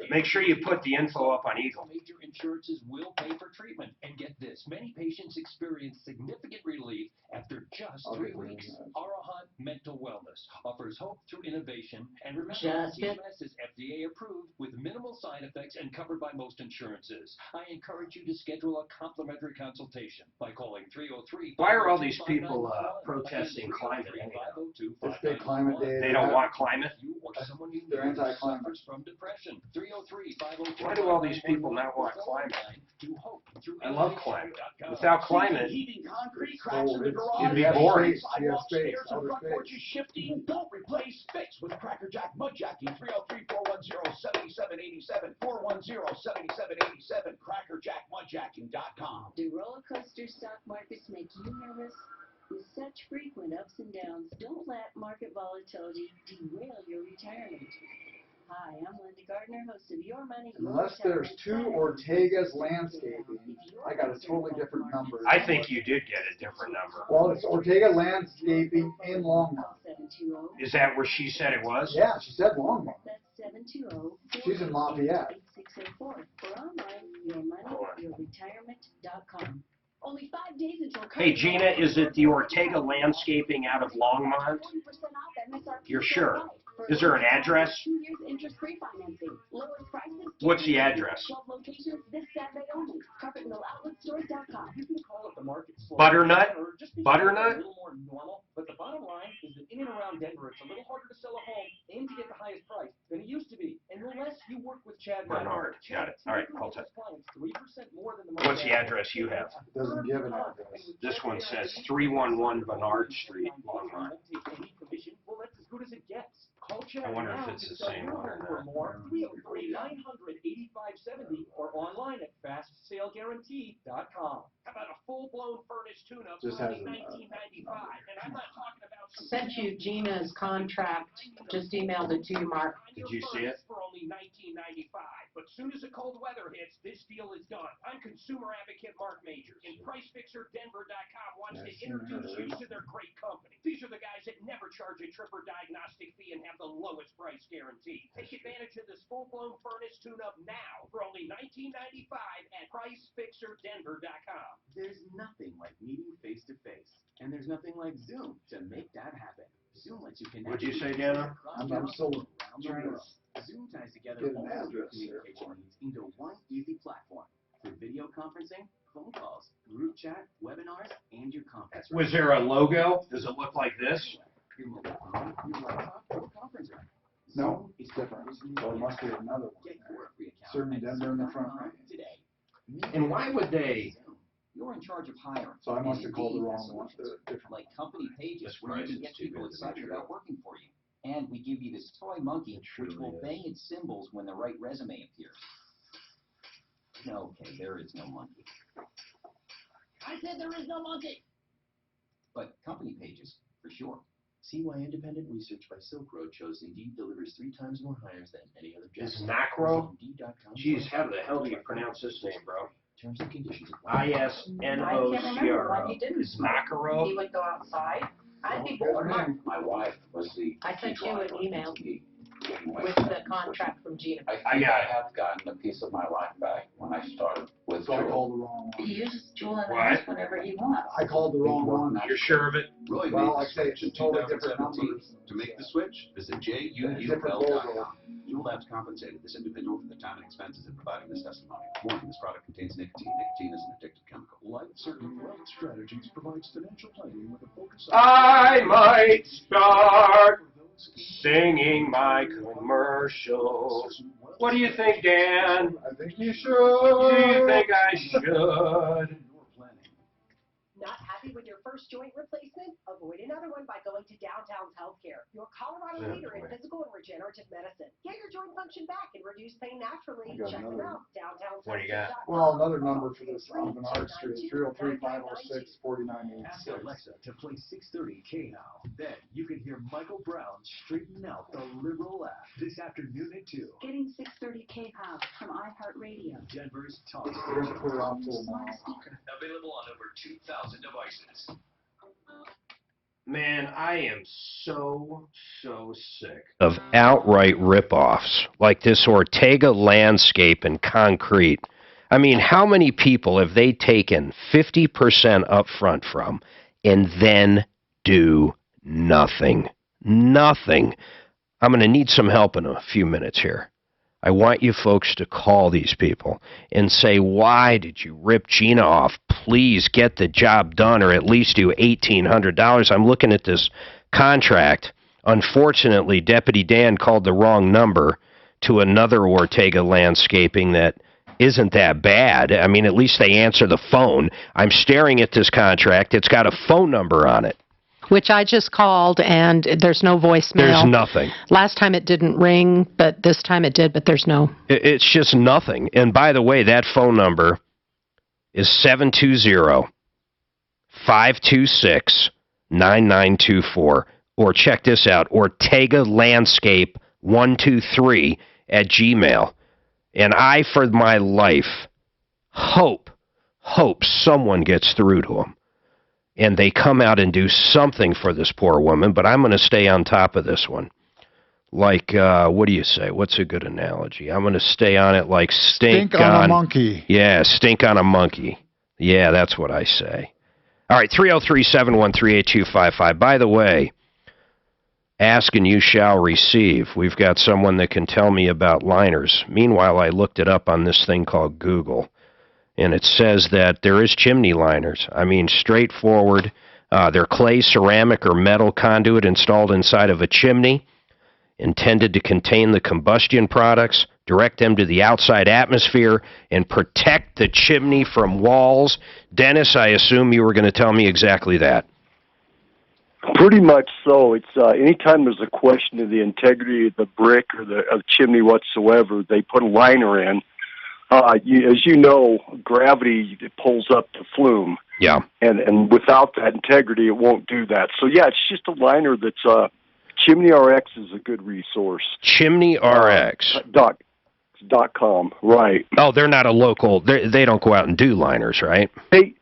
Make sure you put the info up on Eagle. Major insurances will pay for treatment. And get this, many patients experience significant relief after just 3 weeks. Arahant Mental Wellness offers hope through innovation. And remember, TMS is FDA approved with minimal side effects and covered by most insurances. I encourage you to schedule a complimentary consultation by calling 303. Why are all these people protesting climate anyhow? It's big climate day. They don't want climate? They're anti-climate. From depression. 303-502. Why do all these people not want climate? I love climate. Without climate, Heating concrete cracks in the it'd garage. be boring. Sidewalks, stairs, and front porches shifting. Don't replace, fix with Cracker Jack Mud Jacking. 303-410-7787. 410-7787. CrackerJackMudJacking.com. Do roller coaster stock markets make you nervous? With such frequent ups and downs, don't let market volatility derail your retirement. Hi, I'm Linda Gardner, host of Your Money, Your Unless there's two Ortega's Landscaping, I got a totally different number. I think you did get a different number. Well, it's Ortega Landscaping in Longmont. Is that where she said it was? Yeah, she said Longmont. That's 720. She's in Lafayette. 8604. Or online, yourmoneyyourretirement.com. Only 5 days until. Hey, Gina, is it the Ortega Landscaping out of Longmont? You're sure? Is there an address? 2 years interest-free financing. Lowest prices. What's the address? 12 locations this Saturday only. CarpetMillOutletStores.com. You can call it the market slow. Butternut? Or just be Butternut? a little more normal. But the bottom line is that in and around Denver, it's a little harder to sell a home and to get the highest price than it used to be. And unless you work with Chad Bernard. Got it. All right, call it. 3% more than the What's the address you have? Doesn't give an address. This one says 311 Bernard Street, Longmont. Well, that's as good as it gets. Call Chad I wonder now if it's the to sell same your one or home for not. more. 303-900-8570 or online at FastSaleGuarantee.com. How about a full-blown furnace tune-up Just for only has a- $19.95? And I'm not talking about Sent you Gina's contract, just emailed it to you, Mark. Did you see it? For only $19.95. But soon as the cold weather hits, this deal is gone. I'm consumer advocate Mark Majors, and PriceFixerDenver.com wants to introduce you to their great company. These are the guys that never charge a trip or diagnostic fee and have the lowest price guarantee. Take advantage of this full-blown furnace tune-up now for only $19.95 at PriceFixerDenver.com. There's nothing like meeting face-to-face, and there's nothing like Zoom to make that happen. Zoom lets you connect. What'd you say, Dana? I'm still trying to Zoom ties together get an all of your address here communication needs into one easy platform for video conferencing, phone calls, group chat, webinars, and your conference. Was there a logo? Does it look like this? Your mobile phone, your laptop, or conference room. No, it's different. So it must be another one. Get your free account. Certainly Denver in the front right. Today. And why would they? You're in charge of hiring. So I must have called the And wrong Indeed one. has solutions like company pages This where you price can is get too people good to be excited true. about working for you. And we give you this toy monkey, which will is. bang its cymbals when the right resume appears. Okay, there is no monkey. I said there is no monkey! But company pages, for sure. See why independent research by Silk Road shows Indeed delivers 3 times more hires than any other job. Is Macro? Indeed.com. Geez, how the hell do you pronounce this name, bro? Terms and conditions apply. I can't remember what ISNOCRO. he did. Is Macro? He would go outside. I'd be bored. My wife was the. I sent you an email with the contract from Gina. I got it. have gotten a piece of my life back when I started with So I called the wrong one. He uses Jewel in the What? house whenever he wants. I called the wrong one. You're sure of it? Roy Well, made like I say, it's totally different 2017. numbers. To make the switch, visit Different JUUL.com. logo. Jewel Labs compensated this individual for the time and expenses in providing this testimony. Warning, this product contains nicotine. Nicotine is an addictive chemical. Life Certain Wealth Strategies provides financial planning with a focus on. I might start singing my commercials. What do you think, Dan? I think you Do you should. think I should? Not happy with your first joint replacement? Avoid another one by going to Downtown's Healthcare, your Colorado Oh, leader in boy. physical and regenerative medicine. Get your joint function back and reduce pain naturally. I got Check them another out. Downtown's What do you got? Well, another number for this on Bernard Street, 303-506-4986. Ask Alexa to play 630 K-Now. Then you can hear Michael Brown straighten out the liberal laugh this afternoon at 2. Getting 630 K-Pop from iHeartRadio. Denver's Talk We're gonna put it on till now. Available on over 2,000 devices. Man, I am so sick of outright ripoffs like this Ortega Landscape and Concrete. I mean, how many people have they taken 50% up front from and then do nothing? Nothing. I'm going to need some help in a few minutes here. I want you folks to call these people and say, why did you rip Gina off? Please get the job done or at least do $1,800. I'm looking at this contract. Unfortunately, Deputy Dan called the wrong number to another Ortega Landscaping that isn't that bad. I mean, at least they answer the phone. I'm staring at this contract. It's got a phone number on it. Which I just called, and there's no voicemail. There's nothing. Last time it didn't ring, but this time it did, but there's no. It's just nothing. And by the way, that phone number is 720-526-9924. Or check this out, Ortega Landscape 123@gmail. And I, for my life, hope someone gets through to them. And they come out and do something for this poor woman, but I'm going to stay on top of this one. Like, what do you say? What's a good analogy? I'm going to stay on it like stink on a monkey. Yeah, stink on a monkey. Yeah, that's what I say. All right, 303-713-8255. By the way, ask and you shall receive. We've got someone that can tell me about liners. Meanwhile, I looked it up on this thing called Google, and it says that there is chimney liners. I mean, straightforward. They're clay, ceramic, or metal conduit installed inside of a chimney, intended to contain the combustion products, direct them to the outside atmosphere, and protect the chimney from walls. Dennis, I assume you were going to tell me exactly that. Pretty much so. It's anytime there's a question of the integrity of the brick or the chimney whatsoever, they put a liner in. As you know, gravity pulls up the flume. Yeah. And without that integrity, it won't do that. So, yeah, it's just a liner that's Chimney RX is a good resource. ChimneyRx.com, right. Oh, they're not a local, they don't go out and do liners, right? They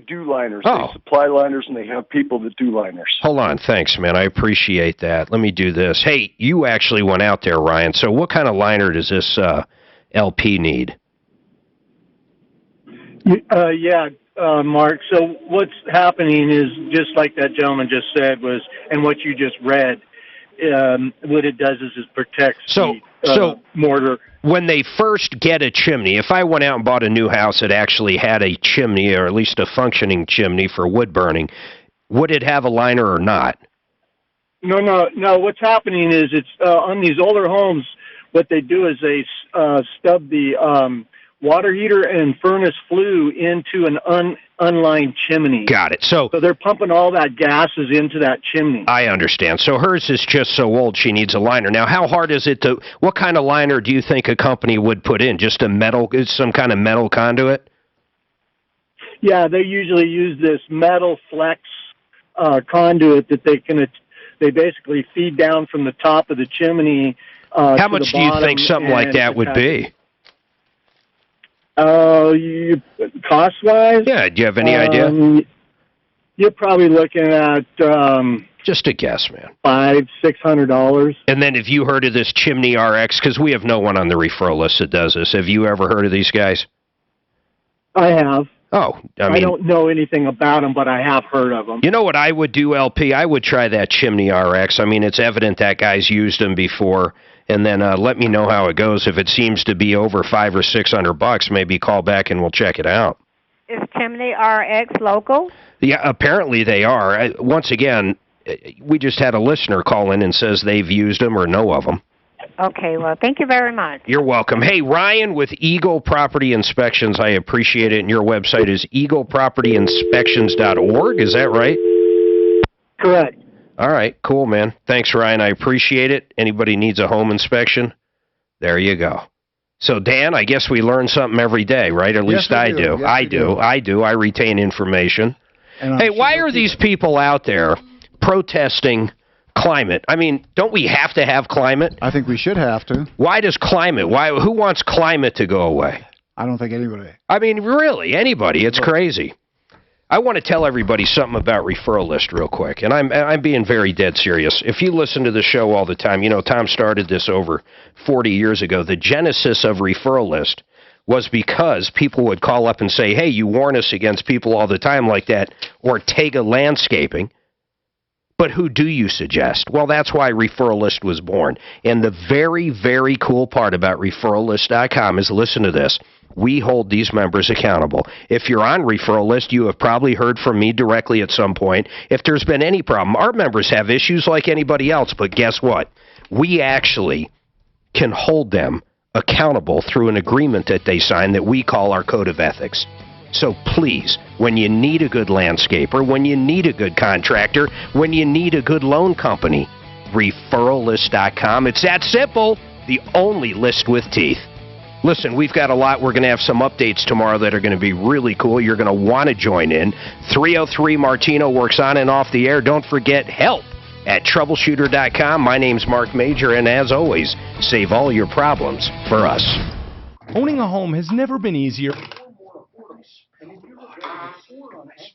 do liners. Oh. They supply liners, and they have people that do liners. Hold on. Thanks, man. I appreciate that. Let me do this. Hey, you actually went out there, Ryan. So what kind of liner does this LP need? Mark. So what's happening is just like that gentleman just said and what you just read. What it does is it protects the mortar. When they first get a chimney, if I went out and bought a new house that actually had a chimney, or at least a functioning chimney for wood burning, would it have a liner or not? No. What's happening is it's on these older homes. What they do is they stub the water heater and furnace flue into an unlined chimney. Got it. So they're pumping all that gases into that chimney. I understand. So hers is just so old she needs a liner. Now, how hard is it what kind of liner do you think a company would put in? Just some kind of metal conduit? Yeah, they usually use this metal flex conduit that they basically feed down from the top of the chimney. How much do you think something like that would be? Cost-wise? Yeah, do you have any idea? You're probably looking at... just a guess, man. $500-600. And then have you heard of this Chimney RX? Because we have no one on the referral list that does this. Have you ever heard of these guys? I have. Oh, I don't know anything about them, but I have heard of them. You know what I would do, LP? I would try that Chimney RX. I mean, it's evident that guy's used them before. And then let me know how it goes. If it seems to be over $500 or $600, maybe call back and we'll check it out. Is Chimney RX local? Yeah, apparently they are. Once again, we just had a listener call in and says they've used them or know of them. Okay, well, thank you very much. You're welcome. Hey, Ryan with Eagle Property Inspections, I appreciate it. And your website is eaglepropertyinspections.org. Is that right? Correct. All right, cool, man. Thanks, Ryan. I appreciate it. Anybody needs a home inspection? There you go. So, Dan, I guess we learn something every day, right? Or at least I do. Yes, I do. I retain information. Hey, why are these people out there protesting climate? I mean, don't we have to have climate? I think we should have to. Why does climate? Who wants climate to go away? I don't think anybody. I mean, really, anybody. It's crazy. I want to tell everybody something about Referral List real quick, and I'm being very dead serious. If you listen to the show all the time, you know Tom started this over 40 years ago. The genesis of Referral List was because people would call up and say, hey, you warn us against people all the time like that, Ortega Landscaping, but who do you suggest? Well, that's why Referral List was born. And the very, very cool part about ReferralList.com is, listen to this, we hold these members accountable. If you're on Referral List, you have probably heard from me directly at some point. If there's been any problem, our members have issues like anybody else, but guess what? We actually can hold them accountable through an agreement that they sign that we call our Code of Ethics. So please, when you need a good landscaper, when you need a good contractor, when you need a good loan company, ReferralList.com. It's that simple. The only list with teeth. Listen, we've got a lot. We're going to have some updates tomorrow that are going to be really cool. You're going to want to join in. 303 Martino works on and off the air. Don't forget, help at Troubleshooter.com. My name's Mark Major, and as always, save all your problems for us. Owning a home has never been easier.